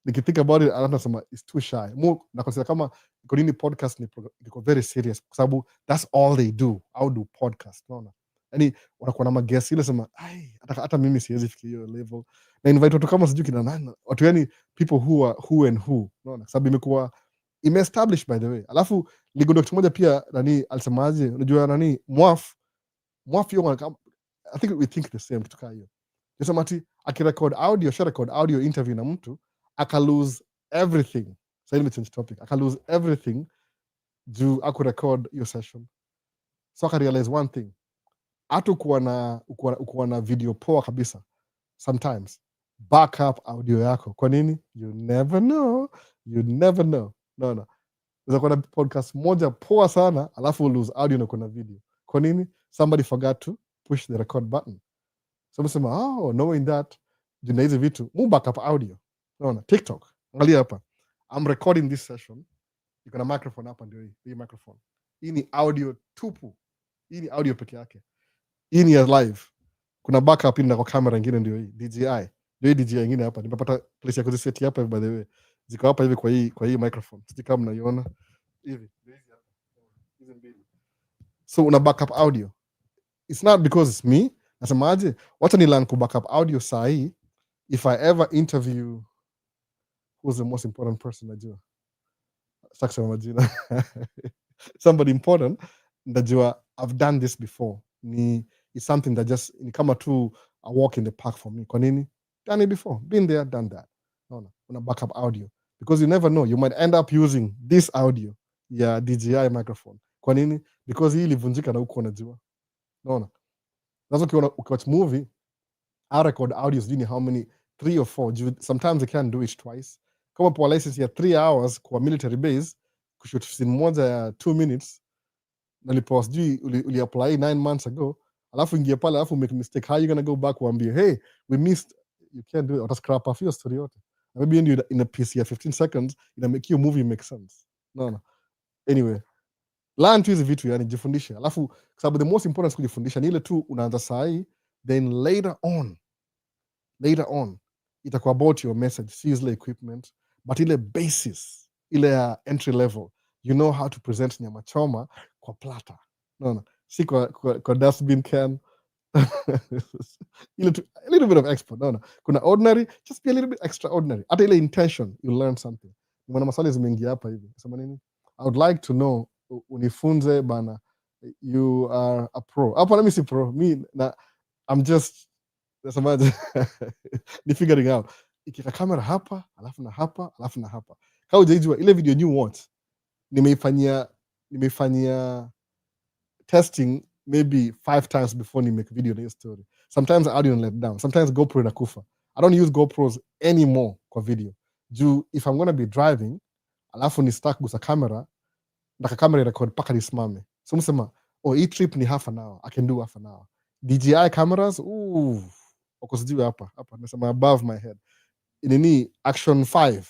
Nikithink about it, alafu nasema it's too shy. Na consider kama iko nini podcast ni iko very serious kwa sababu that's all they do. How do podcast, unaona? Yaani wanakuwa na maguest ile sema ai hata mimi siwezi fikia hiyo level. Na invite watu kama sijui kina nani. Watu yani people who are who and who, unaona? Sababu imekuwa imeestablished by the way. Alafu legal doctor moja pia nani alisemaje, unajua nani mwaf hiyo I think we think the same kitu kama hiyo. Nisema ati akirecord audio, share record audio interview na mtu aka lose everything. Sasa ile change topic. Aka lose everything juu aku record your session. So aka realize one thing. Hata ukuwa na video poa kabisa. Sometimes backup audio yako. Kwa nini? You never know. No. Unaweza kuwa na podcast moja poa sana alafu lose audio na kuna video. Kwa nini? Somebody forgot to push the record button. So msema, knowing that, juu na hizi vitu, mu backup audio. Unaona, TikTok. Angalia hapa. I'm recording this session. Iko na microphone hapa ndio hii microphone. Hii ni audio tupu. Hii ni audio peke yake. Hii ni live. Kuna backup na kwa camera nyingine ndio hii DJI. Ndio hii DJI nyingine hapa. Nimepata place ya kuziseti hapa by the way. Ziko hapa hivi kwa hii microphone. Sisi kama mnaiona hivi. Hizi mbili. So una backup audio. It's not because it's me. Nasemaje? Wacha ni learn ku backup audio sahi. If I ever interview who's the most important person najua. Sasa majina. Somebody important najua I've done this before. It's something that just ni kama tu a walk in the park for me. Kwa nini? Done it before. Been there, done that. No. Una backup audio. Because you never know. You might end up using this audio. Yeah, DJI microphone. Kwa nini? Because hii ilivunjika na huko unajua. No. That's okay. Ukiwatch movie, I record audios doing how many 3 or 4. Sometimes I can't do it twice. Kama kwa license ya 3 hours kwa military base, kushoot scene moja ya 2 minutes, nalipo sijui uli apply 9 months ago, alafu ingia pale alafu make mistake, how you gonna go back waambie hey we missed, you can't do it, uta scrap off your story yote. Maybe in a piece ya 15 seconds ina make your movie make sense. No. Anyway, learn tu hizi vitu yani jifundishe. Alafu kwa sababu the most important kujifundisha ni ile tu unaanza sahi, then later on itakuwa about your message, see ile equipment, but ile basis, ile entry level, you know how to present nyama choma kwa plata. No. Si kwa dustbin can. A little bit of expert. No. Kuna ordinary, just be a little bit extraordinary. Hata ile intention, you learn something. Mwana maswali zimeingia hapa hivi. Sema nini? I would like to know, unifunze bana, you are a pro. Hapa let me see pro. I'm just ni figuring out. Ikika kamera hapa, alafu na hapa. Kama hujaijua ile video new watch, nimeifanyia testing maybe 5 times before ni make video na hiyo story. Sometimes audio let down. Sometimes GoPro inakufa. I don't use GoPros anymore kwa video. If I'm gonna be driving, alafu ni start gusa camera, ndaka camera record paka nisimame. So msema, hii trip ni half an hour. I can do half an hour. DJI cameras, wako sijui hapa. Nasema above my head. Inini Action 5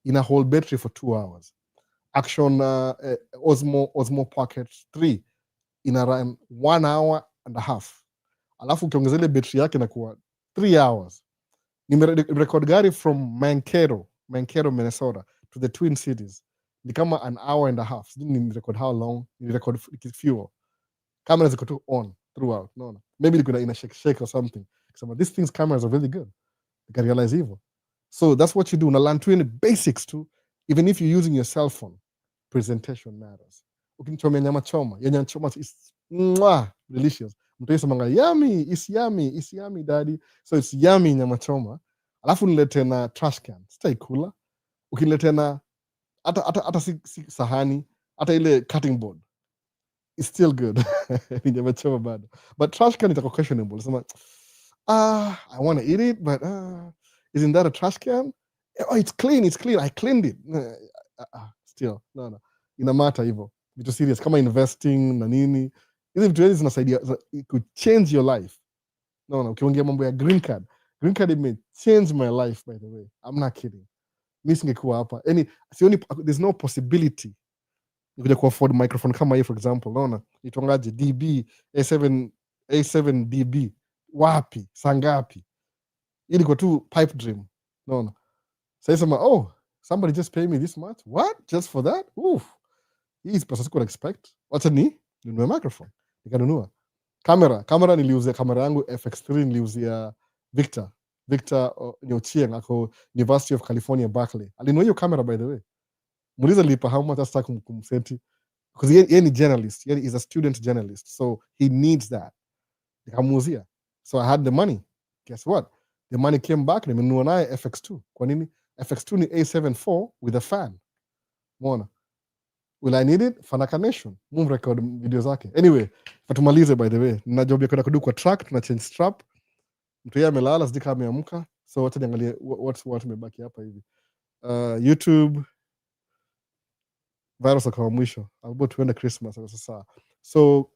ina hold battery for 2 hours. Action Osmo Pocket 3 ina run 1 hour and a half. Alafu ukiongeza ile battery yake inakuwa 3 hours. Nimerecord gari from Mankato, Minnesota to the Twin Cities. Ni kama an hour and a half. Sijui nimerecord how long. Nimerecord fuel. Camera ziko tu on throughout. No. Maybe ina shake or something. These things cameras are really good. You can realize evil. So that's what you do. Una learn to in basics too. Even if you're using your cell phone, presentation matters. Ukinichomea nyama choma, nyama choma is delicious. mtu yesema yummy, it's yummy daddy, so it's yummy nyama choma, alafu nilete na trash can, sitaikula. Ukiniletea na hata si sahani, hata ile cutting board, it's still good. Ni nyama choma bado, but trash can itakuwa questionable. Sema I want to eat it, but isn't that a trash can? Oh, it's clean, I cleaned it. Still no, inamata hivyo vitu serious kama investing na nini, hizi vitu hizi zinasaidia ku change your life. No, ukiongea mambo ya green card it may change my life, by the way, I'm not kidding. Mimi singekuwa hapa, sioni, there's no possibility nikuja ku afford microphone kama hii, for example. Unaona itongaje dB A7 dB, wapi sangapi, ili kwa tu pipe dream. Unaona sasa sema somebody just pay me this much, what, just for that? Oof, hii pesa sikuwa expect. Wacha ninunue microphone. Nikanunua kamera niliuzia kamera yangu FX3, niliuzia Victor Nyochieng ako University of California Berkeley. Alinunua hiyo kamera, by the way. Muulize lipa how much, hasta kumsenti, because yeye ni journalist, yeye is a student journalist, so he needs that. Nikamuuzia, so I had the money. Guess what, the money came back, nimenunua naye FX2. Kwa nini? FX2 ni A7 IV with a fan. Umeona? Will I need it? Fanaka Nation record video zake. Anyway, fatumalize, by the way, nina job ya kwenda kudu kwa track, tuna change strap. Mtu yeye amelala, sijui kama ameamka, so wacha niangalie what imebaki hapa hivi. YouTube virus kwa mwisho, about tuende Christmas sasa. So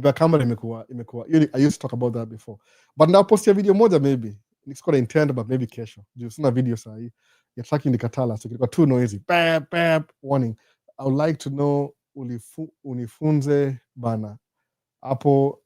the camera imekuwa I used to talk about that before, but now post video moja, maybe niko na intend, but maybe kesho juu sina video saa hii ya tracking nikatala, so kilikuwa too noisy, pap warning. I would like to know unifunze bana hapo.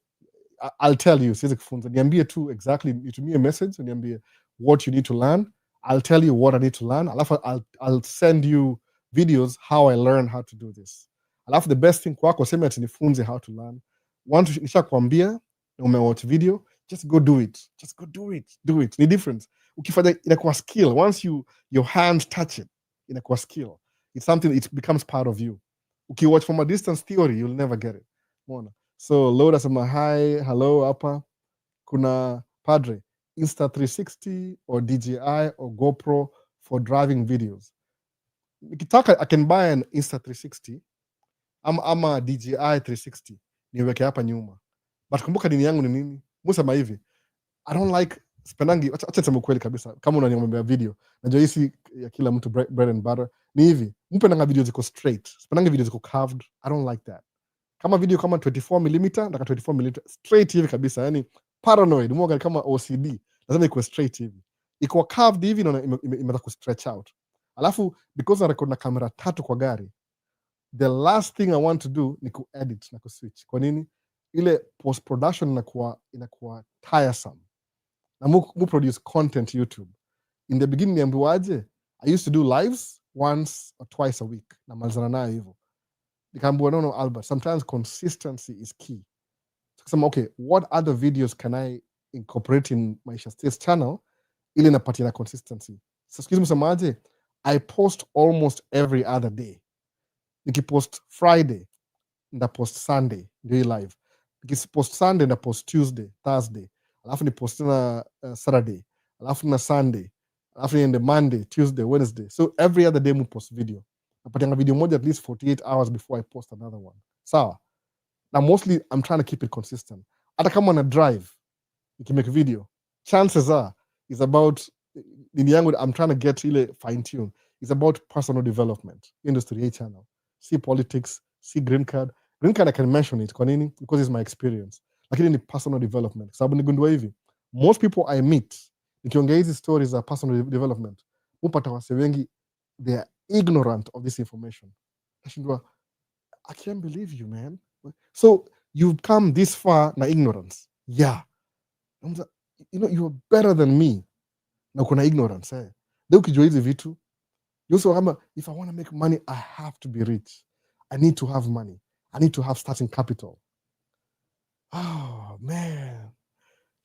I'll tell you, siwezi kufunza, niambie tu exactly, nitumie message niambie what you need to learn, I'll tell you what I need to learn, alafu I'll send you videos how I learn how to do this. Alafu the best thing kwako, sema ati nifunze how to learn. Once nishakwambia umewatch video, just go do it, do it. Ni difference ukifanya, inakuwa skill. Once your hands touch it, inakuwa skill. It's something, it becomes part of you. Ukiwatch from a distance theory, you'll never get it. Umeona? So Loda sema hi, hello hapa. Kuna Padre, Insta360 or DJI or GoPro for driving videos. Nikitaka I can buy an Insta360 ama DJI 360 niweke hapa nyuma. But kumbuka dini yangu ni nini? Musema hivi, I don't like spendangi, acha niseme kweli kabisa, kama unaniambia video, najua hisi ya kila mtu bread and butter, ni hivi, mpendanga video ziko straight, spendangi video ziko curved, I don't like that. Kama video kama 24mm, ndaka 24mm straight hivi kabisa, yani paranoid, mwoga kama OCD, lazima ikuwe straight hivi. Ikuwa curved hivi na imeanza ku stretch out. Alafu because na record na kamera 3 kwa gari, the last thing I want to do ni ku edit na ku switch. Kwa nini? Ile post production inakuwa tiresome. Na mu produce content YouTube. In the beginning niambiwaje, I used to do lives once or twice a week, na malizana nayo hivyo. Nikaambiwa no Albert, sometimes consistency is key. Kusema okay, what other videos can I incorporate in Maisha State's channel ili napatia na consistency. So excuse me, semaje, I post almost every other day. Nikipost Friday, ndapost Sunday, ndio live. Nikipost Sunday, ndapost Tuesday, Thursday. Alafu nipost na Saturday. Alafu na Sunday. Alafu niende Monday, Tuesday, Wednesday. So every other day mu post video. Napatianga video moja at least 48 hours before I post another one. Sawa. Now mostly I'm trying to keep it consistent. Hata kama na drive, nikimake video, chances are is about nini yangu, I'm trying to get ile fine tune. It's about personal development. Industry channel. See politics, see green card. Green card I can mention it. Kwa nini? Because it's my experience. Lakini ni personal development. Sababu nigundua hivi, most people I meet, nikiongea hizi stories za personal development, upata wase wengi, they are ignorant of this information. Nashindwa, I can't believe you, man. So you've come this far na ignorance. Yeah. You know, you're better than me. Na kuna ignorance. Leo ukijua hizi vitu, if I want to make money, I have to be rich. I need to have money. I need to have starting capital. Oh, man.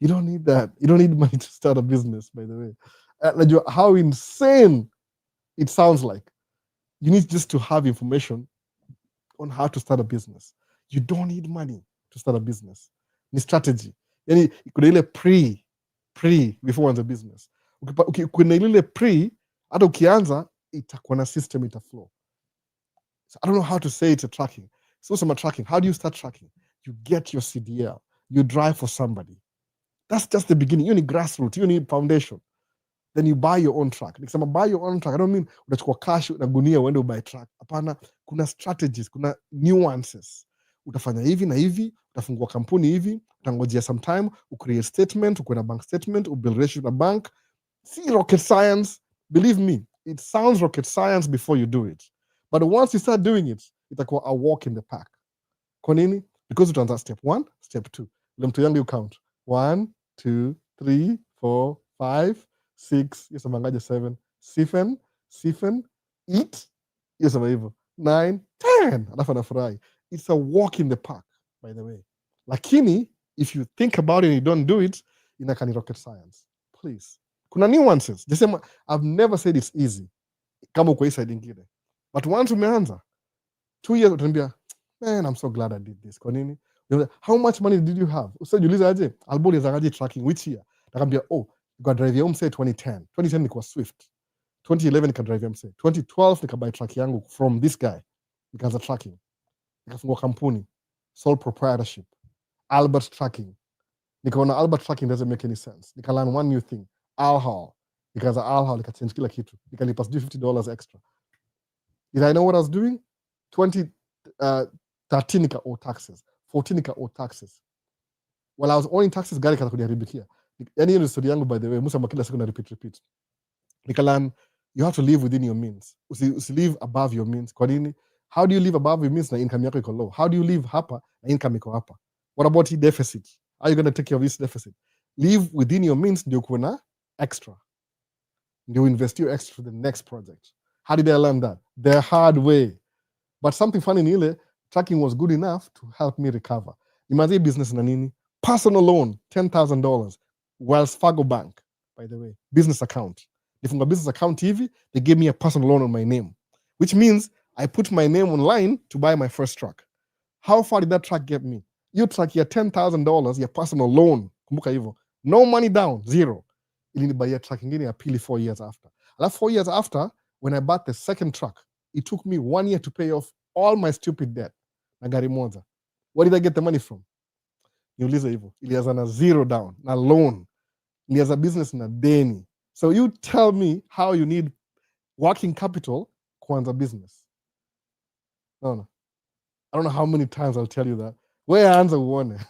You don't need that. You don't need money to start a business, by the way. How insane it sounds like. You need just to have information on how to start a business. You don't need money to start a business. Ni strategy. Yani kuna ile pre before uanze business. Kuna ile pre, hata ukianza itakuwa na system, itaflow. So I don't know how to say it's a tracking. So some tracking. How do you start tracking? You get your CDL. You drive for somebody. That's just the beginning. You need grassroots. You need foundation. Then you buy your own truck. Nikisema buy your own truck, I don't mean unachukua cash na gunia uende ubuy truck. Hapana, kuna strategies, kuna nuances. Utafanya hivi na hivi, utafungua kampuni hivi, utangojea sometime, ucreate statement, uko na bank statement, ubuild relationship na bank. See rocket science. Believe me, it sounds rocket science before you do it. But once you start doing it, itakuwa a walk in the park. Kwa nini? Because utaanza step 1, step 2. Ile mtu yangu you count. 1, 2, 3, 4, 5, 6, hiyo sema ngaje 7, sifen, eat, hiyo sema hivyo 9, 10, alafu anafurahi. It's a walk in the park, by the way. Lakini if you think about it and you don't do it, inakani rocket science. Please. Kuna nuances. Jasema, I've never said it's easy. Kama uko hii side ingine. But once umeanza, 2 years utaniambia, man, I'm so glad I did this. Kwa nini? How much money did you have? Usijiuliza aje, album zakaje tracking which year? Nakwambia, oh, nikadrive ya mse 2010. 2010 nilikuwa Swift. 2011 nikadrive ya mse. 2012 nikabuy track yangu from this guy. Nikaanza tracking. Nikafungua kampuni. Sole proprietorship. Albert tracking. Nikaona Albert tracking doesn't make any sense. Nikalearn one new thing. Alhal. Nikaanza Alhal, nikachange kila kitu. Nikalipa $50 extra. Did I know what I was doing? 2013 nika owe taxes. 14 nika owe taxes. While I was owing taxes, gari kuniaribikia. Yani hiyo ni story yangu, by the way. Musa kila siku na repeat. Nikalan, you have to live within your means. Usi live above your means. Kwa nini? How do you live above your means na income yako iko low? How do you live hapa na income iko hapa? What about the deficit? How are you going to take care of this deficit? Live within your means, ndio kuwe na extra. Ndio invest your extra for the next project. How did I learn that? The hard way. But something funny ni ile, tracking was good enough to help me recover. Imagine business na nini? Personal loan, $10,000. Wells Fargo Bank, by the way. Business account. Nifunga business account hivi, they gave me a personal loan on my name. Which means I put my name online to buy my first truck. How far did that truck get me? You truck ya $10,000, your personal loan. Kumbuka hivyo. No money down, zero. Ilinibuy truck ingine ya pili 4 years after. Alafu 4 years after, when I bought the second truck, it took me 1 year to pay off all my stupid debt na gari moja. Where did I get the money from? Niulize hivyo. Ilianza na zero down, na loan. Ilianza business na deni. So you tell me how you need working capital kuanza business. No. I don't know how many times I'll tell you that. Where anza uone.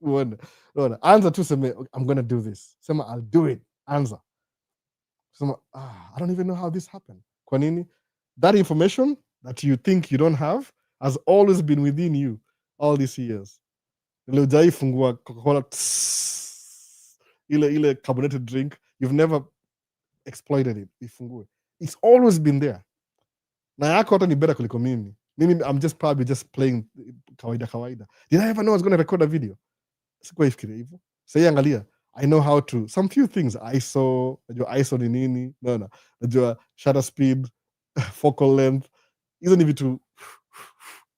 No. Anza tu seme, I'm going to do this. Sema, I'll do it. Anza. Sema, I don't even know how this happened. Kwa nini? That information that you think you don't have has always been within you all these years. Ile fungua Coca-Cola, ile carbonated drink, you've never exploited it. Ifungue. It's always been there. Na yako hata ni better kuliko mimi. I'm just probably just playing kawaida. Did I ever know I was going to record a video? Sikuwa ifikiria hivyo. Sasa angalia, I know how to, some few things, najua ISO ni nini, najua shutter speed, focal length, hizo ni vitu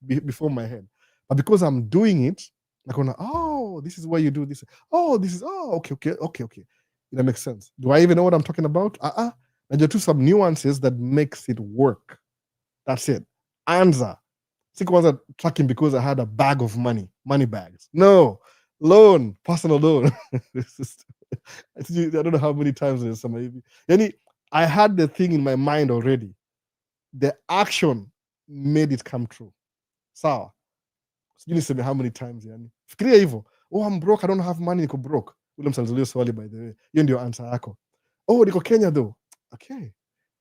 before my head. But because I'm doing it, nakona, this is why you do this. Okay. That makes sense. Do I even know what I'm talking about? Najua tu some nuances that makes it work. That's it. Anza. Sikuanza tracking because I had a bag of money bags. No. Loan, personal loan. I don't know how many times there's some maybe. Yani, I had the thing in my mind already. The action made it come true. Sawa. Sijui niseme how many times yani. Fikiria hivyo. I'm broke, I don't have money, niko broke. Ule msalizulio swali, by the way. Hiyo ndio answer yako. Niko Kenya though. Okay.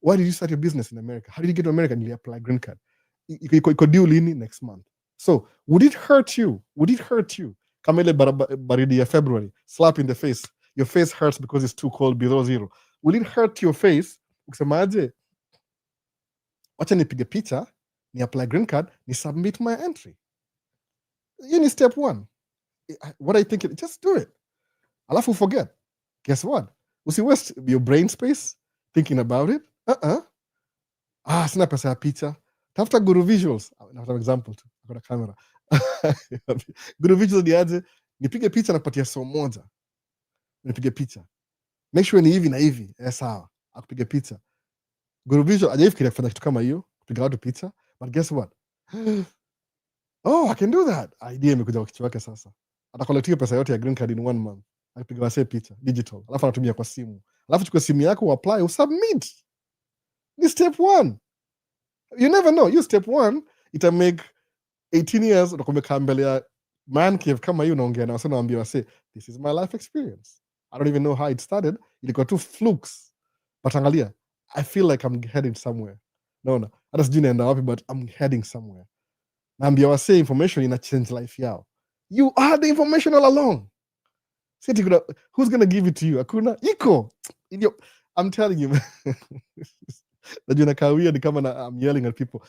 Why did you start your business in America? How did you get to America? Nili apply green card. Iko due lini? Next month. So, would it hurt you? Kama ile baridi ya February, slap in the face. Your face hurts because it's too cold below zero. Will it hurt your face? Ukisemaje, wacha nipige picha, ni apply green card, ni submit my entry. You need step 1. What I think, just do it. Alafu forget. Guess what? Usi waste your brain space thinking about it. Sina pesa ya picha. Tafuta Guru Visuals. An example. akona kamera. Guru visual ni aje, nipige picha nakupatia somo moja, nipige picha, make sure ni hivi na hivi, sawa, akupige picha. Guru visual hajaifikiria kufanya kitu kama hiyo, kupiga watu picha, but guess what, oh, I can do that. Idea imekuja kwa kichwa yake sasa. Atakolektia pesa yote ya green card in 1 month. Akipiga wasee picha digital, alafu anatumia kwa simu, alafu chukua simu yako uapply, usubmit. Ni step 1. You never know, you step 1 ita make 18 years utakuwa umekaa mbele ya man cave kama hiyo, unaongea na wasee, naambia wasee, this is my life experience. I don't even know how it started, ilikuwa tu flukes, but angalia, I feel like I'm heading somewhere. Naona hata sijui naenda wapi, but I'm heading somewhere. Naambia wasee information ina change life yao. You are the information all along. Siti kuna, who's gonna give it to you? Hakuna iko. I'm telling you. Najua nakawia ni kama I'm yelling at people.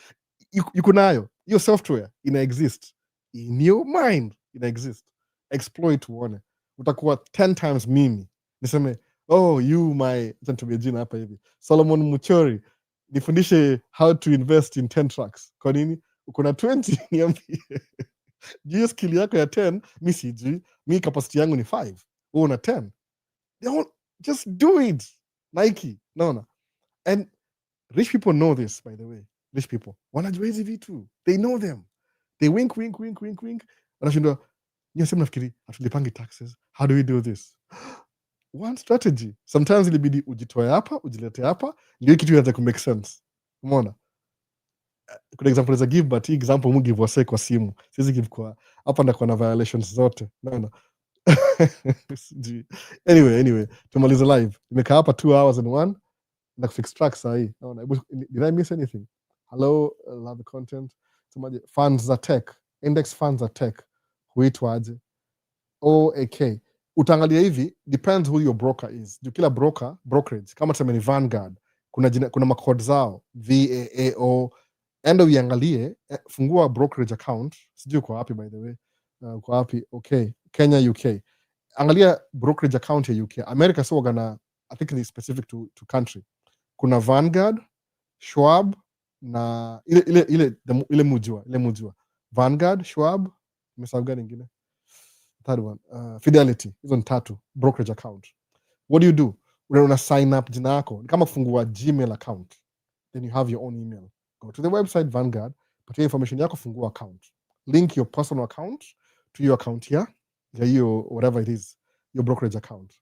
Yuko nayo. Your software ina exist. In your mind ina exist. Exploit uone. Utakuwa 10 times mimi. Niseme, oh, you my, tumia jina hapa hivi, Solomon Muchori, nifundishe how to invest in 10 trucks. Kwa nini? Uko na 20, niambie. Juu skill yako ya 10, mi sijui. Mi capacity yangu ni 5. Wewe una 10. Just do it. Nike. Naona. And rich people know this, by the way. Rich people. Wanajua hizi vitu. They know them. They wink, wink, wink, wink, wink. Wanashindwa, nyinyi sema nafikiri hatulipangi taxes. How do we do this? One strategy. Sometimes ilibidi ujitoe hapa, ujilete hapa, ndio kitu inaweza ku make sense. Umeona? Kuna example za give, but example mu give wase kwa simu. Siwezi give kwa hapa na kwa na violations zote. Naona. Anyway, tumalize live. Nimekaa hapa 2 hours and 1 na fix track sahi. Naona. Did I miss anything? Hello, love the content. Tumaje funds za tech, index funds za tech. Huitwaje? OAK. Utaangalia hivi, depends who your broker is. Juu kila brokerage, kama tuseme ni Vanguard, kuna makod zao, VAAO. Enda uiangalie, fungua brokerage account. Sijui kwa wapi, by the way. Kwa wapi? Okay. Kenya, UK. Angalia brokerage account ya UK. America so gana, I think it's specific to country. Kuna Vanguard, Schwab, na ile mujua. Vanguard, Schwab, nimesahau gani nyingine? Third one, Fidelity. Hizo ni 3 brokerage account. What do? Una sign up jina yako. Ni kama kufungua Gmail account. Then you have your own email. Go to the website Vanguard, patia information yako, fungua account. Link your personal account to your account here. Your whatever it is, your brokerage account.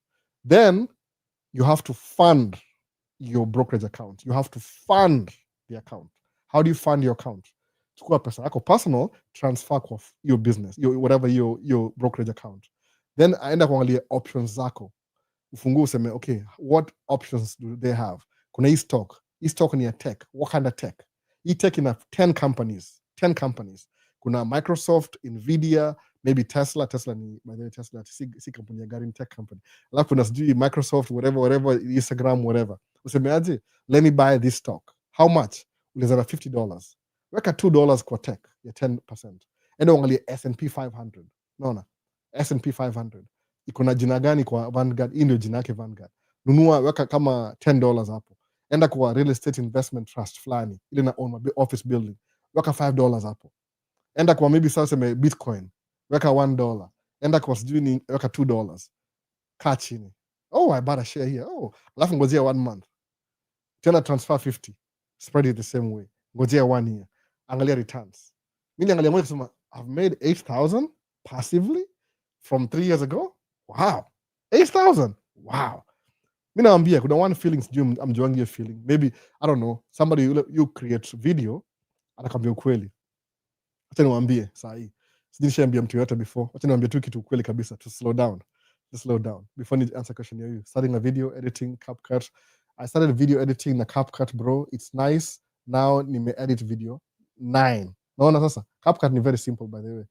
Then you have to fund your brokerage account. You have to fund the account. How do you fund your account? Chukua pesa yako personal, transfer kwa your business, whatever your brokerage account. Then aenda kuangalia options zako. Ufungue useme, okay, what options do they have? Kuna hii stock. Hii stock ni ya tech. What kind of tech? Hii tech ina 10 companies. 10 companies. Kuna Microsoft, Nvidia, maybe Tesla. Tesla ni, by the way, Tesla si company ya gari, tech company. Alafu kuna sijui Microsoft, whatever, Instagram, whatever. Useme aje, let me buy this stock. How much? Ulizana $50. Weka $2 kwa tech ya 10%. Enda uangalie S&P 500. Naona? S&P 500. Iko na jina gani kwa Vanguard? Hii ndio jina yake Vanguard. Nunua, weka kama $10 hapo. Enda kwa real estate investment trust fulani, ile na own office building. Weka $5 hapo. Enda kwa maybe sasa sema Bitcoin. Weka $1. Enda kwa sijui ni weka $2. Kaa chini. Oh, I bought a share here. Oh, alafu ngojea 1 month. Tena transfer 50. Spread it the same way. Ngojea 1 year. Angalia returns. Mimi angalia moja kusema I've made 8,000 passively from 3 years ago. Wow. 8,000. Wow. Mimi naambia kuna one feeling sijui amjuangi hiyo feeling. Maybe I don't know, somebody you create video anakwambia ukweli. Acha niwaambie saa hii. Sijishaambia mtu yote before. Acha niwaambie tu kitu ukweli kabisa, to slow down. To slow down. Before I answer question you. Starting a video editing, CapCut. I started video editing na CapCut, bro. It's nice. Now nime edit video 9. Naona sasa CapCut ni very simple, by the way.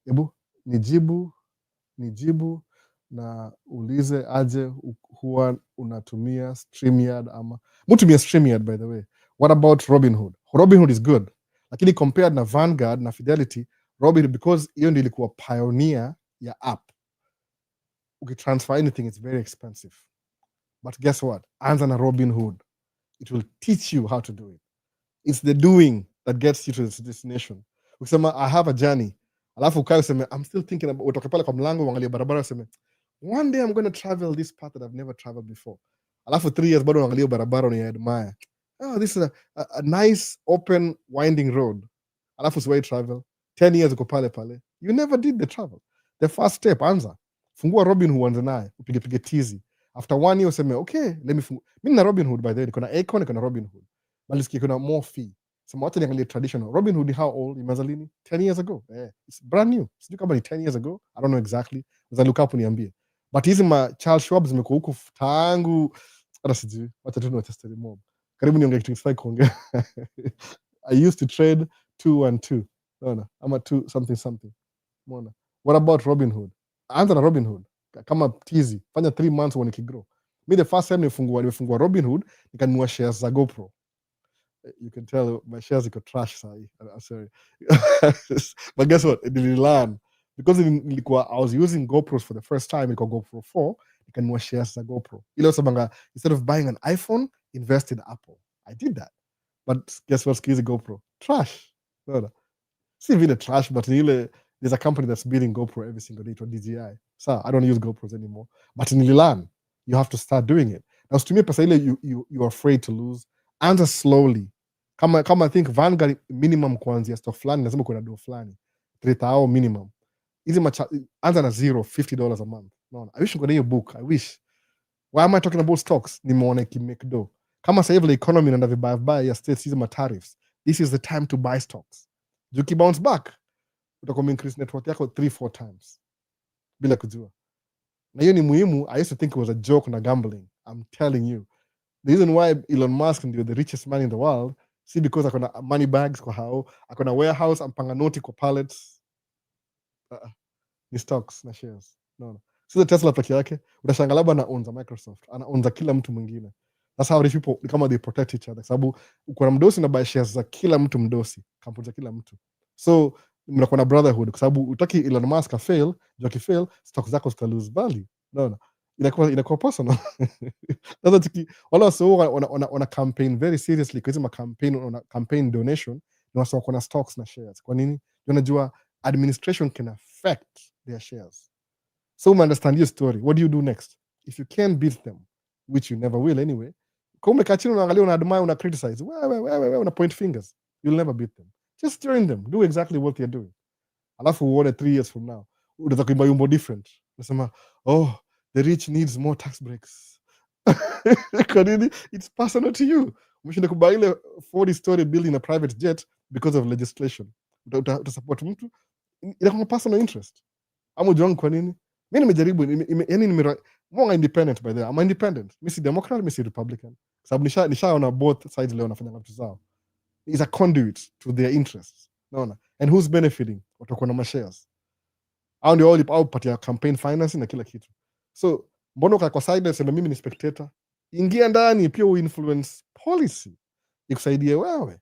Ebu nijibu na ulize aje huwa unatumia StreamYard ama mutumia StreamYard, by the way. What about Robinhood? Robinhood is good. Lakini compared na Vanguard na Fidelity, Robinhood, because hiyo ndio ilikuwa pioneer ya app. Ukitransfer anything, it's very expensive. But guess what? Anza na Robinhood. It will teach you how to do it. It's the doing that gets you to the destination. ukisema I have a journey, alafu ukae useme I'm still thinking about, utoke pale kwa mlango uangalie barabara useme one day I'm going to travel this path that I've never traveled before. Alafu 3 years bado unaangalia barabara na admire. Oh, this is a nice open winding road. Alafu siwai travel. 10 years uko pale pale. You never did the travel. The first step, anza. Fungua Robinhood uanze naye, upige tizi. After 1 year useme, okay, let me mimi na Robinhood by the way, niko na Acorn, niko na Robinhood. Malisikia kuna more fee. Sema wacha niangalie traditional. Robinhood how old? Imeanza lini? 10 years ago. It's brand new. Sijui kama ni 10 years ago. I don't know exactly. Uza look up niambie. But hizi ma Charles Schwab zimekuwa huku tangu hata sijui. Wacha tu niwache story mob. Karibu niongee kitu sifai kuongea. I used to trade 212. Unaona? Ama 2 something. Umeona? What about Robinhood? Anza na Robinhood. Kama tizi. Fanya 3 months uone kigrow. Me the first time nimefungua Robinhood, nikanunua shares za GoPro. You can tell my shares iko trash sahi. I'm sorry. But guess what? Nililearn. Because I was using GoPros for the first time, ilikuwa GoPro 4, nikanunua shares za GoPro. Ile sabanga, instead of buying an iPhone, invest in Apple. I did that. But guess what? Skizi GoPro. Trash. No. See vile trash, but there's a company that's building GoPro every single day to DJI. So I don't use GoPros anymore. But nililearn. You have to start doing it. Now, to me, pesa ile you're afraid to lose. Anza slowly. Kama I think Vanguard minimum kuanzia stock fulani lazima kuna do fulani 3,000 minimum. Hizi anza na $0, $50 a month. No, I wish niko na hiyo book. I wish. Why am I talking about stocks? Nimeona ikimake do. Kama sasa hivi economy na vibaya ya states hizi ma tariffs. This is the time to buy stocks. Juki bounce back. Utakuwa increase net worth yako 3-4 times. Bila kujua. Na hiyo ni muhimu. I used to think it was a joke na gambling. I'm telling you. The reason why Elon Musk is the richest man in the world, see, because akona money bags kwa hao, akona warehouse, ampanga noti kwa pallets. Ni stocks na shares. No. So the Tesla peke yake, utashangaa labda anaonza Microsoft, anaonza kila mtu mwingine. That's how rich people, kama they protect each other. Sababu uko na mdosi na buy shares za kila mtu mdosi, kampuni za kila mtu. So mnakuwa na brotherhood kwa sababu utaki Elon Musk fail, juu akifail, stocks zako zita lose value. No. Inakuwa personal. Sasa wala wasio wana campaign very seriously kwa hizo campaign donation ni wasio kuna stocks na shares. Kwa nini? Unajua administration can affect their shares. So understand your story. What do you do next? If you can't beat them, which you never will anyway, kama umekaa chini unaangalia, una admire, una criticize, wewe una point fingers, you'll never beat them. Just join them. Do exactly what they're doing. Alafu uone 3 years from now unaweza kuimba wimbo different. Unasema, oh, the rich needs more tax breaks. Kwa nini? It's personal to you. Umeshinda kubuy ile 40-story building a private jet because of legislation. Utasupport mtu, inakuwa personal interest. Ama ujuangu kwa nini? Mimi nimejaribu, yani more independent by the way. I'm independent. Mimi si Democrat, mimi si Republican. Sababu nishaona both sides leo wanafanya vitu zao. It's a conduit to their interests. Naona. And who's benefiting? Watakuwa na mashares. Au ndio wao patia campaign financing na kila kitu. So mbona kwa side sema mimi ni spectator? Ingia ndani pia uinfluence policy ikusaidie wewe.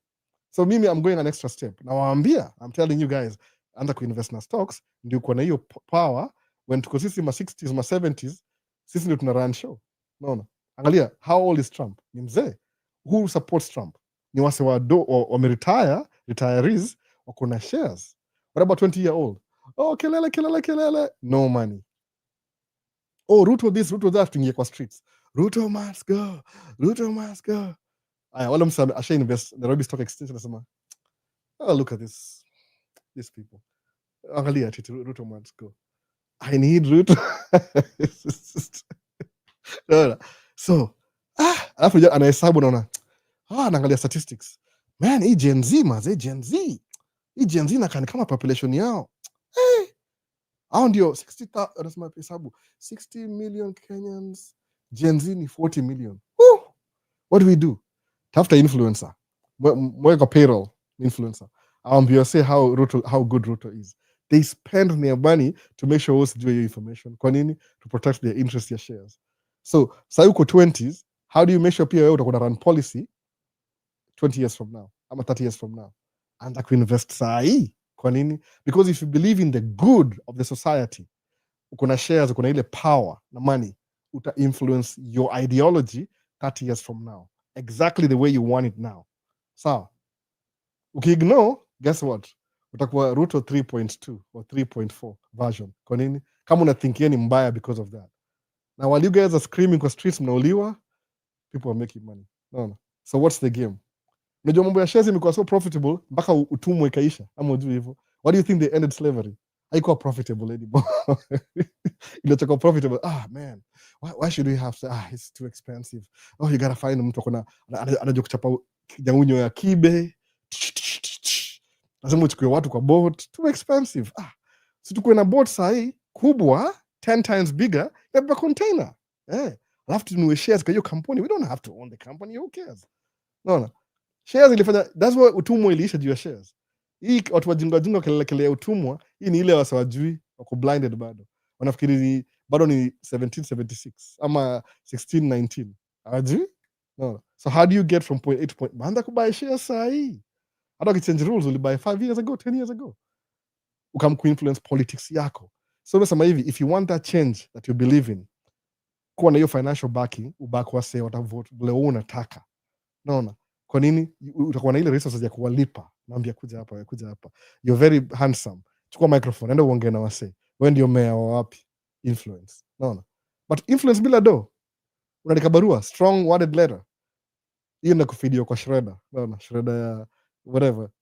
So mimi I'm going an extra step. Nawaambia, I'm telling you guys, anza kuinvest na stocks ndio uko na hiyo power when tuko sisi ma 60s ma 70s, sisi ndio tuna run show. Unaona? Angalia, how old is Trump? Ni mzee. Who supports Trump? Ni wase wameretire, retirees wako na shares. What about 20-year-old? Oh, kelele. No money. Oh, Ruto this, Ruto that, tuingie kwa streets. Ruto must go. Aya, wala msa asha invest Nairobi Stock Exchange nasema, oh, look at these people. Angalia ati Ruto must go. I need Ruto. So, alafu anahesabu naona, anaangalia statistics. Man, hii Gen Z nakani kama population yao. Hao ndio 60 million Kenyans, Gen Z ni 40 million. What do we do? Tafuta influencer. Mweka payroll influencer. Say how good Ruto is. They spend their money to make sure usijue your information. Kwa nini? To protect their interest, their shares. So, sasa uko 20s, how do you make sure pia wewe utakuwa run policy 20 years from now, ama 30 years from now? Anza kuinvest sahi. Kwa nini? Because if you believe in the good of the society, uko na shares, uko na ile power na money, uta influence your ideology 30 years from now. Exactly the way you want it now. Sawa. Ukiignore, guess what? utakuwa Ruto 3.2 or 3.4 version. Kwa nini? Kama unathinkia ni mbaya because of that. Now while you guys are screaming kwa streets mnauliwa, people are making money. No. So what's the game? Unajua mambo ya shares imekuwa so profitable mpaka utumwa ikaisha. Ama ujui hivyo. Why do you think they ended slavery? Haikuwa profitable anymore. Ilitoka profitable. Man, why should we have it's too expensive. You gotta find mtu akona anajua kuchapa jangunyo ya kibe. Lazima uchukue watu kwa boat. Too expensive. Si tukue na boat sahi kubwa 10 times bigger than a container. Alafu tununue shares kwa hiyo kampuni. We don't have to own the company. Who cares? No. Shares ilifanya, that's why utumwa iliisha juu ya shares. Hii watu wajinga kelele ya utumwa, hii ni ile wasawajui, wako blinded bado. Wanafikiri bado ni 1776 ama 1619. Hawajui? No. So how do you get from point A to point? Baanda kubuy shares sahi. Hata ukichange rules ulibuy 5 years ago, 10 years ago. Ukamkuinfluence politics yako. So umesema hivi, if you want that change that you believe in, kuwa na hiyo financial backing, ubaki wase watavote vile wewe unataka. Naona? Kwa nini? Utakuwa na ile resources ya kuwalipa. Naambia kuja hapa. You're very handsome. Chukua microphone, enda uongee na wase. Wewe ndio mayor wa wapi? Influence. Naona? But influence bila do. Unaandika barua, strong worded letter. Hiyo na kufidio kwa shredder. Naona? Shredder ya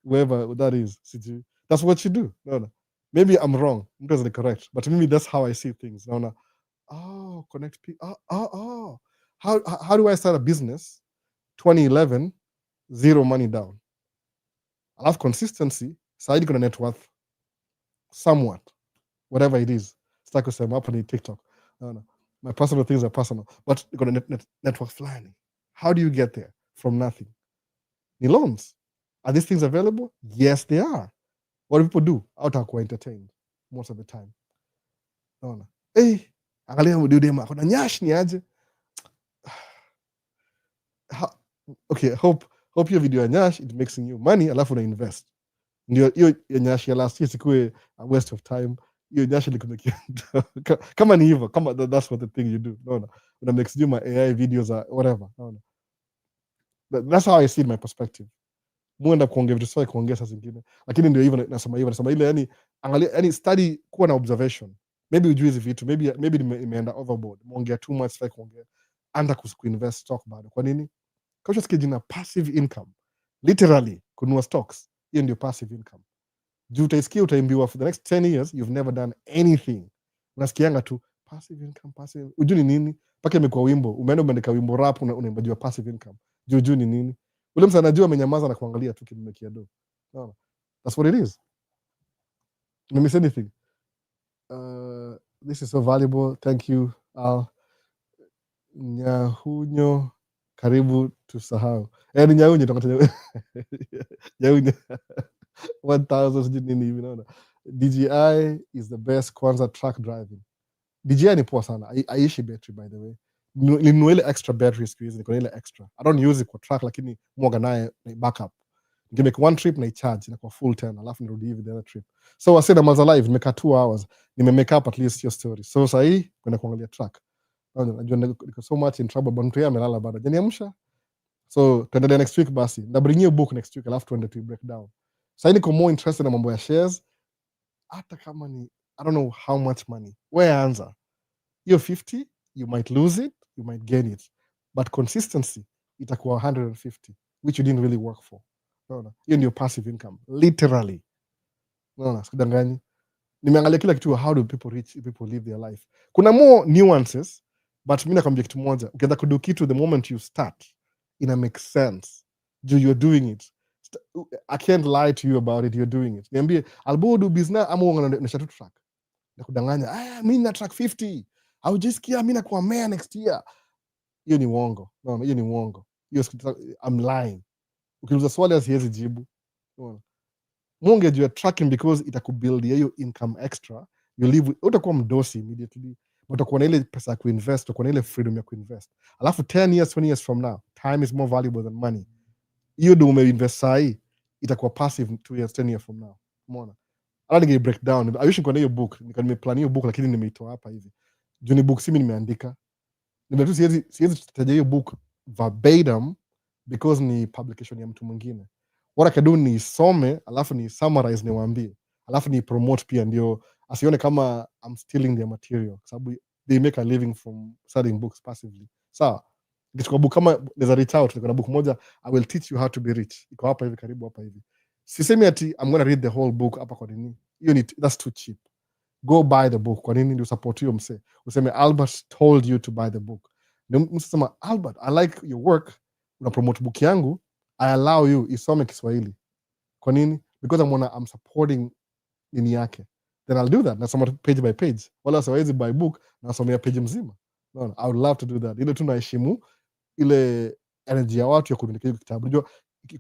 whoever that is. Sijui. That's what you do. Naona? Maybe I'm wrong. Mtu is correct. But maybe that's how I see things. Naona? Connect people. How do I start a business? 2011, zero money down. I have consistency. Saidi kuna net worth. Somewhat. Whatever it is. Sitaki kusema hapo ni TikTok. No. My personal things are personal. But you got a network flying. How do you get there? From nothing. Ni loans. Are these things available? Yes, they are. What do people do? Hautakuwa entertained most of the time. No. Angalia mdudema. Kuna nyash ni aje. Okay, hope your video ya nyash it makes you money alafu na invest. Ndio hiyo ya nyash ya last year sikue a waste of time. Hiyo nyash ilikuwa kama ni hivyo, kama that's what the thing you do. No. Una makes you my AI videos or whatever. No. That's how I see my perspective. Muenda kuongea vitu sawa kuongea saa zingine. Lakini ndio hivyo nasema ile yani angalia yani study kuwa na observation. Maybe ujue hizi vitu, maybe imeenda overboard. Muongea too much like kuongea. Anda kuinvest stock bado. Kwa nini? Kwa sababu jina passive income. Literally, kununua stocks. Hiyo ndio passive income. Juu utaisikia utaimbiwa for the next 10 years, you've never done anything. Unasikianga tu, passive income, passive. Ujui ni nini? Paka imekuwa wimbo. Umeandika wimbo rap, unaimba passive income. Juu ni nini? Ule msa anajua amenyamaza na kuangalia tu kimekia do. No. That's what it is. Let me say anything. This is so valuable. Thank you, Al. Nyahunyo. Karibu tusahau. Ni nyaunyo tukatoa. Nyaunyo. 1000 sijui nini hivi naona. DJI is the best kwanza truck driving. DJI ni poa sana. Aishi battery by the way. Ninunua ile extra battery siku hizi, niko ile extra. I don't use it kwa truck lakini mwaga naye na backup. Nikimake one trip na charge na kwa full 10 alafu nirudi hivi the other trip. So I said I'm alive, nimekaa 2 hours. Nimemake up at least your story. So sasa hii kwenda kuangalia truck. Najua niko so much in trouble but mtu yeye amelala bado. Janiamsha. So tuendelee next week basi. Na bring you a book next week alafu tuende to break down. Sasa niko more interested na mambo ya shares. Hata kama ni I don't know how much money. Where anza? Hiyo 50, you might lose it, you might gain it. But consistency itakuwa 150, which you didn't really work for. Unaona? Hiyo ndio passive income. Literally. Unaona? Sikudanganyi. Nimeangalia kila kitu, how do people live their life. Kuna more nuances, but mimi nakwambia kitu moja. Ukianza kudo kitu the moment you start, ina make sense. You're doing it. I can't lie to you about it, you're doing it. Niambie, I'll do business ama unaendesha tu truck. Nakudanganya, mimi na truck 50. Au jisikia mimi nakuwa mayor next year. Hiyo ni uongo. No, hiyo ni uongo. I'm lying. Ukiuliza swali siwezi jibu. Unaona? Mungu ajua tracking because itakubuild hiyo income extra. You live utakuwa mdosi immediately. Utakuwa na ile pesa ya kuinvest, utakuwa na ile freedom ya kuinvest. Alafu 10 years, 20 years from now, time is more valuable than money. Hiyo ndio umeinvest sahi, itakuwa passive 2 years, 10 years from now. Umeona? Hata ninge break down. I wish ningekuwa na hiyo book, nimeplan hiyo book lakini nimeitoa hapa hivi. Juu ni book simi nimeandika. Nimetu siwezi taja hiyo book verbatim because ni publication ya mtu mwingine. what I can do ni some alafu ni summarize niwaambie alafu ni promote pia ndio asione kama I'm stealing their material kwa sababu they make a living from selling books passively. Sawa, nikichukua book kama there's a reach out, niko na book moja I will teach you how to be rich, iko hapa hivi karibu hapa hivi. Sisemi ati I'm going to read the whole book hapa kwa nini, hiyo ni that's too cheap. Go buy the book. Kwa nini ndio support hiyo mse? Useme Albert told you to buy the book. Ndio msema Albert, I like your work, una promote book yangu, I allow you isome Kiswahili. Kwa nini? Because I'm supporting nini yake. Then I'll do that. Nasoma page by page. Wala siwezi buy book nasomea page mzima. No, I would love to do that. Ile tu naheshimu ile energy ya watu ya kuandika kitabu. Unajua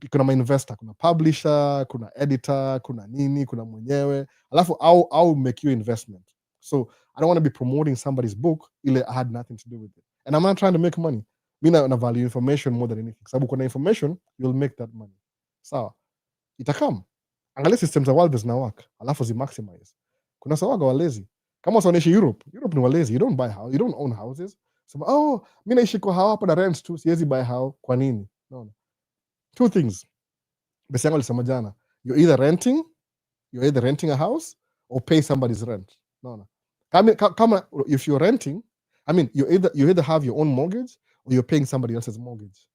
kuna ma-investor, kuna publisher, kuna editor, kuna nini, kuna mwenyewe. Alafu I'll make you investment. So I don't want to be promoting somebody's book ile I had nothing to do with it. And I'm not trying to make money. Mimi na value information more than anything. Sababu kuna information, you'll make that money. Sawa. Itakam. Angalia systems za world zinawaka. Alafu maximize. Kuna sawaga walezi. Kama unaishi Europe ni walezi. You don't buy house, you don't own houses. So, mimi naishi kwa hapa na rent tu, siwezi buy house. Kwa nini? No. Two things. Besi yangu alisema jana. You're either renting a house or pay somebody's rent. No. Kama if you're renting, I mean, you either have your own mortgage or you're paying somebody else's mortgage.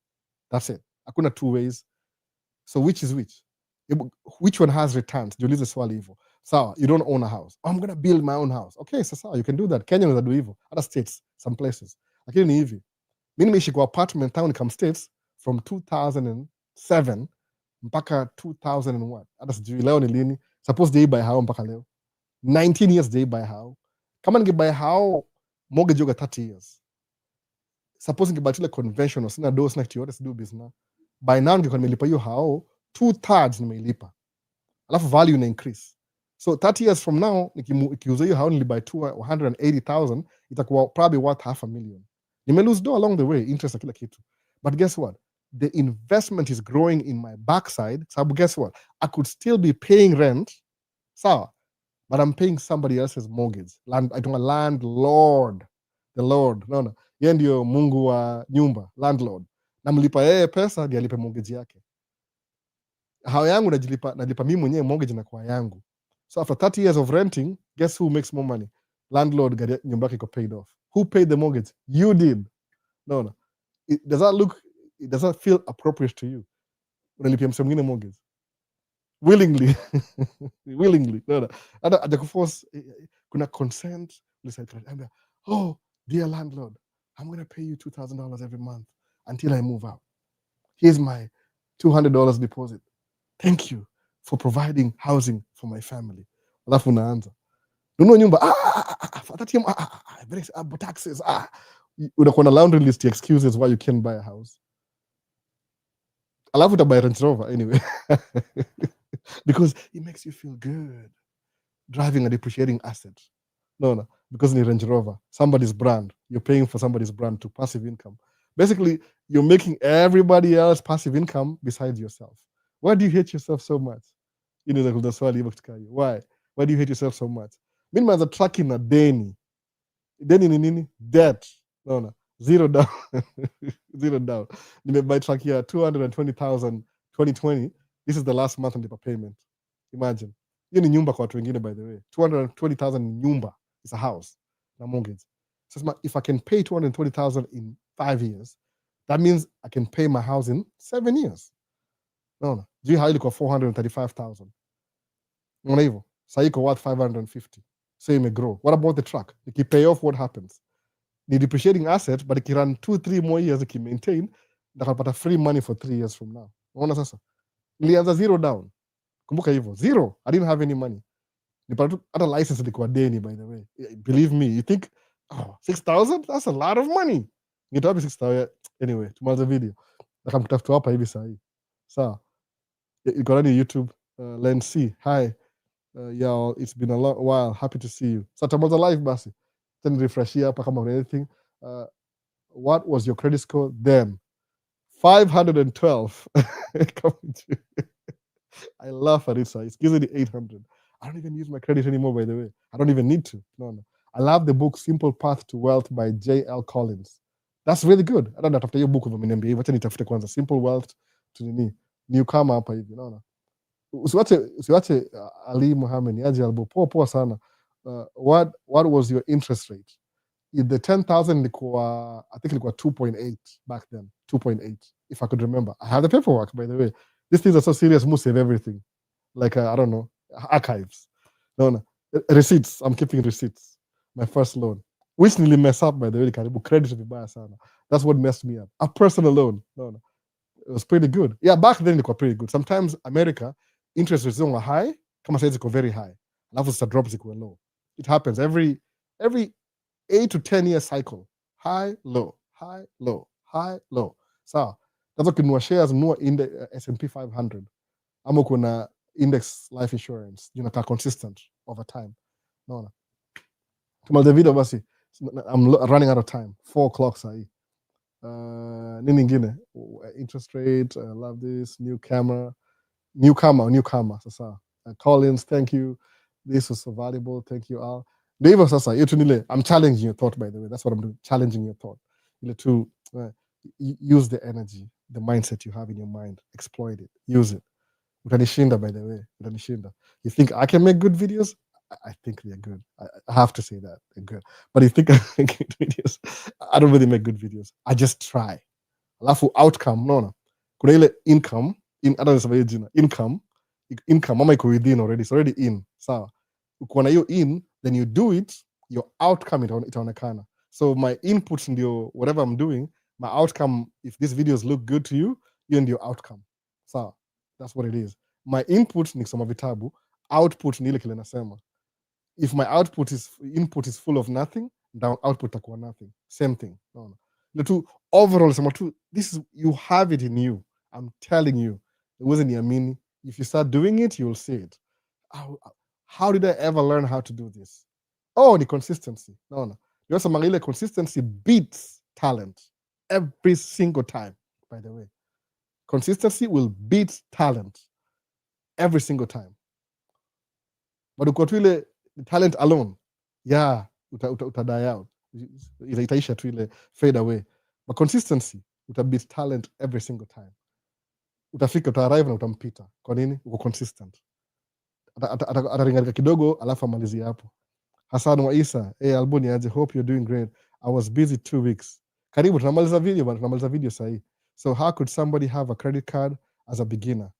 That's it. Hakuna two ways. So which is which? Which one has returns? Jiulize swali hivyo. Sawa, you don't own a house. I'm going to build my own house. Okay, sawa, you can do that. Kenya unaweza do hivyo. Other states, some places. Lakini ni hivi. Mimi nimeishi kwa apartment town come states from 2007 mpaka 2000 and what? Hata sijui leo ni lini. Suppose they buy how mpaka leo. 19 years they buy how. Kama ningebuy how mortgage yoga 30 years. Suppose ningebuy ile conventional, sina do sina kitu yote sido business. By now ningekuwa nimelipa hiyo how 2/3 nimeilipa. Alafu value ina increase. So 30 years from now nikiuza hiyo how nilibuy 180,000 itakuwa probably worth $500,000. Nime lose do along the way, interest na kila kitu. But guess what? The investment is growing in my backside. So guess what? I could still be paying rent. Sawa. But I'm paying somebody else's mortgage. I don't landlord. The Lord. No. Yeye ndio Mungu wa nyumba, landlord. Namlipa yeye pesa ndiye alipe mortgage yake. Hao yangu nalipa mimi mwenyewe mortgage na kwa yangu. So after 30 years of renting, guess who makes more money? Landlord nyumba yake iko paid off. Who paid the mortgage? You did. No. Does that feel appropriate to you? Unalipia mse mwingine mortgage willingly. Willingly. No. Hata kuforce kuna consent. Oh, dear landlord, I'm going to pay you $2,000 every month until I move out. Here's my $200 deposit. Thank you for providing housing for my family. Alafu unaanza nunua nyumba taxes unakuwa na laundry list excuses why you can't buy a house. Alafu utabuy Range Rover anyway. Because it makes you feel good driving a depreciating asset. No, because ni Range Rover, somebody's brand. You're paying for somebody's brand to passive income. Basically, you're making everybody else passive income besides yourself. Why do you hate yourself so much? Kuna swali hivyo kutoka hiyo. Why do you hate yourself so much? Mimi nimeanza tracking na deni. Deni ni nini? Debt. No. Zero down. Zero down. Nimebuy track here 220,000 2020. This is the last month nilipa payment. Imagine. Hiyo ni nyumba kwa watu wengine by the way. 220,000 ni nyumba. It's a house. Na mortgage. So if I can pay 220,000 in 5 years, that means I can pay my house in 7 years. No. Do you how ilikuwa 435,000? Unaona hivyo? Sasa iko worth 550. So it may grow. What about the truck? If you pay off, what happens? Ni depreciating asset, but if you run 2-3 more years, if you maintain, nakapata free money for 3 years from now. Unaona sasa? Nilianza zero down. Kumbuka hivyo. Zero. I didn't have any money. Nipata hata license ilikuwa deni by the way. Believe me, you think, 6,000? That's a lot of money. Ngitoa 6,000. Anyway, tumalize video. Nakamtafuta hapa hivi saa hii. Sawa. Iko ndani YouTube. Let's see. Hi. Y'all, it's been a while. Happy to see you. So tamaliza live basi. Then refresh hapa kama kuna anything. What was your credit score then? 512. I laugh at it, sir. It's giving me 800. I don't even use my credit anymore, by the way. I don't even need to. No. I love the book Simple Path to Wealth by J.L. Collins. That's really good. I don't know after your book of MBA. Wacha nitafute kwanza Simple Wealth to nini. newcomer hapa hivi, unaona. Usiwache Ali Mohamed ni aje albo poa sana. What was your interest rate? The 10,000 ilikuwa, I think ilikuwa 2.8 back then, 2.8 if I could remember. I have the paperwork, by the way. These things are so serious, must save everything. Like I don't know, archives. No. Receipts, I'm keeping receipts. My first loan, which nearly mess up, by the way, karibu credit vibaya sana. That's what messed me up. A personal loan. No. It was pretty good. Yeah, back then it was pretty good. Sometimes America, interest rates were high, kama says go very high. Alafu zita drop zikuwe low. It happens every 8 to 10 year cycle. High, low, high, low, high, low. Sawa. That's ukinunua shares, nunua S&P 500. Ama kuna index life insurance. Unakaa consistent over time. Naona. Tumalize video basi. I'm running out of time. 4 o'clock sahi. Nini ingine? Interest rate, I love this. Newcomer. Sasa. Collins, thank you. This was so valuable. Thank you all. Ndio hivyo sasa, hiyo tu nile, I'm challenging your thought, by the way. That's what I'm doing, challenging your thought. Ile tu use the energy, the mindset you have in your mind, exploit it, use it. Utanishinda, by the way, utanishinda. You think I can make good videos? I think they're good. I have to say that they're good. But you think I make good videos? I don't really make good videos. I just try. Alafu outcome, no. Kuna ile income, income, mama iko within already. It's already in. Sawa. Uko na hiyo in, then you do it, your outcome itaonekana. So my inputs ndio whatever I'm doing, my outcome, if these videos look good to you, hiyo ndio outcome. Sawa. That's what it is. My input ni kusoma vitabu, output ni ile kile nasema. If my input is full of nothing, down output takuwa nothing. Same thing. No. The two overall, this is, you have it in you. I'm telling you. It wasn't Yamini. If you start doing it, you'll see it. How did I ever learn how to do this? Oh, the consistency. No. Ile consistency beats talent every single time, by the way. Consistency will beat talent every single time. But uko tu ile talent alone, yeah, uta die out. Itaisha tu ile fade away. But consistency, uta beat talent every single time. Utafika, uta arrive na utampita. Kwa nini? Uko consistent. Ataringarika kidogo alafu amalizie hapo. Hassan wa Isa, hey Albuni aje, hope you're doing great. I was busy 2 weeks. Karibu, tunamaliza video sahi. So how could somebody have a credit card as a beginner?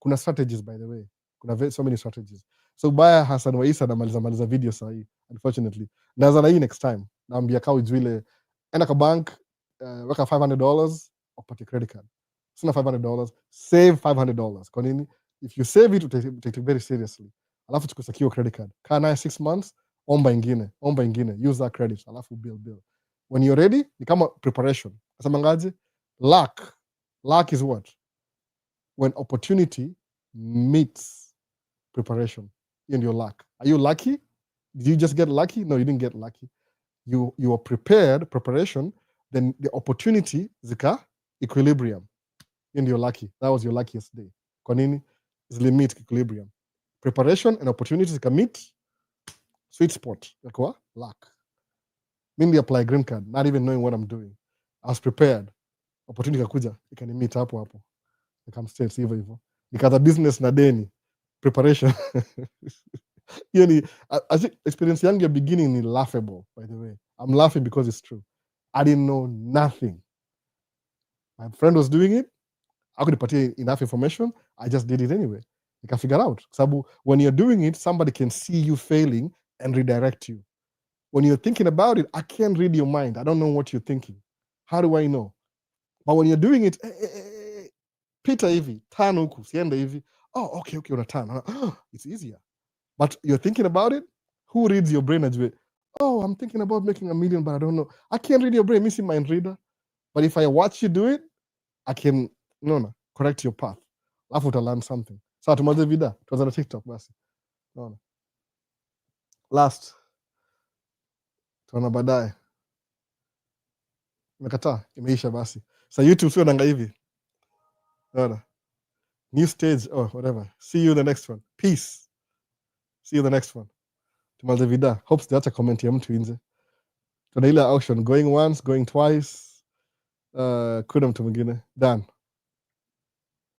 Kuna strategies, by the way. Kuna so many strategies. So baya Hassan wa Isa namaliza video sahi, unfortunately. Naanza na hii next time. Naambia kao ujue enda kwa bank, weka $500 upate credit card. Sina $500, save $500. Kwa nini? If you save it, take it very seriously. Alafu tukusakio credit card. Kaa naye 6 months, omba ingine. Use that credit. Alafu bill. When you're ready, ni kama preparation. Kasema ngaje? Luck is what? When opportunity meets preparation. In your luck. Are you lucky? Did you just get lucky? No, you didn't get lucky. You are prepared, preparation, then the opportunity zika equilibrium. And you're lucky. That was your luckiest day. Kwa nini? Meet equilibrium. Preparation and opportunities can meet sweet spot. Like luck. Mimi apply green card, not even knowing what I'm doing. I was prepared. Opportunity kakuja, ikani meet hapo. Nikam straight hivyo. Nikaanza business na deni. Preparation. Hiyo ni experience yangu ya beginning ni laughable, by the way. I'm laughing because it's true. I didn't know nothing. My friend was doing it. I could put enough information. I just did it anyway. You can figure out. Sabu, when you're doing it, somebody can see you failing and redirect you. When you're thinking about it, I can't read your mind. I don't know what you're thinking. How do I know? But when you're doing it, Peter hivi, turn huku, sienda hivi. Oh, okay, una turn. It's easier. But you're thinking about it, who reads your brain as well? Oh, I'm thinking about making $1 million, but I don't know. I can't read your brain, missing mind reader. But if I watch you do it, I can correct your path. Alafu uta learn something. Sawa, tumalize vida. Tuanze na TikTok basi. Naona. Last. Tuona baadaye. Imekataa, imeisha basi. So YouTube sio nanga hivi. Naona. New stage, whatever. See you in the next one. Peace. See you in the next one. Tumalize vida. Hope sijaacha comment ya mtu nje. Tuna ile auction, going once, going twice. Kuna mtu mwingine. Done.